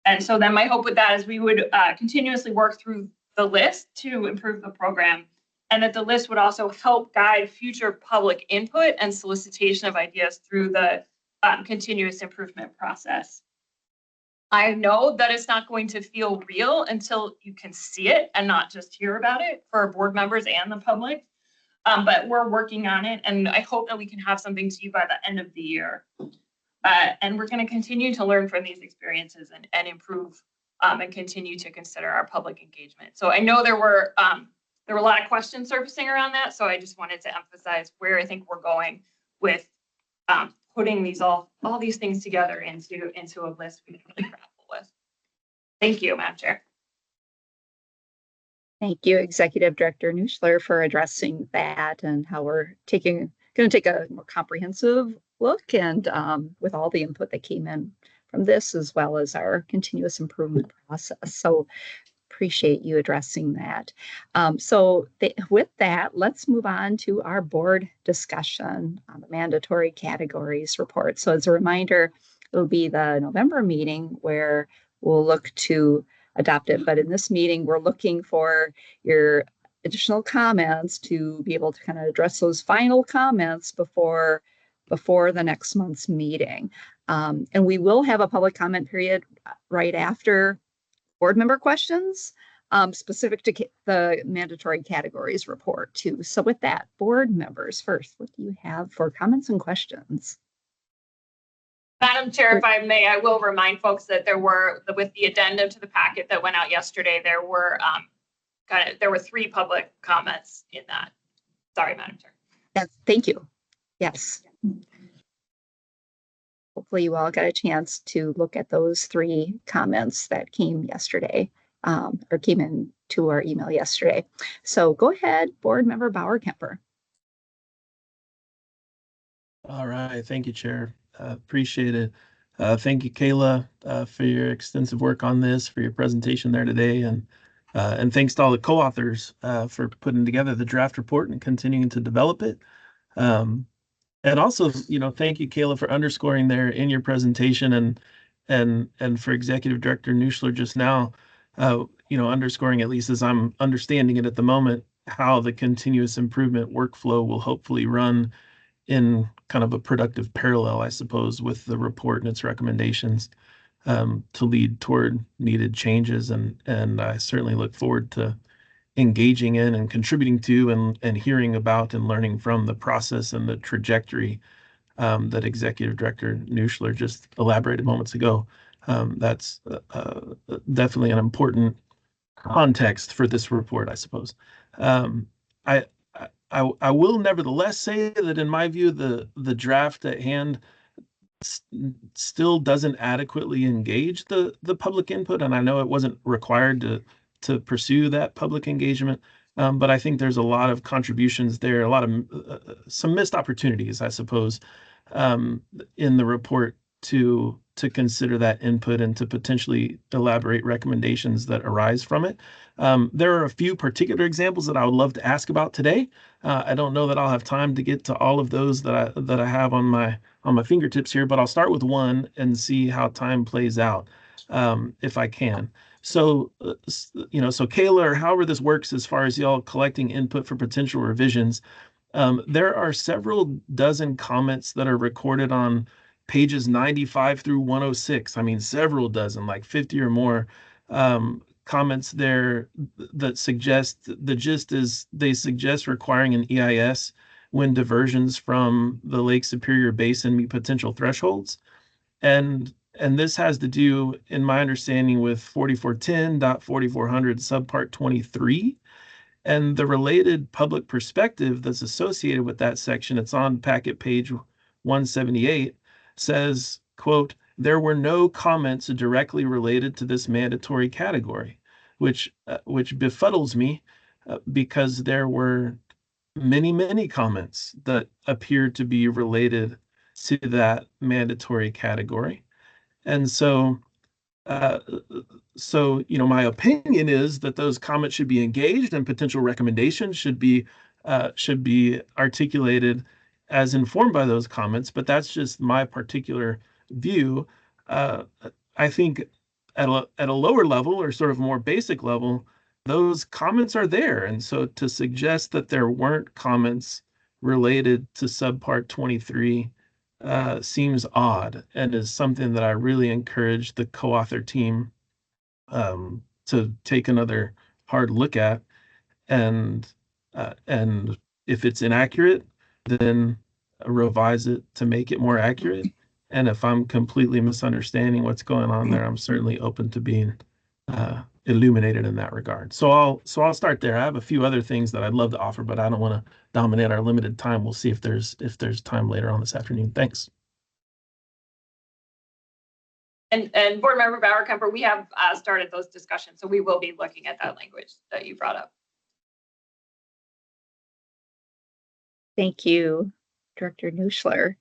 And so then my hope with that is we would continuously work through the list to improve the program, and that the list would also help guide future public input and solicitation of ideas through the continuous improvement process. I know that it's not going to feel real until you can see it and not just hear about it for board members and the public, but we're working on it, and I hope that we can have something to you by the end of the year. And we're going to continue to learn from these experiences and improve and continue to consider our public engagement. So I know there were a lot of questions surfacing around that, so I just wanted to emphasize where I think we're going with putting all these things together into a list we can really grapple with. Thank you, Madam Chair. Thank you, Executive Director Nuschler, for addressing that and how we're going to take a more comprehensive look, and with all the input that came in from this, as well as our continuous improvement process. So appreciate you addressing that. With that, let's move on to our board discussion on the mandatory categories report. So as a reminder, it'll be the November meeting where we'll look to adopt it. But in this meeting, we're looking for your additional comments to be able to kind of address those final comments before the next month's meeting. And we will have a public comment period right after board member questions specific to the mandatory categories report too. So with that, board members first, what do you have for comments and questions? Madam Chair, if I may, I will remind folks that with the addendum to the packet that went out yesterday, there were 3 public comments in that. Sorry, Madam Chair. Yes, thank you. Yes. Hopefully you all got a chance to look at those 3 comments that came yesterday, or came in to our email yesterday. So go ahead, Board Member Bauer-Kemper. All right, thank you, Chair. Appreciate it. Thank you, Kayla, for your extensive work on this, for your presentation there today, and thanks to all the co-authors for putting together the draft report and continuing to develop it. And also, thank you, Kayla, for underscoring there in your presentation, and for Executive Director Nuschler just now, underscoring, at least as I'm understanding it at the moment, how the continuous improvement workflow will hopefully run in kind of a productive parallel, I suppose, with the report and its recommendations to lead toward needed changes. And I certainly look forward to engaging in and contributing to and hearing about and learning from the process and the trajectory that Executive Director Nuschler just elaborated moments ago. That's definitely an important context for this report, I suppose. I will nevertheless say that in my view, the draft at hand still doesn't adequately engage the public input, and I know it wasn't required to pursue that public engagement, but I think there's a lot of contributions there, a lot of some missed opportunities, I suppose, in the report to consider that input and to potentially elaborate recommendations that arise from it. There are a few particular examples that I would love to ask about today, I don't know that I'll have time to get to all of those that I have on my fingertips here, but I'll start with one and see how time plays out, if I can. So, so Kayla, or however this works as far as y'all collecting input for potential revisions, there are several dozen comments that are recorded on pages 95 through 106. I mean, several dozen, like 50 or more comments there that suggest, the gist is they suggest requiring an EIS when diversions from the Lake Superior Basin meet potential thresholds. And this has to do, in my understanding, with 4410.4400 subpart 23. And the related public perspective that's associated with that section, it's on packet page 178, says, quote, "There were no comments directly related to this mandatory category," which befuddles me because there were many comments that appear to be related to that mandatory category. And so, my opinion is that those comments should be engaged and potential recommendations should be articulated as informed by those comments. But that's just my particular view. I think at a lower level, or sort of more basic level, those comments are there. And so to suggest that there weren't comments related to subpart 23 seems odd, and is something that I really encourage the co-author team to take another hard look at. And if it's inaccurate, then revise it to make it more accurate. And if I'm completely misunderstanding what's going on there, I'm certainly open to being illuminated in that regard. So I'll start there. I have a few other things that I'd love to offer, but I don't want to dominate our limited time. We'll see if there's time later on this afternoon. Thanks. And Board Member Bauer-Kemper, we have started those discussions, so we will be looking at that language that you brought up. Thank you, Director Nuschler.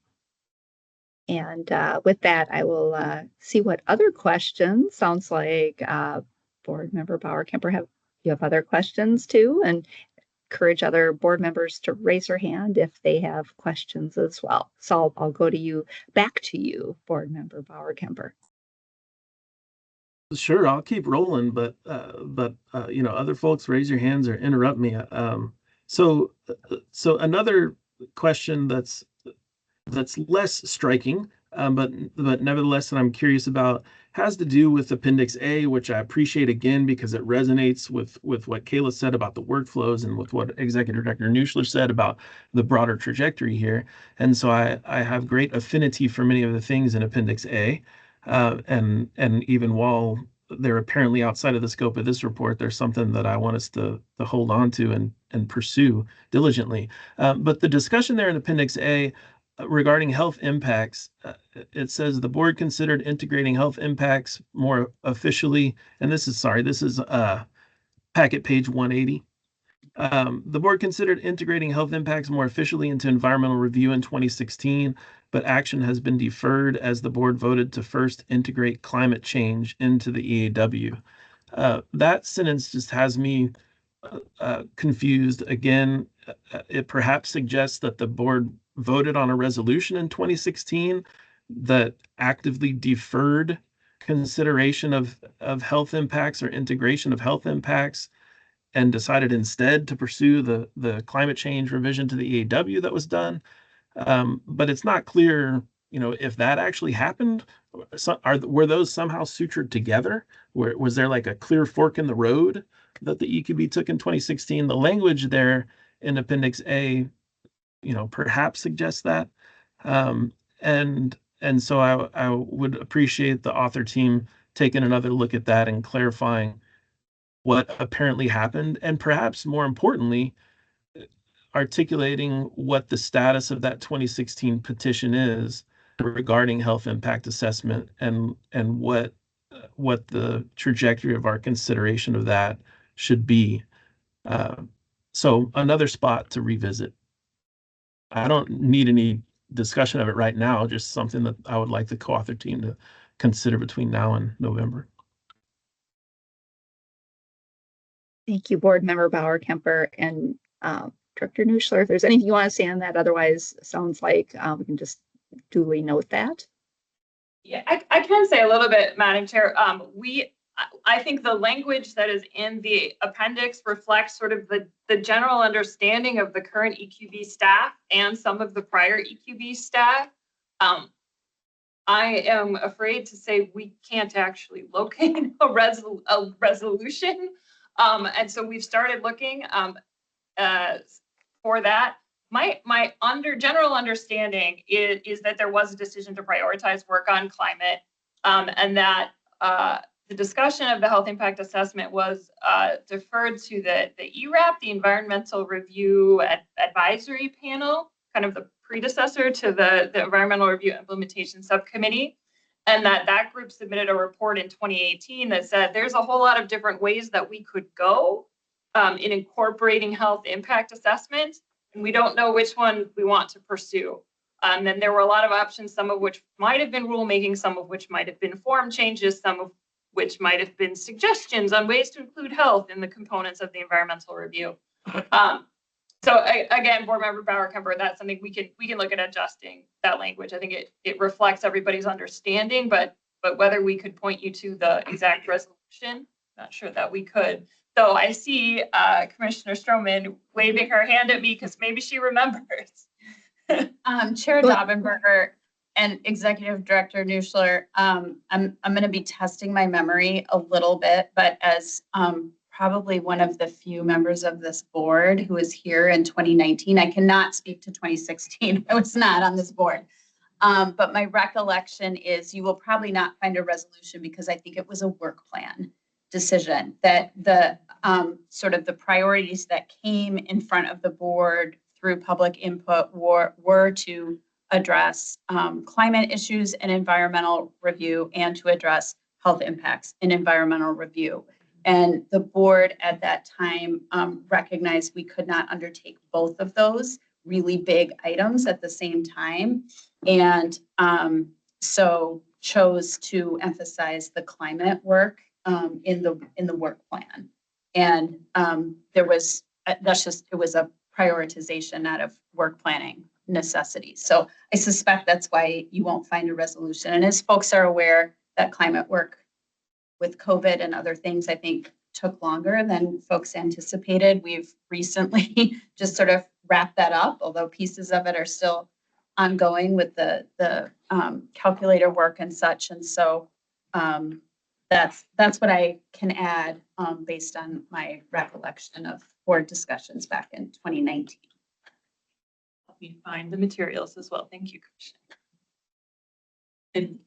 And with that, I will see what other questions. Sounds like Board Member Bauer-Kemper, you have other questions too, and encourage other board members to raise their hand if they have questions as well. So I'll go to you, back to you, Board Member Bauer-Kemper. Sure, I'll keep rolling, but other folks raise your hands or interrupt me. So another question that's less striking, but nevertheless that I'm curious about, has to do with Appendix A, which I appreciate again because it resonates with what Kayla said about the workflows and with what Executive Director Nuschler said about the broader trajectory here. And so I have great affinity for many of the things in Appendix A. And even while they're apparently outside of the scope of this report, there's something that I want us to hold on to and pursue diligently. But the discussion there in Appendix A regarding health impacts, it says the board considered integrating health impacts more officially, and this is packet page 180. The board considered integrating health impacts more officially into environmental review in 2016, but action has been deferred as the board voted to first integrate climate change into the EAW. That sentence just has me confused. Again, it perhaps suggests that the board voted on a resolution in 2016 that actively deferred consideration of health impacts or integration of health impacts, and decided instead to pursue the climate change revision to the EAW that was done. But it's not clear, if that actually happened. Were those somehow sutured together? Was there like a clear fork in the road that the EQB took in 2016? The language there in Appendix A, perhaps suggests that. And so I would appreciate the author team taking another look at that and clarifying what apparently happened, and perhaps more importantly, articulating what the status of that 2016 petition is regarding health impact assessment, and what the trajectory of our consideration of that should be. So another spot to revisit. I don't need any discussion of it right now, just something that I would like the co-author team to consider between now and November. Thank you, Board Member Bauer-Kemper, and Director Nuschler, if there's anything you want to say on that, otherwise sounds like we can just duly note that. Yeah, I can say a little bit, Madam Chair. I think the language that is in the appendix reflects sort of the general understanding of the current EQB staff and some of the prior EQB staff. I am afraid to say we can't actually locate a resolution. And so we've started looking for that. My general understanding is that there was a decision to prioritize work on climate, and that the discussion of the health impact assessment was deferred to the ERAP, the Environmental Review Advisory Panel, kind of the predecessor to the Environmental Review Implementation Subcommittee, and that group submitted a report in 2018 that said there's a whole lot of different ways that we could go in incorporating health impact assessment, and we don't know which one we want to pursue. And there were a lot of options, some of which might have been rulemaking, some of which might have been form changes, some of which might have been suggestions on ways to include health in the components of the environmental review. So again, Board Member Bauer-Kemper, that's something we can look at adjusting that language. I think it reflects everybody's understanding, but whether we could point you to the exact resolution, not sure that we could. So I see Commissioner Stroman waving her hand at me because maybe she remembers. Chair Daubenberger and Executive Director Nuschler, I'm going to be testing my memory a little bit, but as probably one of the few members of this board who was here in 2019, I cannot speak to 2016. I was not on this board. But my recollection is you will probably not find a resolution because I think it was a work plan decision that the sort of the priorities that came in front of the board through public input were to address climate issues and environmental review and to address health impacts in environmental review. And the board at that time recognized we could not undertake both of those really big items at the same time. And so chose to emphasize the climate work in the work plan. And it was a prioritization out of work planning necessity. So I suspect that's why you won't find a resolution. And as folks are aware, that climate work with COVID and other things, I think took longer than folks anticipated. We've recently just sort of wrapped that up, although pieces of it are still ongoing with the calculator work and such. And so that's what I can add based on my recollection of board discussions back in 2019. Let me find the materials as well. Thank you, Commissioner. And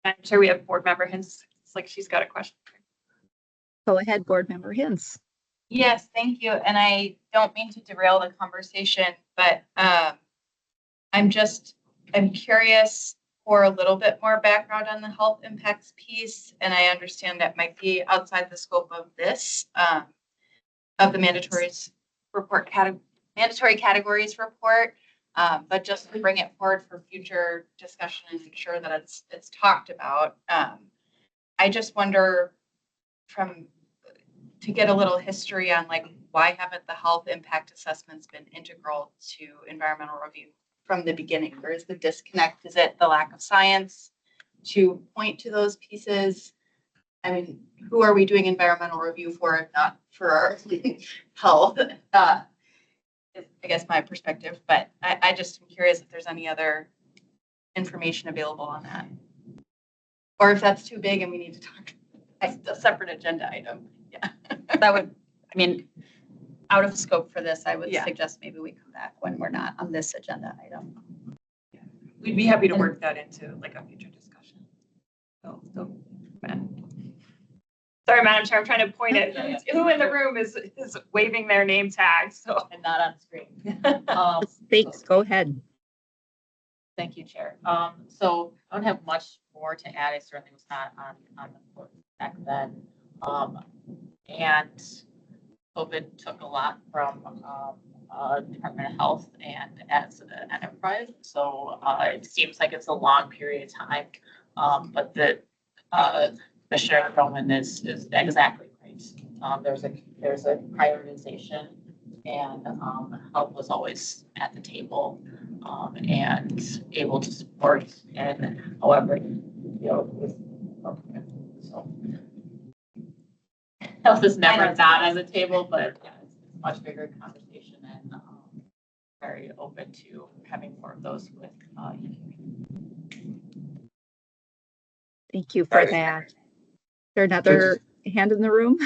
I'm sure we have Board Member Hintz. It's like she's got a question. Go ahead, Board Member Hintz. Yes, thank you. And I don't mean to derail the conversation, but I'm curious for a little bit more background on the health impacts piece. And I understand that might be outside the scope of this, of the mandatory categories report. But just to bring it forward for future discussion and ensure that it's talked about. I just wonder to get a little history on like, why haven't the health impact assessments been integral to environmental review from the beginning? Where is the disconnect? Is it the lack of science to point to those pieces? I mean, who are we doing environmental review for if not for our health? I guess my perspective, but I just am curious if there's any other information available on that. Or if that's too big and we need to talk a separate agenda item. Yeah. That would, I mean, out of scope for this, I would suggest maybe we come back when we're not on this agenda item. We'd be happy to work that into like a future discussion. Sorry, Madam Chair, I'm trying to point at who in the room is waving their name tag, so. And not on screen. Thanks, go ahead. Thank you, Chair. So I don't have much more to add. I certainly was not on the board back then. And COVID took a lot from Department of Health and as an enterprise. So it seems like it's a long period of time. But the Commissioner Froman is exactly right. There's a prioritization and health was always at the table, and able to support. And however, with, so health is never not on the table, but yeah, it's a much bigger conversation, and very open to having more of those with Thank you for that. Is there another hand in the room?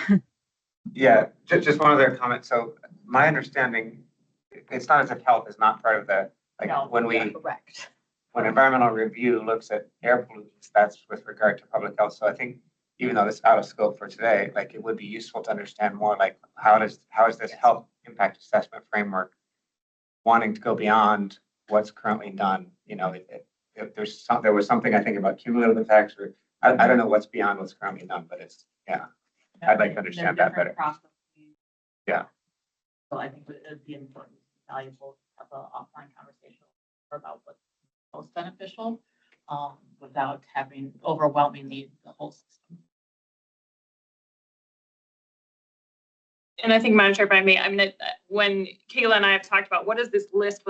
Yeah, just one other comment. So my understanding, it's not as if health is not part of the, like, No, when we, correct. when environmental review looks at air pollutants, that's with regard to public health. So I think even though it's out of scope for today, like, it would be useful to understand more, like, how is this health impact assessment framework wanting to go beyond what's currently done? If there was something, I think, about cumulative effects, or I don't know what's beyond what's currently done, but it's, yeah. I'd like to understand that better. Yeah. So I think it would be important, valuable to have an offline conversation about what's most beneficial, without having overwhelming the whole system. And I think, Madam Chair, if I may, I mean, when Kayla and I have talked about what is this list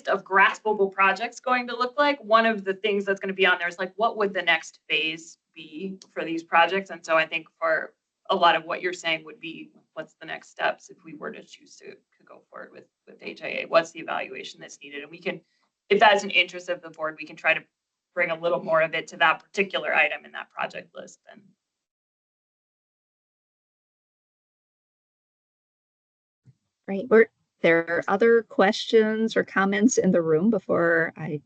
of graspable projects going to look like, one of the things that's going to be on there is like, what would the next phase be for these projects? And so I think for a lot of what you're saying would be, what's the next steps if we were to choose to go forward with HIA? What's the evaluation that's needed? And we can, if that's an interest of the board, we can try to bring a little more of it to that particular item in that project list then. Right. There are other questions or comments in the room before I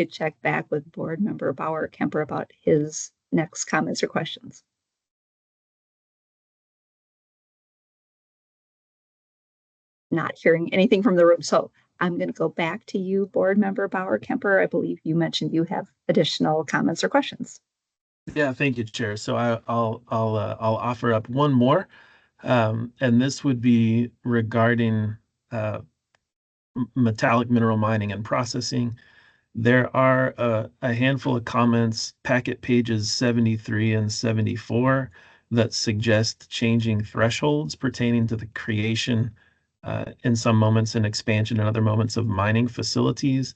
check back with Board Member Bauer Kemper about his next comments or questions. Not hearing anything from the room. So I'm going to go back to you, Board Member Bauer Kemper. I believe you mentioned you have additional comments or questions. Yeah, thank you, Chair. So I'll offer up one more, and this would be regarding metallic mineral mining and processing. There are a handful of comments, packet pages 73 and 74, that suggest changing thresholds pertaining to the creation, in some moments, and expansion in other moments of mining facilities.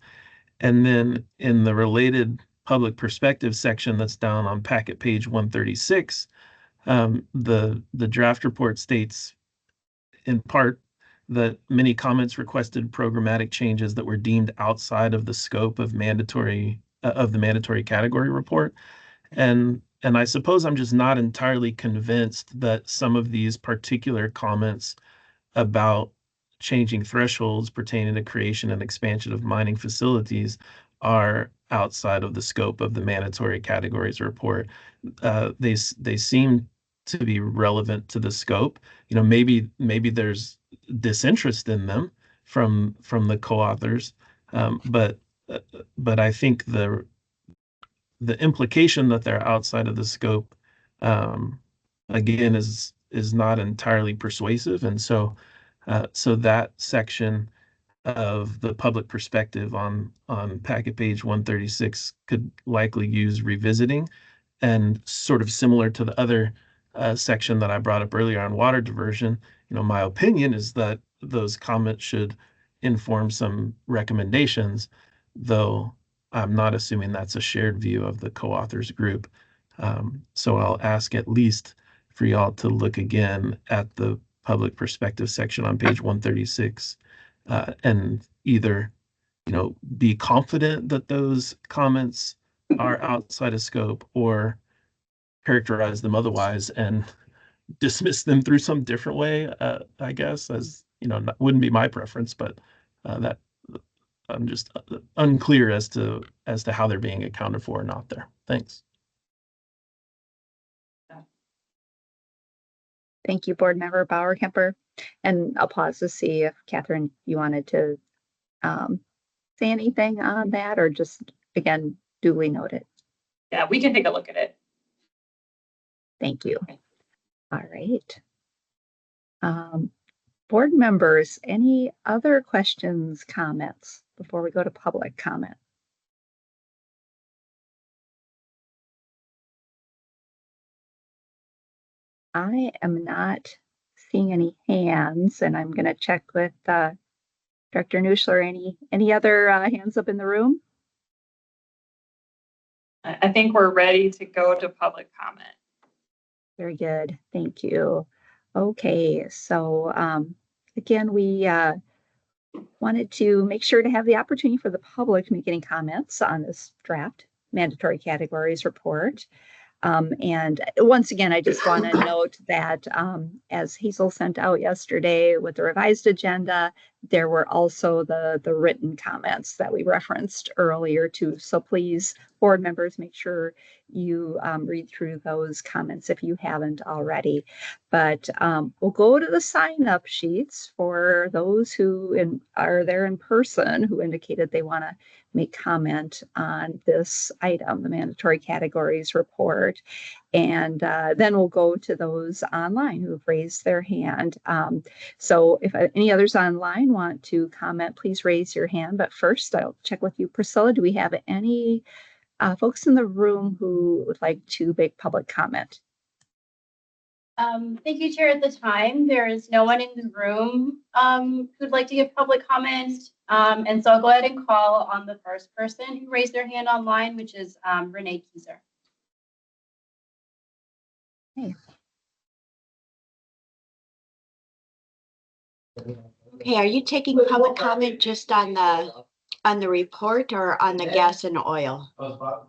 And then in the related public perspective section that's down on packet page 136, the draft report states in part that many comments requested programmatic changes that were deemed outside of the scope of the mandatory category report. And I suppose I'm just not entirely convinced that some of these particular comments about changing thresholds pertaining to creation and expansion of mining facilities are outside of the scope of the mandatory categories report. They seem to be relevant to the scope. Maybe there's disinterest in them from the co-authors, but I think the implication that they're outside of the scope, again, is not entirely persuasive. And so that section of the public perspective on packet page 136 could likely use revisiting. And sort of similar to the other section that I brought up earlier on water diversion, my opinion is that those comments should inform some recommendations, though I'm not assuming that's a shared view of the co-authors group. So I'll ask at least for y'all to look again at the public perspective section on page 136, and either, be confident that those comments are outside of scope, or characterize them otherwise and dismiss them through some different way, I guess, as wouldn't be my preference, but that I'm just unclear as to how they're being accounted for or not there. Thanks. Thank you, Board Member Bauer Kemper. And I'll pause to see if Catherine, you wanted to say anything on that, or just, again, duly noted. Yeah, we can take a look at it. Thank you. All right. Board members, any other questions, comments before we go to public comment? I am not seeing any hands, and I'm going to check with Director Nuschler. Any other hands up in the room? I think we're ready to go to public comment. Very good. Thank you. Okay, so again, we wanted to make sure to have the opportunity for the public to make any comments on this draft mandatory categories report. And once again, I just want to note that as Hazel sent out yesterday with the revised agenda, there were also the written comments that we referenced earlier too. So please, board members, make sure you read through those comments if you haven't already. But we'll go to the sign-up sheets for those who are there in person who indicated they want to make comment on this item, the mandatory categories report. And then we'll go to those online who've raised their hand. So if any others online want to comment, please raise your hand. But first, I'll check with you, Priscilla. Do we have any folks in the room who would like to make public comment? Thank you, Chair. At the time, there is no one in the room who'd like to give public comment. And so I'll go ahead and call on the first person who raised their hand online, which is Renee Kieser. Okay, are you taking public comment just on the report or on the gas and oil?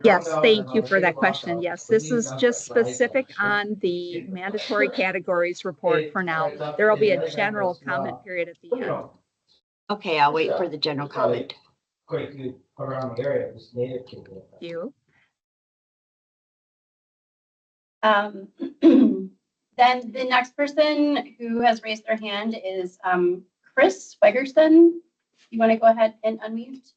Yes, thank you for that question. Yes, this is just specific on the mandatory categories report for now. There will be a general comment period at the end. Okay, I'll wait for the general comment. Thank you. Then the next person who has raised their hand is Chris Wegerson. You want to go ahead and unmute?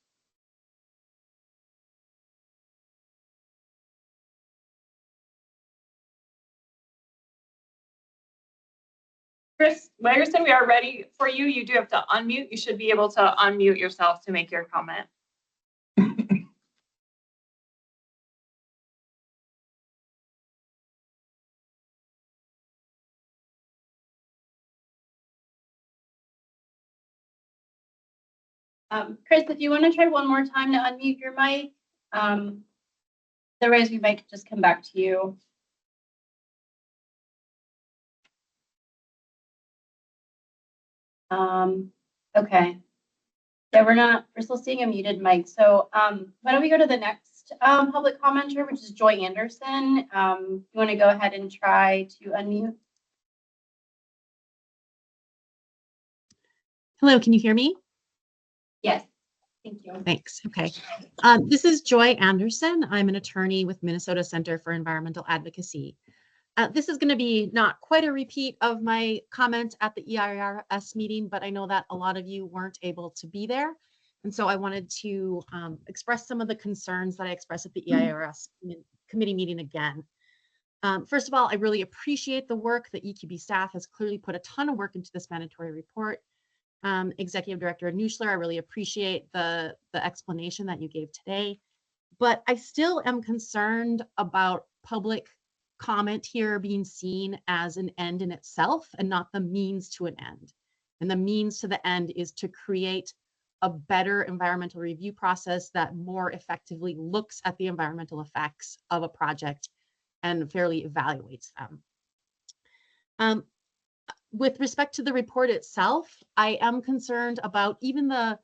Chris Wegerson, we are ready for you. You do have to unmute. You should be able to unmute yourself to make your comment. Chris, if you want to try one more time to unmute your mic, otherwise we might just come back to you. Okay. Yeah, we're still seeing a muted mic. So why don't we go to the next public commenter, which is Joy Anderson. You want to go ahead and try to unmute? Hello, can you hear me? Yes, thank you. Thanks. Okay. This is Joy Anderson. I'm an attorney with Minnesota Center for Environmental Advocacy. This is going to be not quite a repeat of my comment at the EIRS meeting, but I know that a lot of you weren't able to be there. And so I wanted to express some of the concerns that I expressed at the EIRS committee meeting again. First of all, I really appreciate the work that EQB staff has clearly put a ton of work into this mandatory report. Executive Director Nuschler, I really appreciate the explanation that you gave today, but I still am concerned about public comment here being seen as an end in itself and not the means to an end. And the means to the end is to create a better environmental review process that more effectively looks at the environmental effects of a project and fairly evaluates them. With respect to the report itself, I am concerned about even the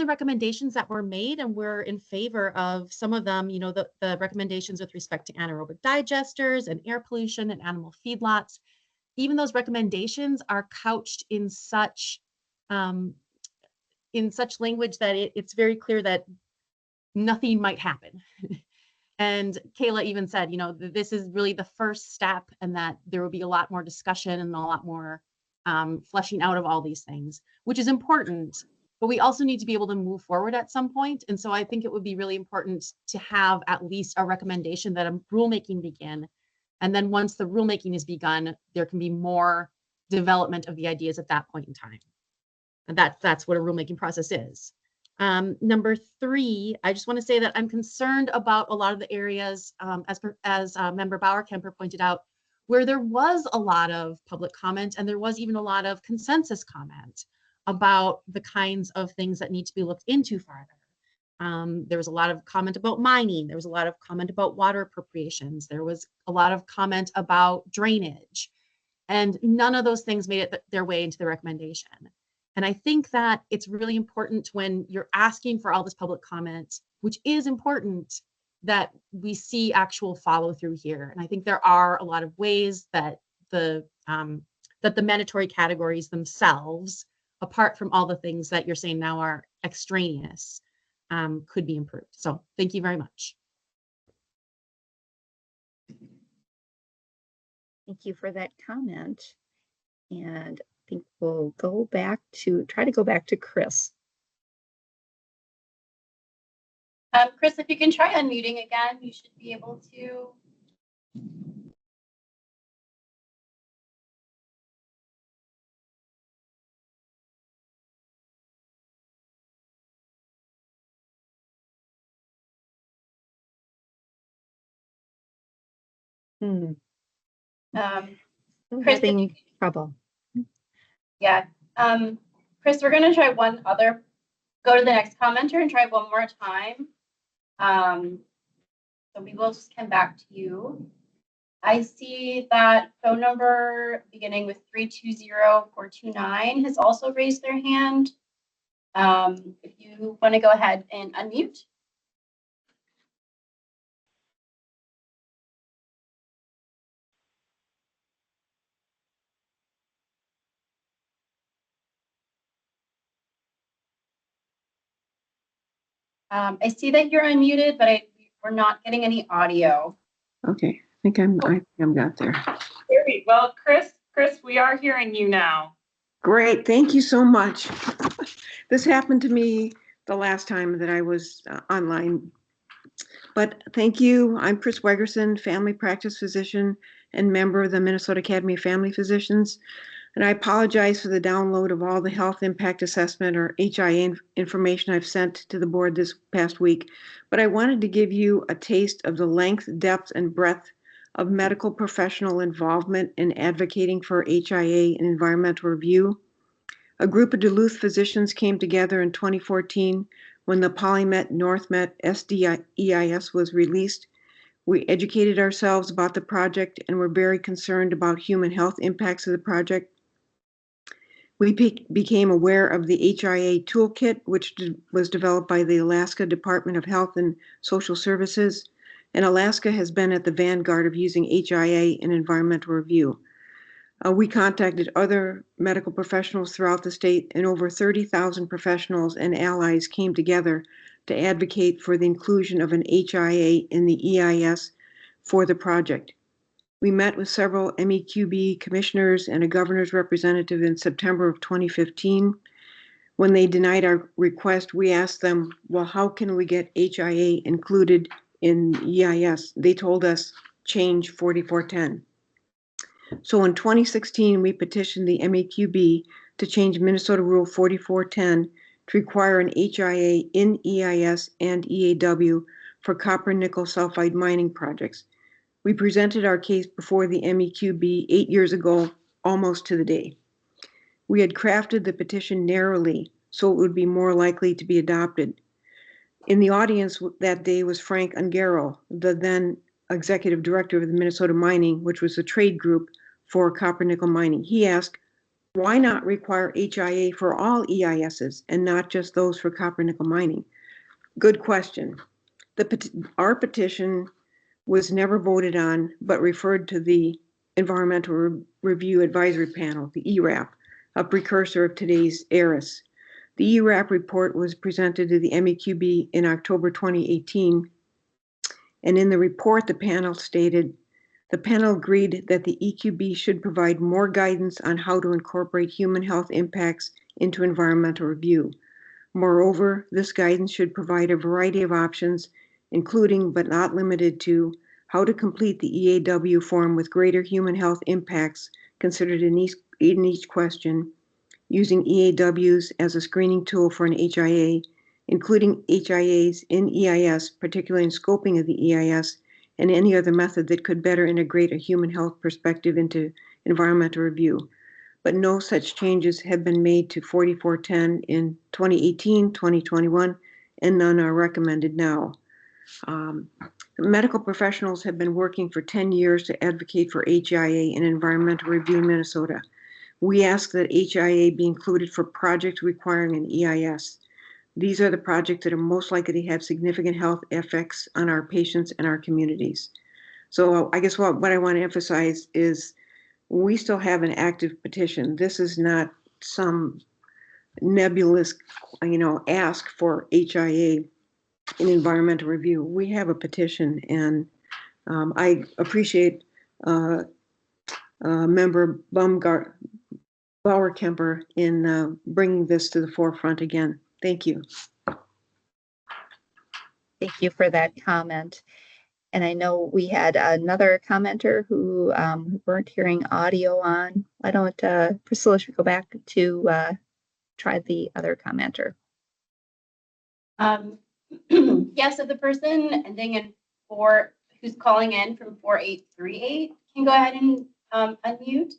recommendations that were made, and we're in favor of some of them, you know, the recommendations with respect to anaerobic digesters and air pollution and animal feedlots. Even those recommendations are couched in such language that it's very clear that nothing might happen. And Kayla even said, you know, this is really the first step and that there will be a lot more discussion and a lot more fleshing out of all these things, which is important, but we also need to be able to move forward at some point. And so I think it would be really important to have at least a recommendation that a rulemaking begin. And then once the rulemaking is begun, there can be more development of the ideas at that point in time. And that's what a rulemaking process is. Number 3, I just want to say that I'm concerned about a lot of the areas, as Member Bauer-Kemper pointed out, where there was a lot of public comment and there was even a lot of consensus comment about the kinds of things that need to be looked into farther. There was a lot of comment about mining. There was a lot of comment about water appropriations. There was a lot of comment about drainage. And none of those things made it their way into the recommendation. And I think that it's really important when you're asking for all this public comment, which is important, that we see actual follow through here. And I think there are a lot of ways that the mandatory categories themselves, apart from all the things that you're saying now are extraneous, could be improved. So thank you very much. Thank you for that comment. And I think we'll try to go back to Chris. Chris, if you can try unmuting again, you should be able to. Chris, Having trouble. Yeah. Chris, we're going to try one other. Go to the next commenter and try one more time. So we will just come back to you. I see that phone number beginning with 320-429 has also raised their hand. If you want to go ahead and unmute. I see that you're unmuted, but we're not getting any audio. Okay, I think I'm got there. Great. Well, Chris, we are hearing you now. Great, thank you so much. This happened to me the last time that I was online. But thank you. I'm Chris Wegerson, family practice physician and member of the Minnesota Academy of Family Physicians. And I apologize for the download of all the health impact assessment or HIA information I've sent to the board this past week. But I wanted to give you a taste of the length, depth, and breadth of medical professional involvement in advocating for HIA and environmental review. A group of Duluth physicians came together in 2014 when the PolyMet NorthMet SDEIS was released. We educated ourselves about the project and were very concerned about human health impacts of the project. We became aware of the HIA toolkit, which was developed by the Alaska Department of Health and Social Services, and Alaska has been at the vanguard of using HIA in environmental review. We contacted other medical professionals throughout the state, and over 30,000 professionals and allies came together to advocate for the inclusion of an HIA in the EIS for the project. We met with several MEQB commissioners and a governor's representative in September of 2015. When they denied our request, we asked them, well, how can we get HIA included in EIS? They told us, change 4410. So in 2016, we petitioned the MEQB to change Minnesota Rule 4410 to require an HIA in EIS and EAW for copper nickel sulfide mining projects. We presented our case before the MEQB 8 years ago, almost to the day. We had crafted the petition narrowly so it would be more likely to be adopted. In the audience that day was Frank Ungaro, the then executive director of the Minnesota Mining, which was a trade group for copper nickel mining. He asked, why not require HIA for all EISs and not just those for copper nickel mining? Good question. Our petition was never voted on, but referred to the Environmental Review Advisory Panel, the ERAP, a precursor of today's ERIS. The ERAP report was presented to the MEQB in October 2018, and in the report, the panel stated, the panel agreed that the EQB should provide more guidance on how to incorporate human health impacts into environmental review. Moreover, this guidance should provide a variety of options, including but not limited to how to complete the EAW form with greater human health impacts considered in each question, using EAWs as a screening tool for an HIA, including HIAs in EIS, particularly in scoping of the EIS, and any other method that could better integrate a human health perspective into environmental review. But no such changes have been made to 4410 in 2018, 2021, and none are recommended now. Medical professionals have been working for 10 years to advocate for HIA and environmental review in Minnesota. We ask that HIA be included for projects requiring an EIS. These are the projects that are most likely to have significant health effects on our patients and our communities. So I guess what I want to emphasize is we still have an active petition. This is not some nebulous, ask for HIA in environmental review. We have a petition, and I appreciate Member Bauer-Kemper in bringing this to the forefront again. Thank you. Thank you for that comment. And I know we had another commenter who weren't hearing audio on. Why don't Priscilla should go back to try the other commenter. Yeah, so the person ending in 4, who's calling in from 4838, can go ahead and unmute.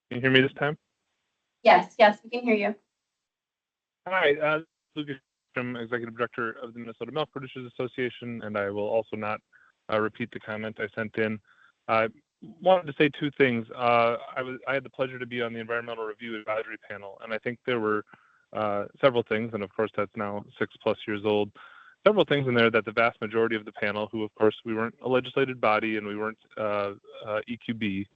Can you hear me this time? Yes, we can hear you. Hi, Lucas from Executive Director of the Minnesota Milk Producers Association, and I will also not repeat the comment I sent in. I wanted to say two things. I had the pleasure to be on the Environmental Review Advisory Panel, and I think there were several things, and of course that's now 6+ years old, several things in there that the vast majority of the panel, who of course we weren't a legislated body and we weren't EQB,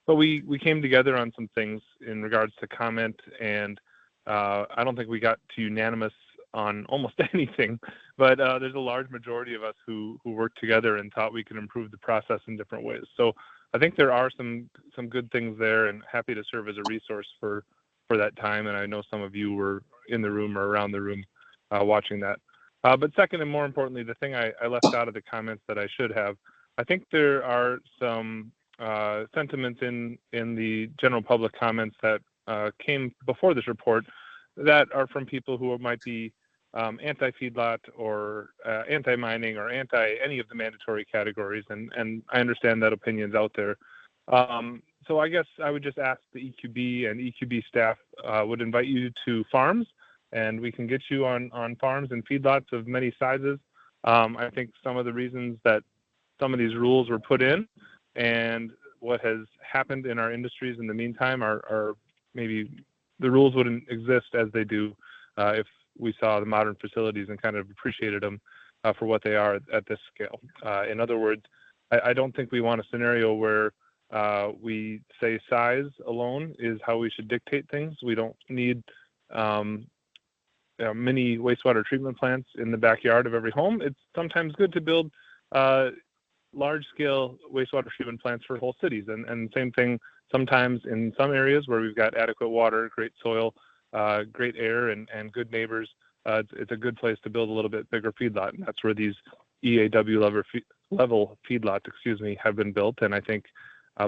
but we came together on some things in regards to comment, and I don't think we got to unanimous on almost anything, but there's a large majority of us who worked together and thought we could improve the process in different ways. So I think there are some good things there, and happy to serve as a resource for that time. And I know some of you were in the room or around the room watching that. But second, and more importantly, the thing I left out of the comments that I should have, I think there are some sentiments in the general public comments that came before this report that are from people who might be anti-feedlot or anti-mining or anti any of the mandatory categories, and I understand that opinion's out there. So I guess I would just ask the EQB and EQB staff would invite you to farms, and we can get you on farms and feedlots of many sizes. I think some of the reasons that some of these rules were put in and what has happened in our industries in the meantime are maybe the rules wouldn't exist as they do if we saw the modern facilities and kind of appreciated them for what they are at this scale. In other words, I don't think we want a scenario where we say size alone is how we should dictate things. We don't need many wastewater treatment plants in the backyard of every home. It's sometimes good to build large-scale wastewater treatment plants for whole cities, and same thing sometimes in some areas where we've got adequate water, great soil, great air, and good neighbors. It's a good place to build a little bit bigger feedlot, and that's where these EAW level feedlots, have been built. And I think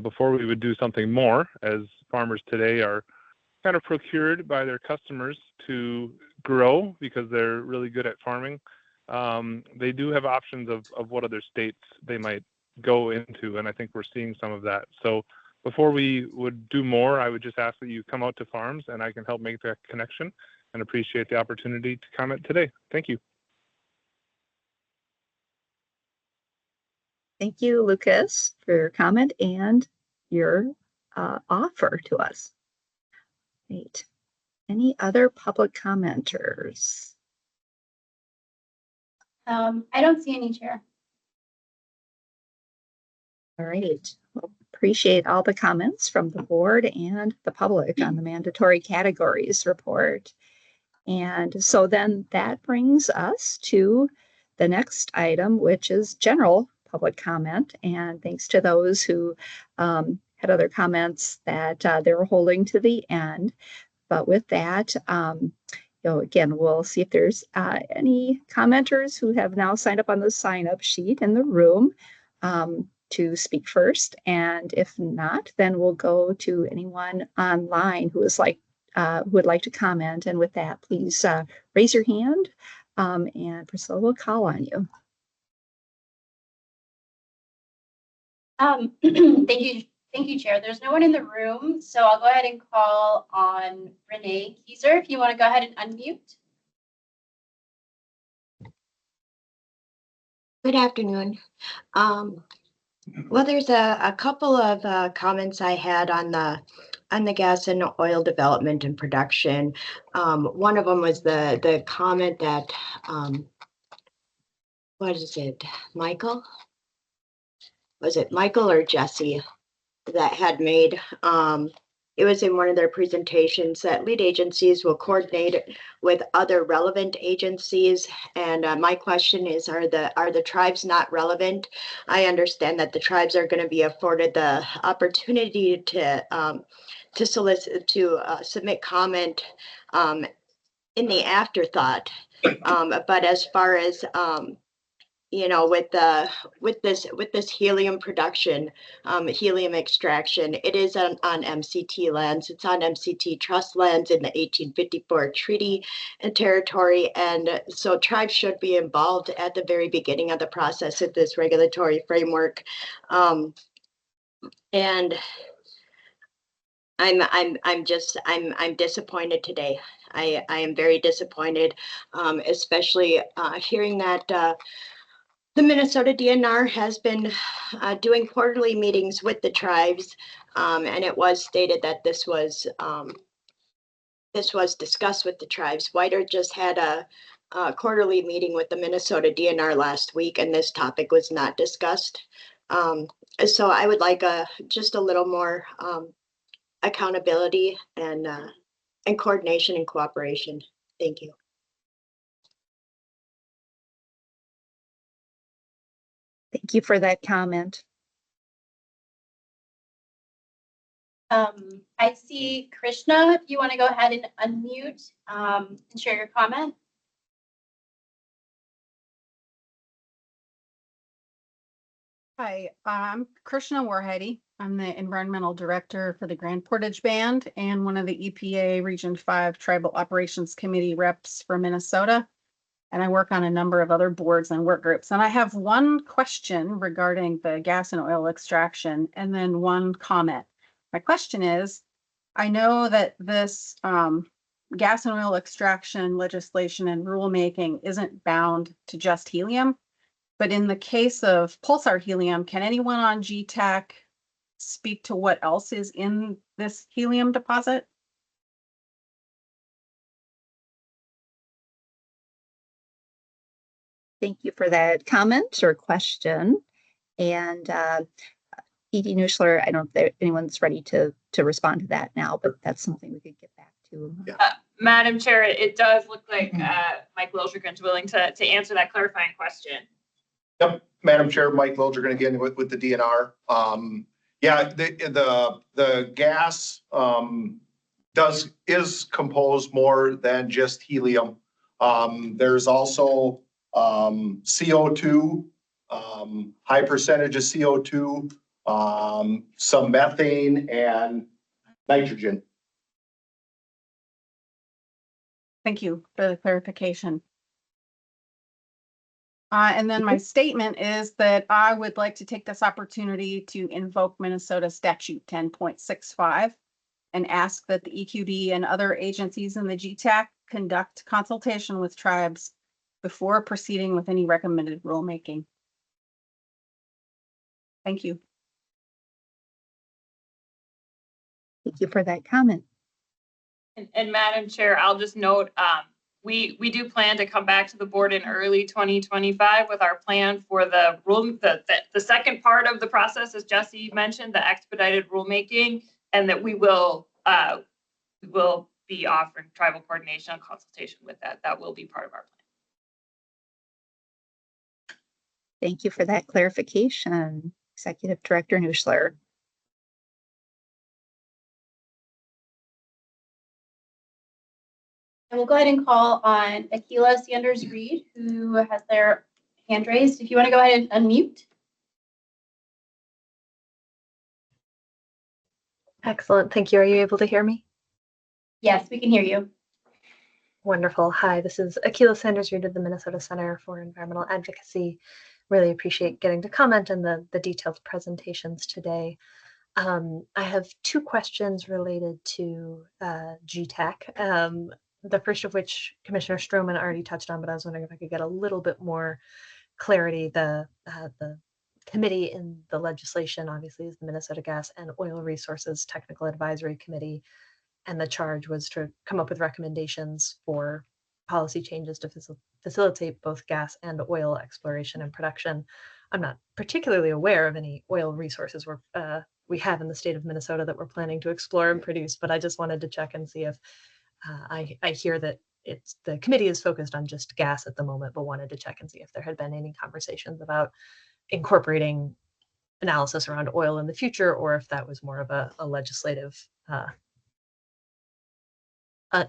before we would do something more, as farmers today are kind of procured by their customers to grow because they're really good at farming, they do have options of what other states they might go into, and I think we're seeing some of that. So before we would do more, I would just ask that you come out to farms and I can help make that connection, and appreciate the opportunity to comment today. Thank you. Thank you, Lucas, for your comment and your offer to us. Great. Any other public commenters? I don't see any, Chair. All right. Well, appreciate all the comments from the board and the public on the mandatory categories report. And so then that brings us to the next item, which is general public comment. And thanks to those who had other comments that they were holding to the end. But with that, again, we'll see if there's any commenters who have now signed up on the sign-up sheet in the room to speak first. And if not, then we'll go to anyone online who would like to comment. And with that, please raise your hand, and Priscilla will call on you. Thank you, Chair. There's no one in the room, so I'll go ahead and call on Renee Kieser. If you want to go ahead and unmute. Good afternoon. Well, there's a couple of comments I had on the gas and oil development and production. One of them was the comment that what is it, Michael? Was it Michael or Jesse that had made? It was in one of their presentations that lead agencies will coordinate with other relevant agencies. And my question is, are the tribes not relevant? I understand that the tribes are going to be afforded the opportunity to submit comment in the afterthought. But as far as with this helium production, helium extraction, it is on MCT lands. It's on MCT trust lands in the 1854 treaty and territory. And so tribes should be involved at the very beginning of the process of this regulatory framework. And I'm disappointed today. I am very disappointed, especially hearing that the Minnesota DNR has been doing quarterly meetings with the tribes, and it was stated that this was discussed with the tribes. Whiter just had a quarterly meeting with the Minnesota DNR last week, and this topic was not discussed. So I would like just a little more accountability and coordination and cooperation. Thank you. Thank you for that comment. I see Krishna, if you want to go ahead and unmute and share your comment. Hi, I'm Krishna Warheady. I'm the Environmental Director for the Grand Portage Band and one of the EPA Region 5 Tribal Operations Committee reps for Minnesota. And I work on a number of other boards and work groups. And I have one question regarding the gas and oil extraction and then one comment. My question is, I know that this gas and oil extraction legislation and rulemaking isn't bound to just helium, but in the case of pulsar helium, can anyone on GTAC speak to what else is in this helium deposit? Thank you for that comment or question. And Edie Nuschler, I don't know if anyone's ready to respond to that now, but that's something we could get back to. Madam Chair, it does look like Mike Liljegren's willing to answer that clarifying question. Yep, Madam Chair, Mike Liljegren again with the DNR. Yeah, the gas is composed more than just helium. There's also CO2, high percentage of CO2, some methane and nitrogen. Thank you for the clarification. And then my statement is that I would like to take this opportunity to invoke Minnesota Statute 10.65 and ask that the EQD and other agencies in the GTAC conduct consultation with tribes before proceeding with any recommended rulemaking. Thank you. Thank you for that comment. And Madam Chair, I'll just note, we do plan to come back to the board in early 2025 with our plan for the second part of the process, as Jesse mentioned, the expedited rulemaking, and that we will be offering tribal coordination and consultation with that. That will be part of our plan. Thank you for that clarification, Executive Director Nuschler. And we'll go ahead and call on Akila Sanders Reed, who has their hand raised. If you want to go ahead and unmute. Excellent. Thank you. Are you able to hear me? Yes, we can hear you. Wonderful. Hi, this is Akila Sanders Reed of the Minnesota Center for Environmental Advocacy. Really appreciate getting to comment and the detailed presentations today. I have two questions related to GTAC. The first of which Commissioner Stroman already touched on, but I was wondering if I could get a little bit more clarity. The committee in the legislation obviously is the Minnesota Gas and Oil Resources Technical Advisory Committee, and the charge was to come up with recommendations for policy changes to facilitate both gas and oil exploration and production. I'm not particularly aware of any oil resources we have in the state of Minnesota that we're planning to explore and produce, but I just wanted to check and see if I hear that the committee is focused on just gas at the moment, but wanted to check and see if there had been any conversations about incorporating analysis around oil in the future, or if that was more of a legislative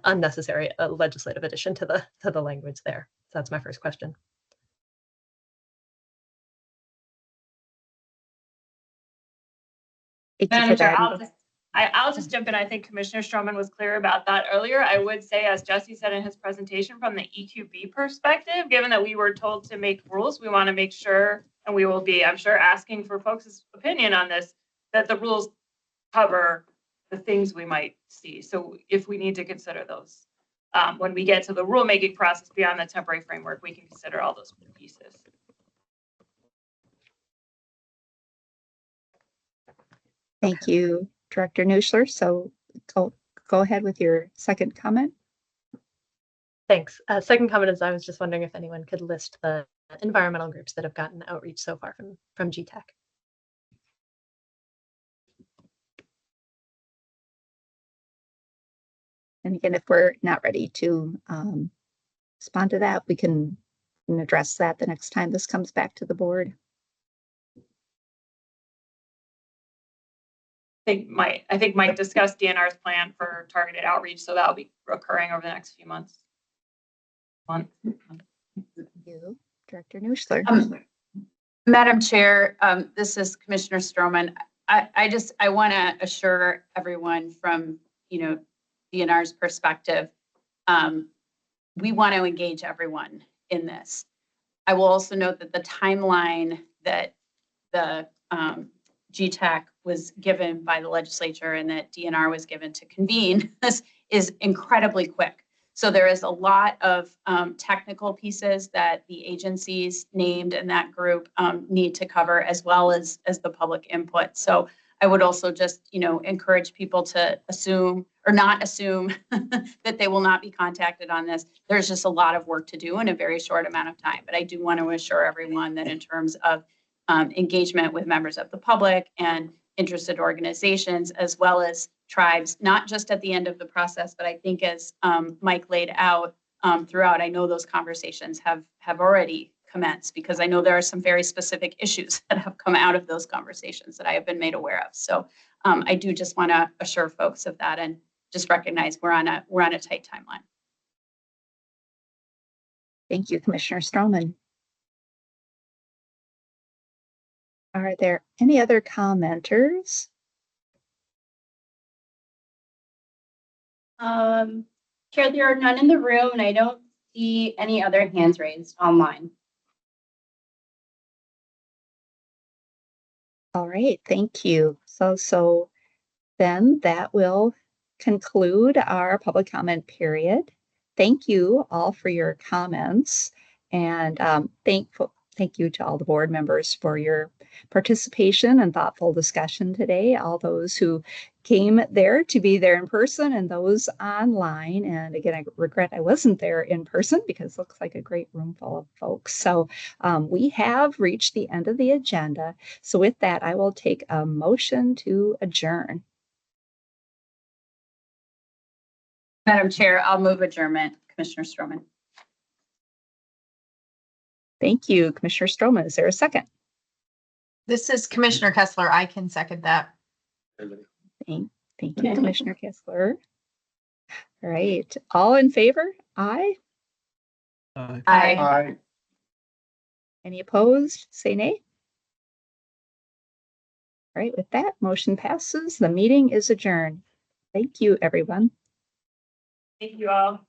unnecessary legislative addition to the language there. So that's my first question. Madam Chair, I'll just jump in. I think Commissioner Stroman was clear about that earlier. I would say, as Jesse said in his presentation, from the EQB perspective, given that we were told to make rules, we want to make sure, and we will be, I'm sure, asking for folks' opinion on this, that the rules cover the things we might see. So if we need to consider those, when we get to the rulemaking process beyond the temporary framework, we can consider all those pieces. Thank you, Director Nuschler. So go ahead with your second comment. Thanks. Second comment is I was just wondering if anyone could list the environmental groups that have gotten outreach so far from GTAC. And again, if we're not ready to respond to that, we can address that the next time this comes back to the board. I think Mike discussed DNR's plan for targeted outreach, so that'll be occurring over the next few months. Thank you, Director Nuschler. Madam Chair, this is Commissioner Stroman. I want to assure everyone from, DNR's perspective, we want to engage everyone in this. I will also note that the timeline that the GTAC was given by the legislature and that DNR was given to convene this is incredibly quick. So there is a lot of technical pieces that the agencies named in that group need to cover, as well as the public input. So I would also just, encourage people to assume or not assume that they will not be contacted on this. There's just a lot of work to do in a very short amount of time. But I do want to assure everyone that in terms of engagement with members of the public and interested organizations, as well as tribes, not just at the end of the process, but I think as Mike laid out throughout, I know those conversations have already commenced, because I know there are some very specific issues that have come out of those conversations that I have been made aware of. So I do just want to assure folks of that and just recognize we're on a tight timeline. Thank you, Commissioner Stroman. Are there any other commenters? Chair, there are none in the room, and I don't see any other hands raised online. All right, thank you. So then that will conclude our public comment period. Thank you all for your comments, and thank you to all the board members for your participation and thoughtful discussion today, all those who came there to be there in person and those online. And again, I regret I wasn't there in person because it looks like a great room full of folks. So we have reached the end of the agenda. So with that, I will take a motion to adjourn. Madam Chair, I'll move adjournment. Commissioner Stroman. Thank you, Commissioner Stroman. Is there a second? This is Commissioner Kessler. I can second that. Thank you, Commissioner Kessler. All right, all in favor? Aye. Aye. Aye. Any opposed? Say nay. All right, with that, motion passes. The meeting is adjourned. Thank you, everyone. Thank you all.